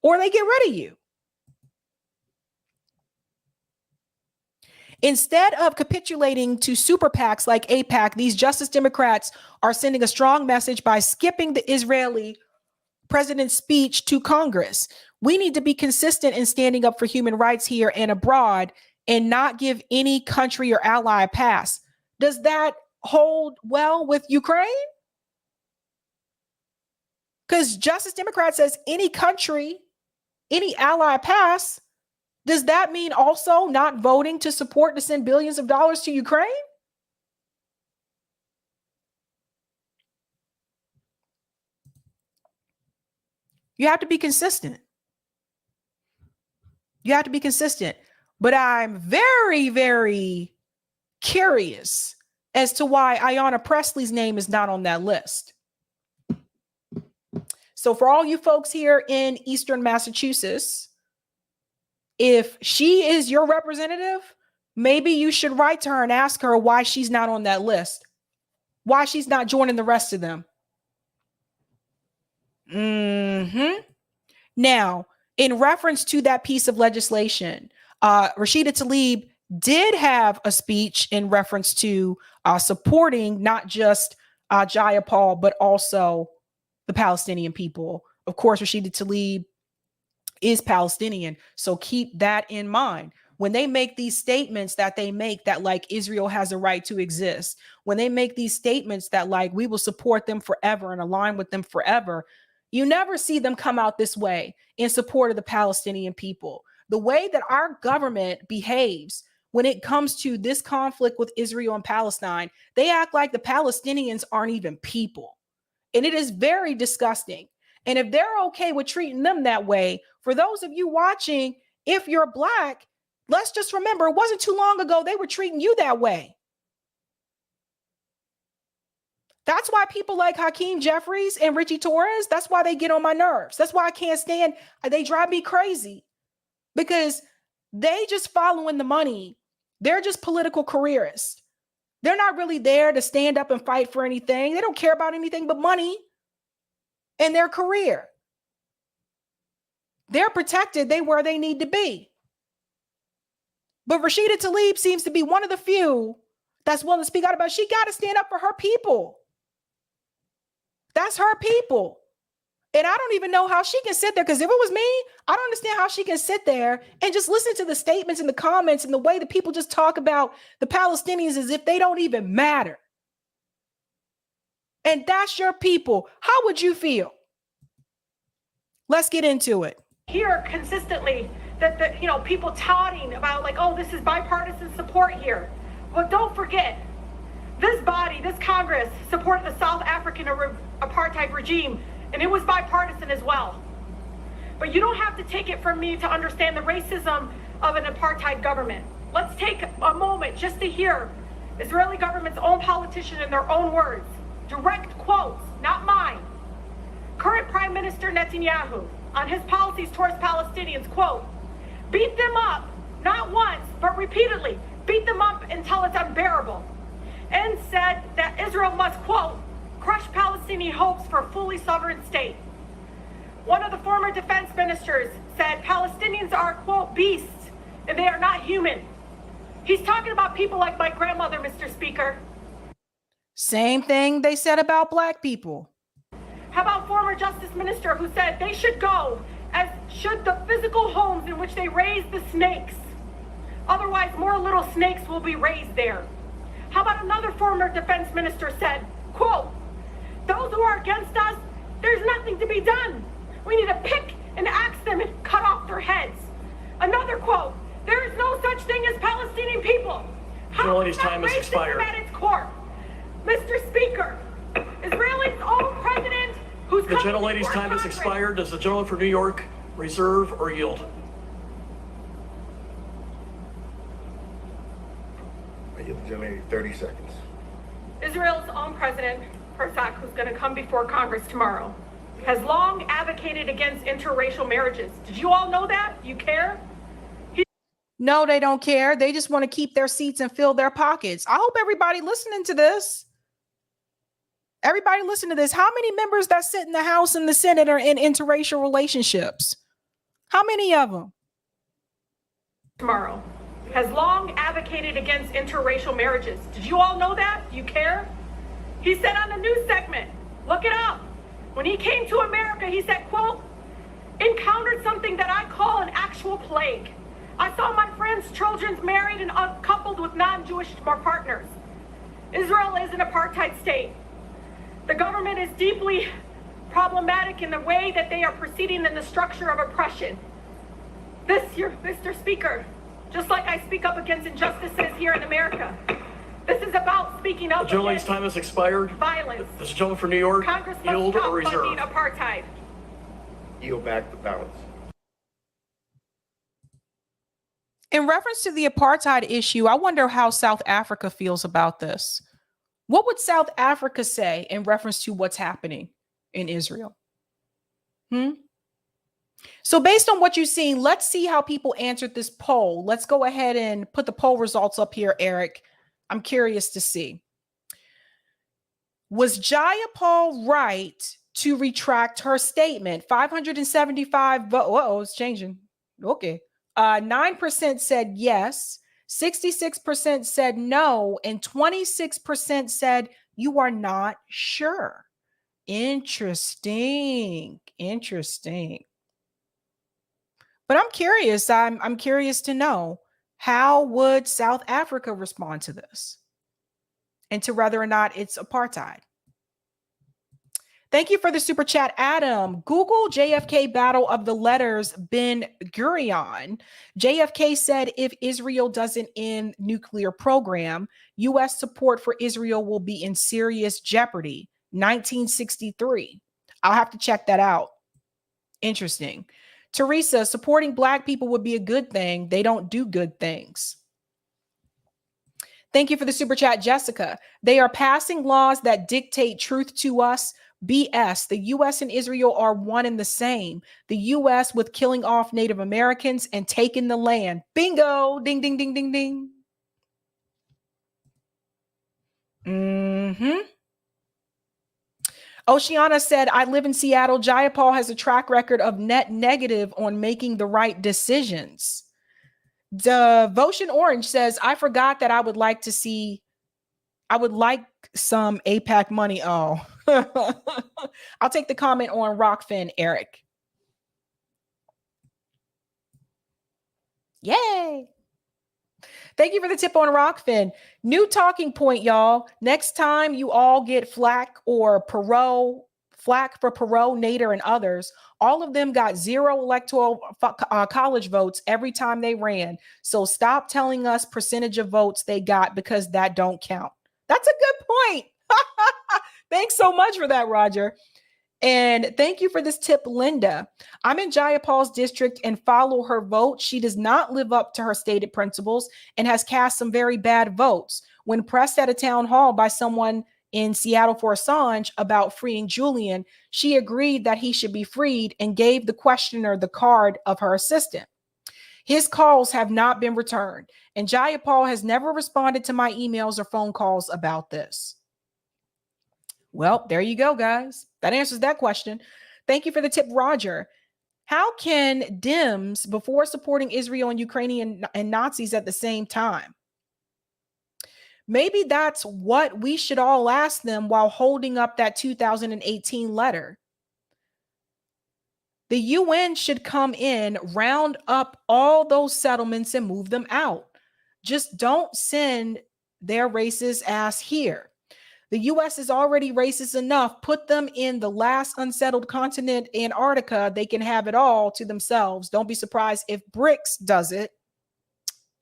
or they get rid of you. Instead of capitulating to super PACs like AIPAC, these Justice Democrats are sending a strong message by skipping the Israeli president's speech to Congress. We need to be consistent in standing up for human rights here and abroad and not give any country or ally a pass. Does that hold well with Ukraine? Because Justice Democrat says any country, any ally pass. Does that mean also not voting to support to send billions of dollars to Ukraine? You have to be consistent. You have to be consistent. But I'm very, very curious as to why Ayanna Pressley's name is not on that list. So for all you folks here in Eastern Massachusetts, if she is your representative, maybe you should write to her and ask her why she's not on that list, why she's not joining the rest of them. Now, in reference to that piece of legislation, Rashida Tlaib did have a speech in reference to supporting not just Jayapal, but also the Palestinian people. Of course, Rashida Tlaib is Palestinian, so keep that in mind. When they make these statements that they make that like Israel has a right to exist, when they make these statements that like we will support them forever and align with them forever, you never see them come out this way in support of the Palestinian people. The way that our government behaves when it comes to this conflict with Israel and Palestine, they act like the Palestinians aren't even people. And it is very disgusting. And if they're okay with treating them that way, for those of you watching, if you're Black, let's just remember, it wasn't too long ago they were treating you that way. That's why people like Hakeem Jeffries and Richie Torres, that's why they get on my nerves. That's why I can't stand, they drive me crazy because they just following the money. They're just political careerists. They're not really there to stand up and fight for anything. They don't care about anything but money and their career. They're protected. They where they need to be. But Rashida Tlaib seems to be one of the few that's willing to speak out about it. She got to stand up for her people. That's her people. And I don't even know how she can sit there, because if it was me, I don't understand how she can sit there and just listen to the statements and the comments and the way that people just talk about the Palestinians as if they don't even matter. And that's your people. How would you feel? Let's get into it. Hear consistently that people touting about like, oh, this is bipartisan support here. Well, don't forget, this body, this Congress supported the South African apartheid regime, and it was bipartisan as well. But you don't have to take it from me to understand the racism of an apartheid government. Let's take a moment just to hear Israeli government's own politician in their own words. Direct quotes, not mine. Current Prime Minister Netanyahu on his policies towards Palestinians, quote, beat them up, not once, but repeatedly, beat them up until it's unbearable. And said that Israel must, quote, crush Palestinian hopes for a fully sovereign state. One of the former defense ministers said Palestinians are, quote, beasts, and they are not human. He's talking about people like my grandmother, Mr. Speaker. Same thing they said about Black people. How about former Justice Minister who said they should go, as should the physical homes in which they raise the snakes. Otherwise, more little snakes will be raised there. How about another former defense minister said, quote, those who are against us, there's nothing to be done. We need to pick and axe them and cut off their heads. Another quote, there is no such thing as Palestinian people. How is that racism at its core? Mr. Speaker, Israel's own president, who's the gentlelady's time has expired. Does the gentleman for New York reserve or yield? I yield the gentlelady 30 seconds. Israel's own president, Herzog, who's going to come before Congress tomorrow, has long advocated against interracial marriages. Did you all know that? You care? No, they don't care. They just want to keep their seats and fill their pockets. I hope everybody listening to this. Everybody listen to this. How many members that sit in the House and the Senate are in interracial relationships? How many of them? Tomorrow has long advocated against interracial marriages. Did you all know that? You care? He said on the news segment, look it up. When he came to America, he said, quote, encountered something that I call an actual plague. I saw my friends' children married and coupled with non-Jewish partners. Israel is an apartheid state. The government is deeply problematic in the way that they are proceeding in the structure of oppression. This year, Mr. Speaker, just like I speak up against injustices here in America, this is about speaking up against the gentlelady's time has expired. Violence. Does the gentleman for New York Congress yield must or stop reserve? funding apartheid. Yield back the balance. In reference to the apartheid issue, I wonder how South Africa feels about this. What would South Africa say in reference to what's happening in Israel? So based on what you've seen, let's see how people answered this poll. Let's go ahead and put the poll results up here, Eric. I'm curious to see. Was Jayapal right to retract her statement? 575 votes. Uh-oh, it's changing. Okay. 9% said yes. 66% said no. And 26% said you are not sure. Interesting. Interesting. But I'm curious. I'm curious to know, how would South Africa respond to this and to whether or not it's apartheid? Thank you for the super chat, Adam. Google JFK Battle of the Letters Ben Gurion. JFK said if Israel doesn't end nuclear program, U.S. support for Israel will be in serious jeopardy. 1963. I'll have to check that out. Interesting. Teresa, supporting Black people would be a good thing. They don't do good things. Thank you for the super chat, Jessica. They are passing laws that dictate truth to us. BS. The U.S. and Israel are one and the same. The U.S. with killing off Native Americans and taking the land. Bingo. Ding, ding, ding, ding, ding. Oceana said, I live in Seattle. Jayapal has a track record of net negative on making the right decisions. Devotion Orange says, I forgot that I would like some APAC money. Oh, I'll take the comment on Rockfin, Eric. Yay. Thank you for the tip on Rockfin. New talking point, y'all. Next time you all get flack for Perot, Nader, and others, all of them got 0 electoral college votes every time they ran. So stop telling us percentage of votes they got, because that don't count. That's a good point. Thanks so much for that, Roger. And thank you for this tip, Linda. I'm in Jayapal's district and follow her vote. She does not live up to her stated principles and has cast some very bad votes. When pressed at a town hall by someone in Seattle for Assange about freeing Julian, she agreed that he should be freed and gave the questioner the card of her assistant. His calls have not been returned, and Jayapal has never responded to my emails or phone calls about this. Well, there you go, guys. That answers that question. Thank you for the tip, Roger. How can Dems before supporting Israel and Ukrainian and Nazis at the same time? Maybe that's what we should all ask them while holding up that 2018 letter. The UN should come in, round up all those settlements and move them out. Just don't send their racist ass here. The U.S. is already racist enough. Put them in the last unsettled continent, Antarctica. They can have it all to themselves. Don't be surprised if BRICS does it.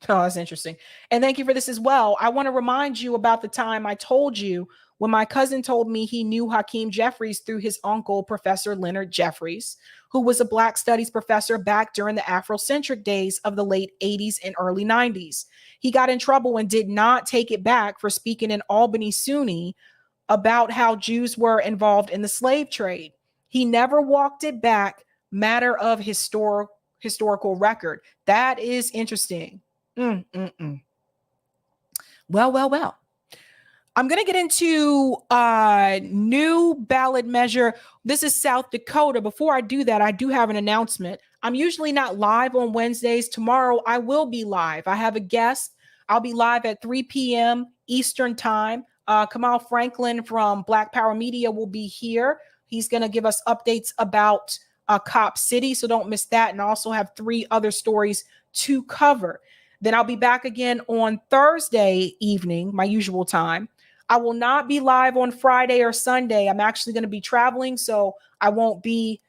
Oh, that's interesting. And thank you for this as well. I want to remind you about the time I told you when my cousin told me he knew Hakeem Jeffries through his uncle, Professor Leonard Jeffries, who was a Black Studies professor back during the Afrocentric days of the late 80s and early 90s. He got in trouble and did not take it back for speaking in Albany, SUNY about how Jews were involved in the slave trade. He never walked it back. Matter of historical record. That is interesting. Well. I'm going to get into a new ballot measure. This is South Dakota. Before I do that, I do have an announcement. I'm usually not live on Wednesdays. Tomorrow, I will be live. I have a guest. I'll be live at 3 p.m. Eastern time. Kamal Franklin from Black Power Media will be here. He's going to give us updates about Cop City, so don't miss that. And I also have 3 other stories to cover. Then I'll be back again on Thursday evening, my usual time. I will not be live on Friday or Sunday. I'm actually going to be traveling, so I won't be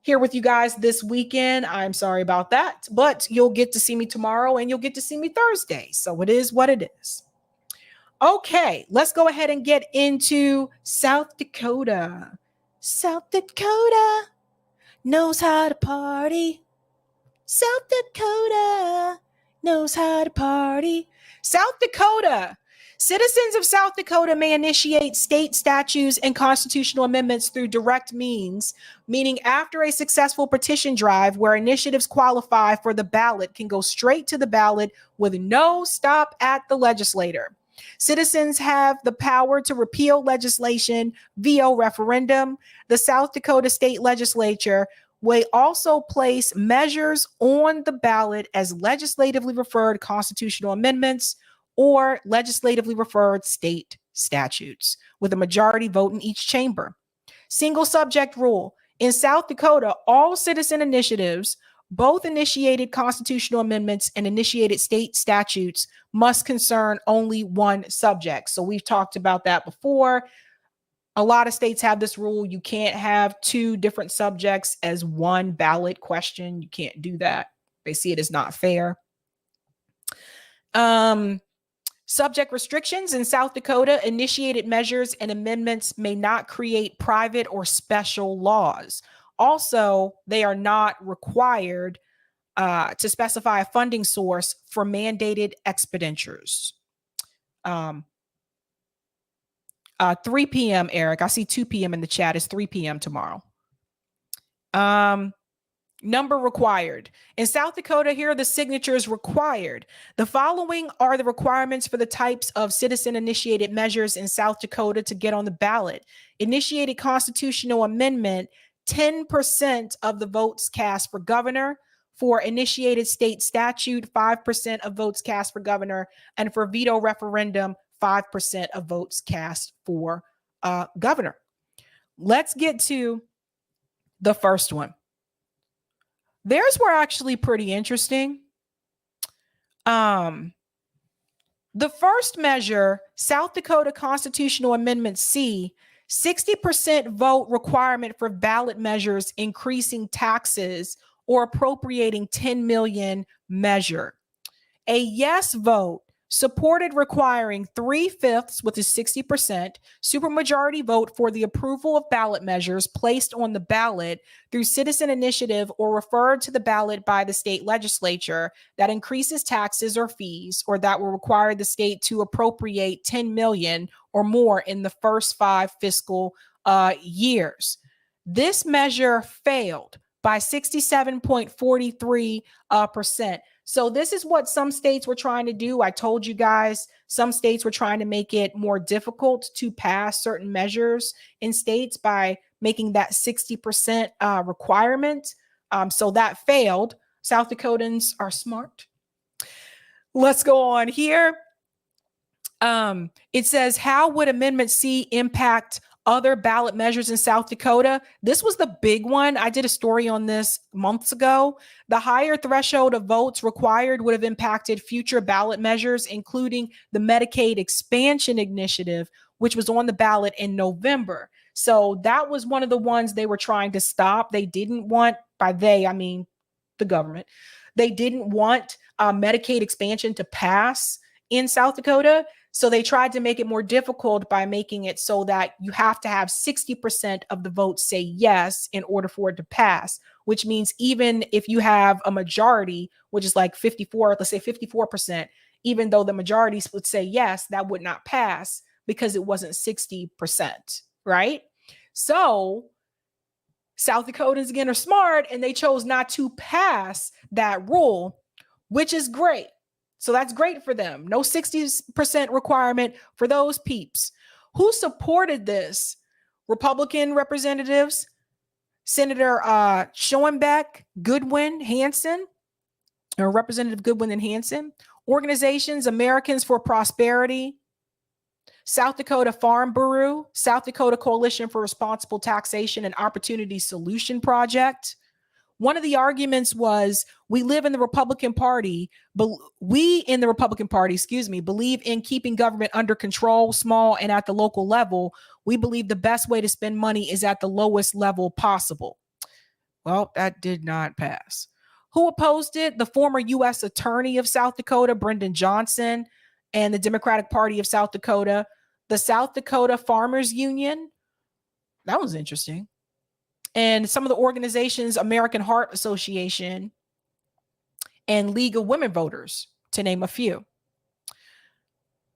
here with you guys this weekend. I'm sorry about that, but you'll get to see me tomorrow and you'll get to see me Thursday. So it is what it is. Okay, let's go ahead and get into South Dakota. South Dakota. knows how to party. South Dakota knows how to party. South Dakota. Citizens of South Dakota may initiate state statutes and constitutional amendments through direct means, meaning after a successful petition drive where initiatives qualify for the ballot can go straight to the ballot with no stop at the legislator. Citizens have the power to repeal legislation via referendum. The South Dakota state legislature will also place measures on the ballot as legislatively referred constitutional amendments or legislatively referred state statutes with a majority vote in each chamber. Single subject rule. In South Dakota, all citizen initiatives, both initiated constitutional amendments and initiated state statutes, must concern only one subject. So we've talked about that before. A lot of states have this rule. You can't have two different subjects as one ballot question. You can't do that. They see it as not fair. Subject restrictions in South Dakota, initiated measures and amendments may not create private or special laws. Also, they are not required to specify a funding source for mandated expenditures. 3 p.m., Eric. I see 2 p.m. in the chat. It's 3 p.m. tomorrow. Number required. In South Dakota, here are the signatures required. The following are the requirements for the types of citizen-initiated measures in South Dakota to get on the ballot. Initiated constitutional amendment, 10% of the votes cast for governor. For initiated state statute, 5% of votes cast for governor. And for veto referendum, 5% of votes cast for governor. Let's get to the first one. Theirs were actually pretty interesting. The first measure, South Dakota Constitutional Amendment C, 60% vote requirement for ballot measures increasing taxes or appropriating 10 million measure. A yes vote supported requiring 3/5, which is 60%, supermajority vote for the approval of ballot measures placed on the ballot through citizen initiative or referred to the ballot by the state legislature that increases taxes or fees or that will require the state to appropriate 10 million or more in the first 5 fiscal years. This measure failed by 67.43%. So this is what some states were trying to do. I told you guys, some states were trying to make it more difficult to pass certain measures in states by making that 60% requirement. So that failed. South Dakotans are smart. Let's go on here. It says, how would Amendment C impact other ballot measures in South Dakota? This was the big one. I did a story on this months ago. The higher threshold of votes required would have impacted future ballot measures, including the Medicaid expansion initiative, which was on the ballot in November. So that was one of the ones they were trying to stop. They didn't want, by they, I mean the government, they didn't want Medicaid expansion to pass in South Dakota. So they tried to make it more difficult by making it so that you have to have 60% of the votes say yes in order for it to pass, which means even if you have a majority, which is like 54, let's say 54%, even though the majorities would say yes, that would not pass because it wasn't 60%, right? So South Dakotans again are smart and they chose not to pass that rule, which is great. So that's great for them. No 60% requirement for those peeps. Who supported this? Republican representatives, Senator Schoenbeck, Goodwin, Hanson, or Representative Goodwin and Hanson. Organizations, Americans for Prosperity, South Dakota Farm Bureau, South Dakota Coalition for Responsible Taxation and Opportunity Solution Project. One of the arguments was we in the Republican Party, believe in keeping government under control, small and at the local level. We believe the best way to spend money is at the lowest level possible. Well, that did not pass. Who opposed it? The former U.S. Attorney of South Dakota, Brendan Johnson, and the Democratic Party of South Dakota, the South Dakota Farmers Union. That was interesting. And some of the organizations, American Heart Association and League of Women Voters, to name a few.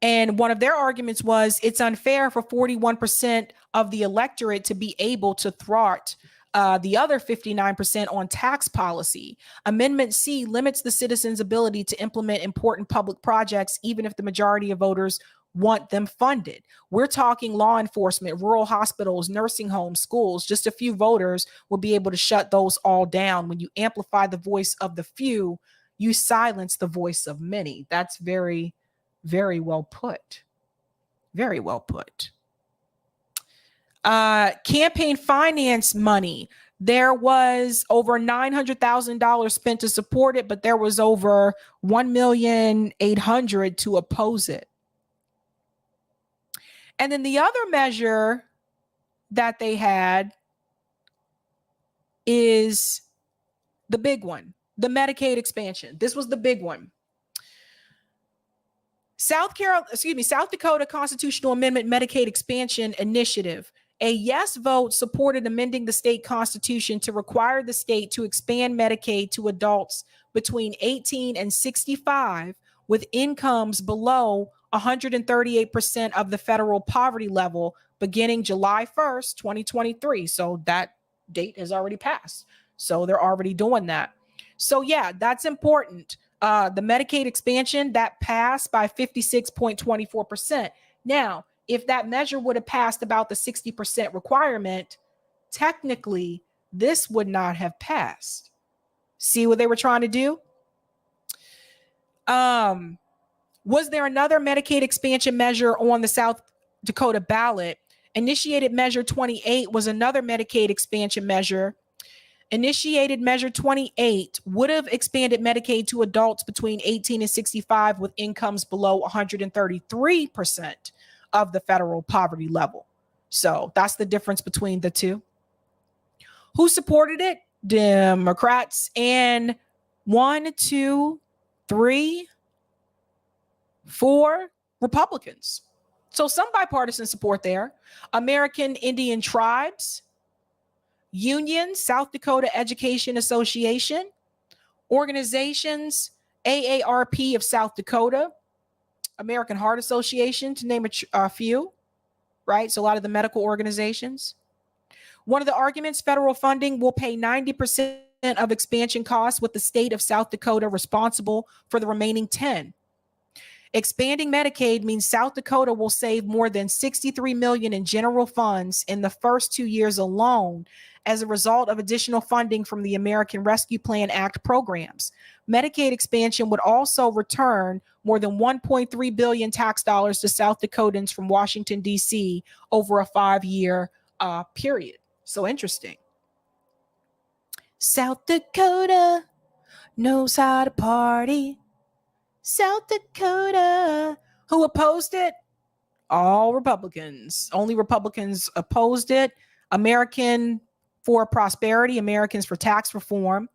And one of their arguments was it's unfair for 41% of the electorate to be able to thwart the other 59% on tax policy. Amendment C limits the citizens' ability to implement important public projects, even if the majority of voters want them funded. We're talking law enforcement, rural hospitals, nursing homes, schools. Just a few voters will be able to shut those all down. When you amplify the voice of the few, you silence the voice of many. That's very, very well put. Very well put. Campaign finance money. There was over $900,000 spent to support it, but there was over $1,800,000 to oppose it. And then the other measure that they had is the big one, the Medicaid expansion. This was the big one. South Dakota Constitutional Amendment Medicaid Expansion Initiative. A yes vote supported amending the state constitution to require the state to expand Medicaid to adults between 18 and 65 with incomes below 138% of the federal poverty level beginning July 1st, 2023. So that date has already passed. So they're already doing that. So yeah, that's important. The Medicaid expansion that passed by 56.24%. Now, if that measure would have passed about the 60% requirement, technically this would not have passed. See what they were trying to do? Was there another Medicaid expansion measure on the South Dakota ballot? Initiated Measure 28 was another Medicaid expansion measure. Initiated Measure 28 would have expanded Medicaid to adults between 18 and 65 with incomes below 133% of the federal poverty level. So that's the difference between the two. Who supported it? Democrats and 1, 2, 3, 4 Republicans. So some bipartisan support there. American Indian Tribes Union, South Dakota Education Association, organizations, AARP of South Dakota, American Heart Association, to name a few, right? So a lot of the medical organizations. One of the arguments, federal funding will pay 90% of expansion costs, with the state of South Dakota responsible for the remaining 10%. Expanding Medicaid means South Dakota will save more than $63 million in general funds in the first 2 years alone as a result of additional funding from the American Rescue Plan Act programs. Medicaid expansion would also return more than $1.3 billion tax dollars to South Dakotans from Washington, D.C. over a 5-year period. So interesting. South Dakota knows how to party. South Dakota. Who opposed it? All Republicans. Only Republicans opposed it. American for Prosperity, Americans for Tax Reform.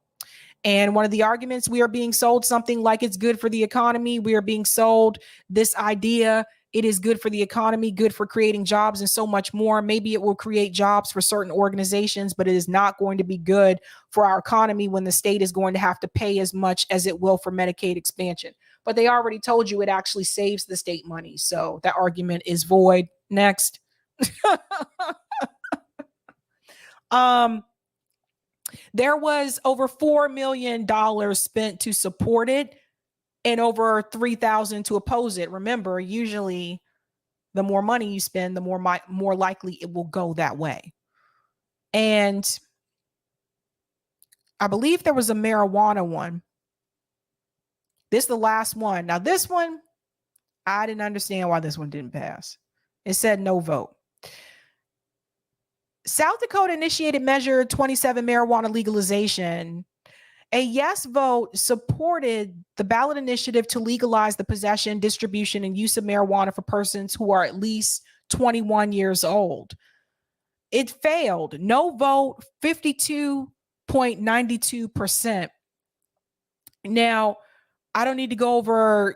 And one of the arguments, we are being sold something like it's good for the economy. We are being sold this idea. It is good for the economy, good for creating jobs and so much more. Maybe it will create jobs for certain organizations, but it is not going to be good for our economy when the state is going to have to pay as much as it will for Medicaid expansion. But they already told you it actually saves the state money. So that argument is void. Next. There was over $4 million spent to support it and over $3,000 to oppose it. Remember, usually the more money you spend, the more likely it will go that way. And I believe there was a marijuana one. This is the last one. Now, this one, I didn't understand why this one didn't pass. It said no vote. South Dakota initiated Measure 27 marijuana legalization. A yes vote supported the ballot initiative to legalize the possession, distribution, and use of marijuana for persons who are at least 21 years old. It failed. No vote, 52.92%. Now, I don't need to go over,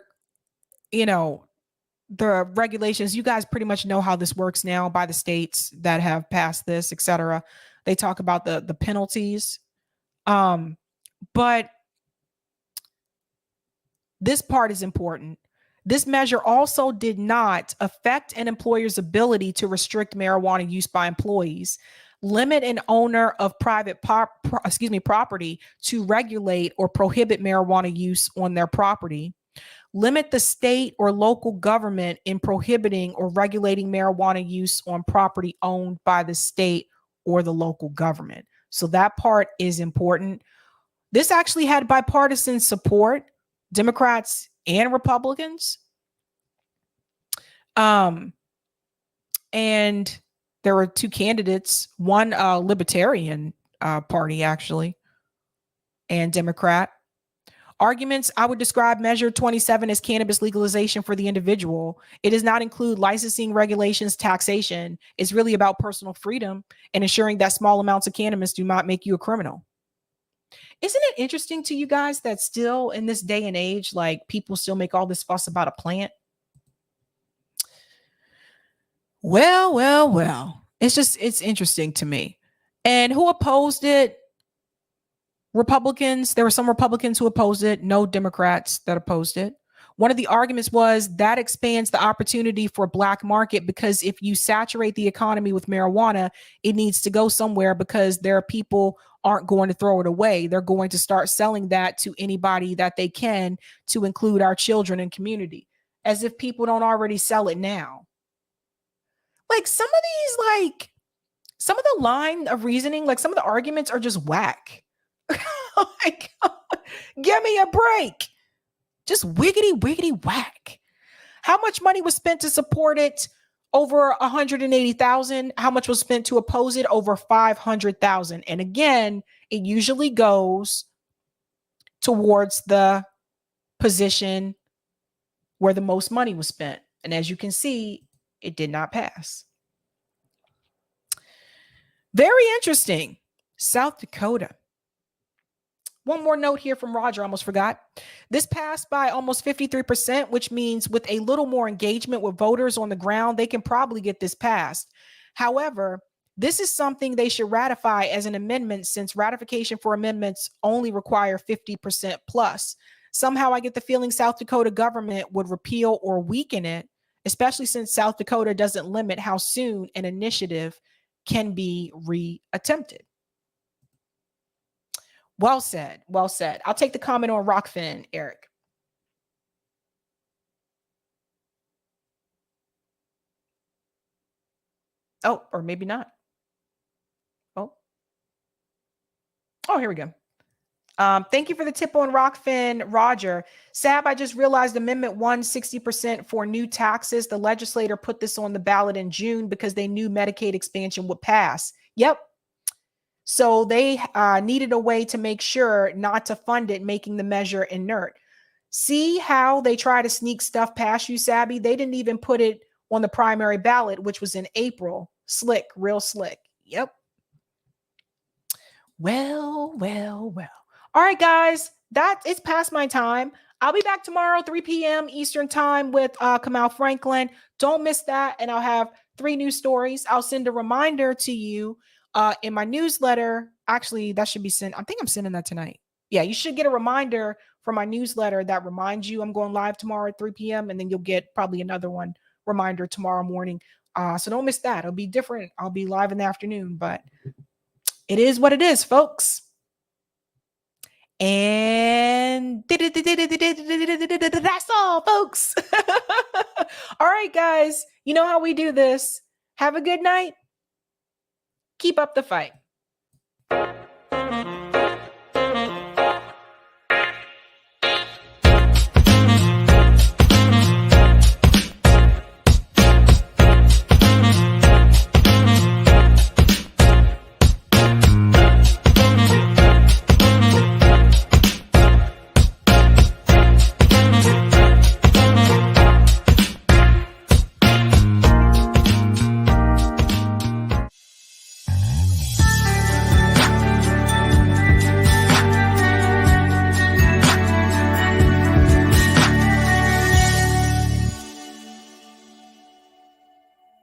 the regulations. You guys pretty much know how this works now by the states that have passed this, etc. They talk about the penalties. But this part is important. This measure also did not affect an employer's ability to restrict marijuana use by employees, limit an owner of private property to regulate or prohibit marijuana use on their property, limit the state or local government in prohibiting or regulating marijuana use on property owned by the state or the local government. So that part is important. This actually had bipartisan support, Democrats and Republicans. And there were two candidates, one Libertarian Party actually, and Democrat. Arguments: I would describe Measure 27 as cannabis legalization for the individual. It does not include licensing, regulations, taxation. It's really about personal freedom and ensuring that small amounts of cannabis do not make you a criminal. Isn't it interesting to you guys that still in this day and age, like people still make all this fuss about a plant? Well. It's interesting to me. And who opposed it? Republicans. There were some Republicans who opposed it, no Democrats that opposed it. One of the arguments was that expands the opportunity for black market, because if you saturate the economy with marijuana, it needs to go somewhere, because there are people aren't going to throw it away. They're going to start selling that to anybody that they can, to include our children and community, as if people don't already sell it now. Like some of the line of reasoning, like some of the arguments are just whack. Like, give me a break. Just wiggity whack. How much money was spent to support it? Over 180,000. How much was spent to oppose it? Over 500,000. And again, it usually goes towards the position where the most money was spent. And as you can see, it did not pass. Very interesting. South Dakota. One more note here from Roger, I almost forgot. This passed by almost 53%, which means with a little more engagement with voters on the ground, they can probably get this passed. However, this is something they should ratify as an amendment, since ratification for amendments only require 50% plus. Somehow I get the feeling South Dakota government would repeal or weaken it, especially since South Dakota doesn't limit how soon an initiative can be reattempted. Well said. Well said. I'll take the comment on Rockfin, Eric. Oh, or maybe not. Oh, here we go. Thank you for the tip on Rockfin, Roger. Sab, I just realized Amendment 1, 60% for new taxes. The legislator put this on the ballot in June because they knew Medicaid expansion would pass. Yep. So they needed a way to make sure not to fund it, making the measure inert. See how they try to sneak stuff past you, Sabby? They didn't even put it on the primary ballot, which was in April. Slick, real slick. Yep. Well. All right, guys, it's past my time. I'll be back tomorrow, 3 p.m. Eastern time with Kamal Franklin. Don't miss that. And I'll have 3 news stories. I'll send a reminder to you in my newsletter. Actually, that should be sent. I think I'm sending that tonight. Yeah, you should get a reminder from my newsletter that reminds you I'm going live tomorrow at 3 p.m. And then you'll get probably another one reminder tomorrow morning. So don't miss that. It'll be different. I'll be live in the afternoon, but it is what it is, folks. And that's all, folks. All right, guys. You know how we do this. Have a good night. Keep up the fight.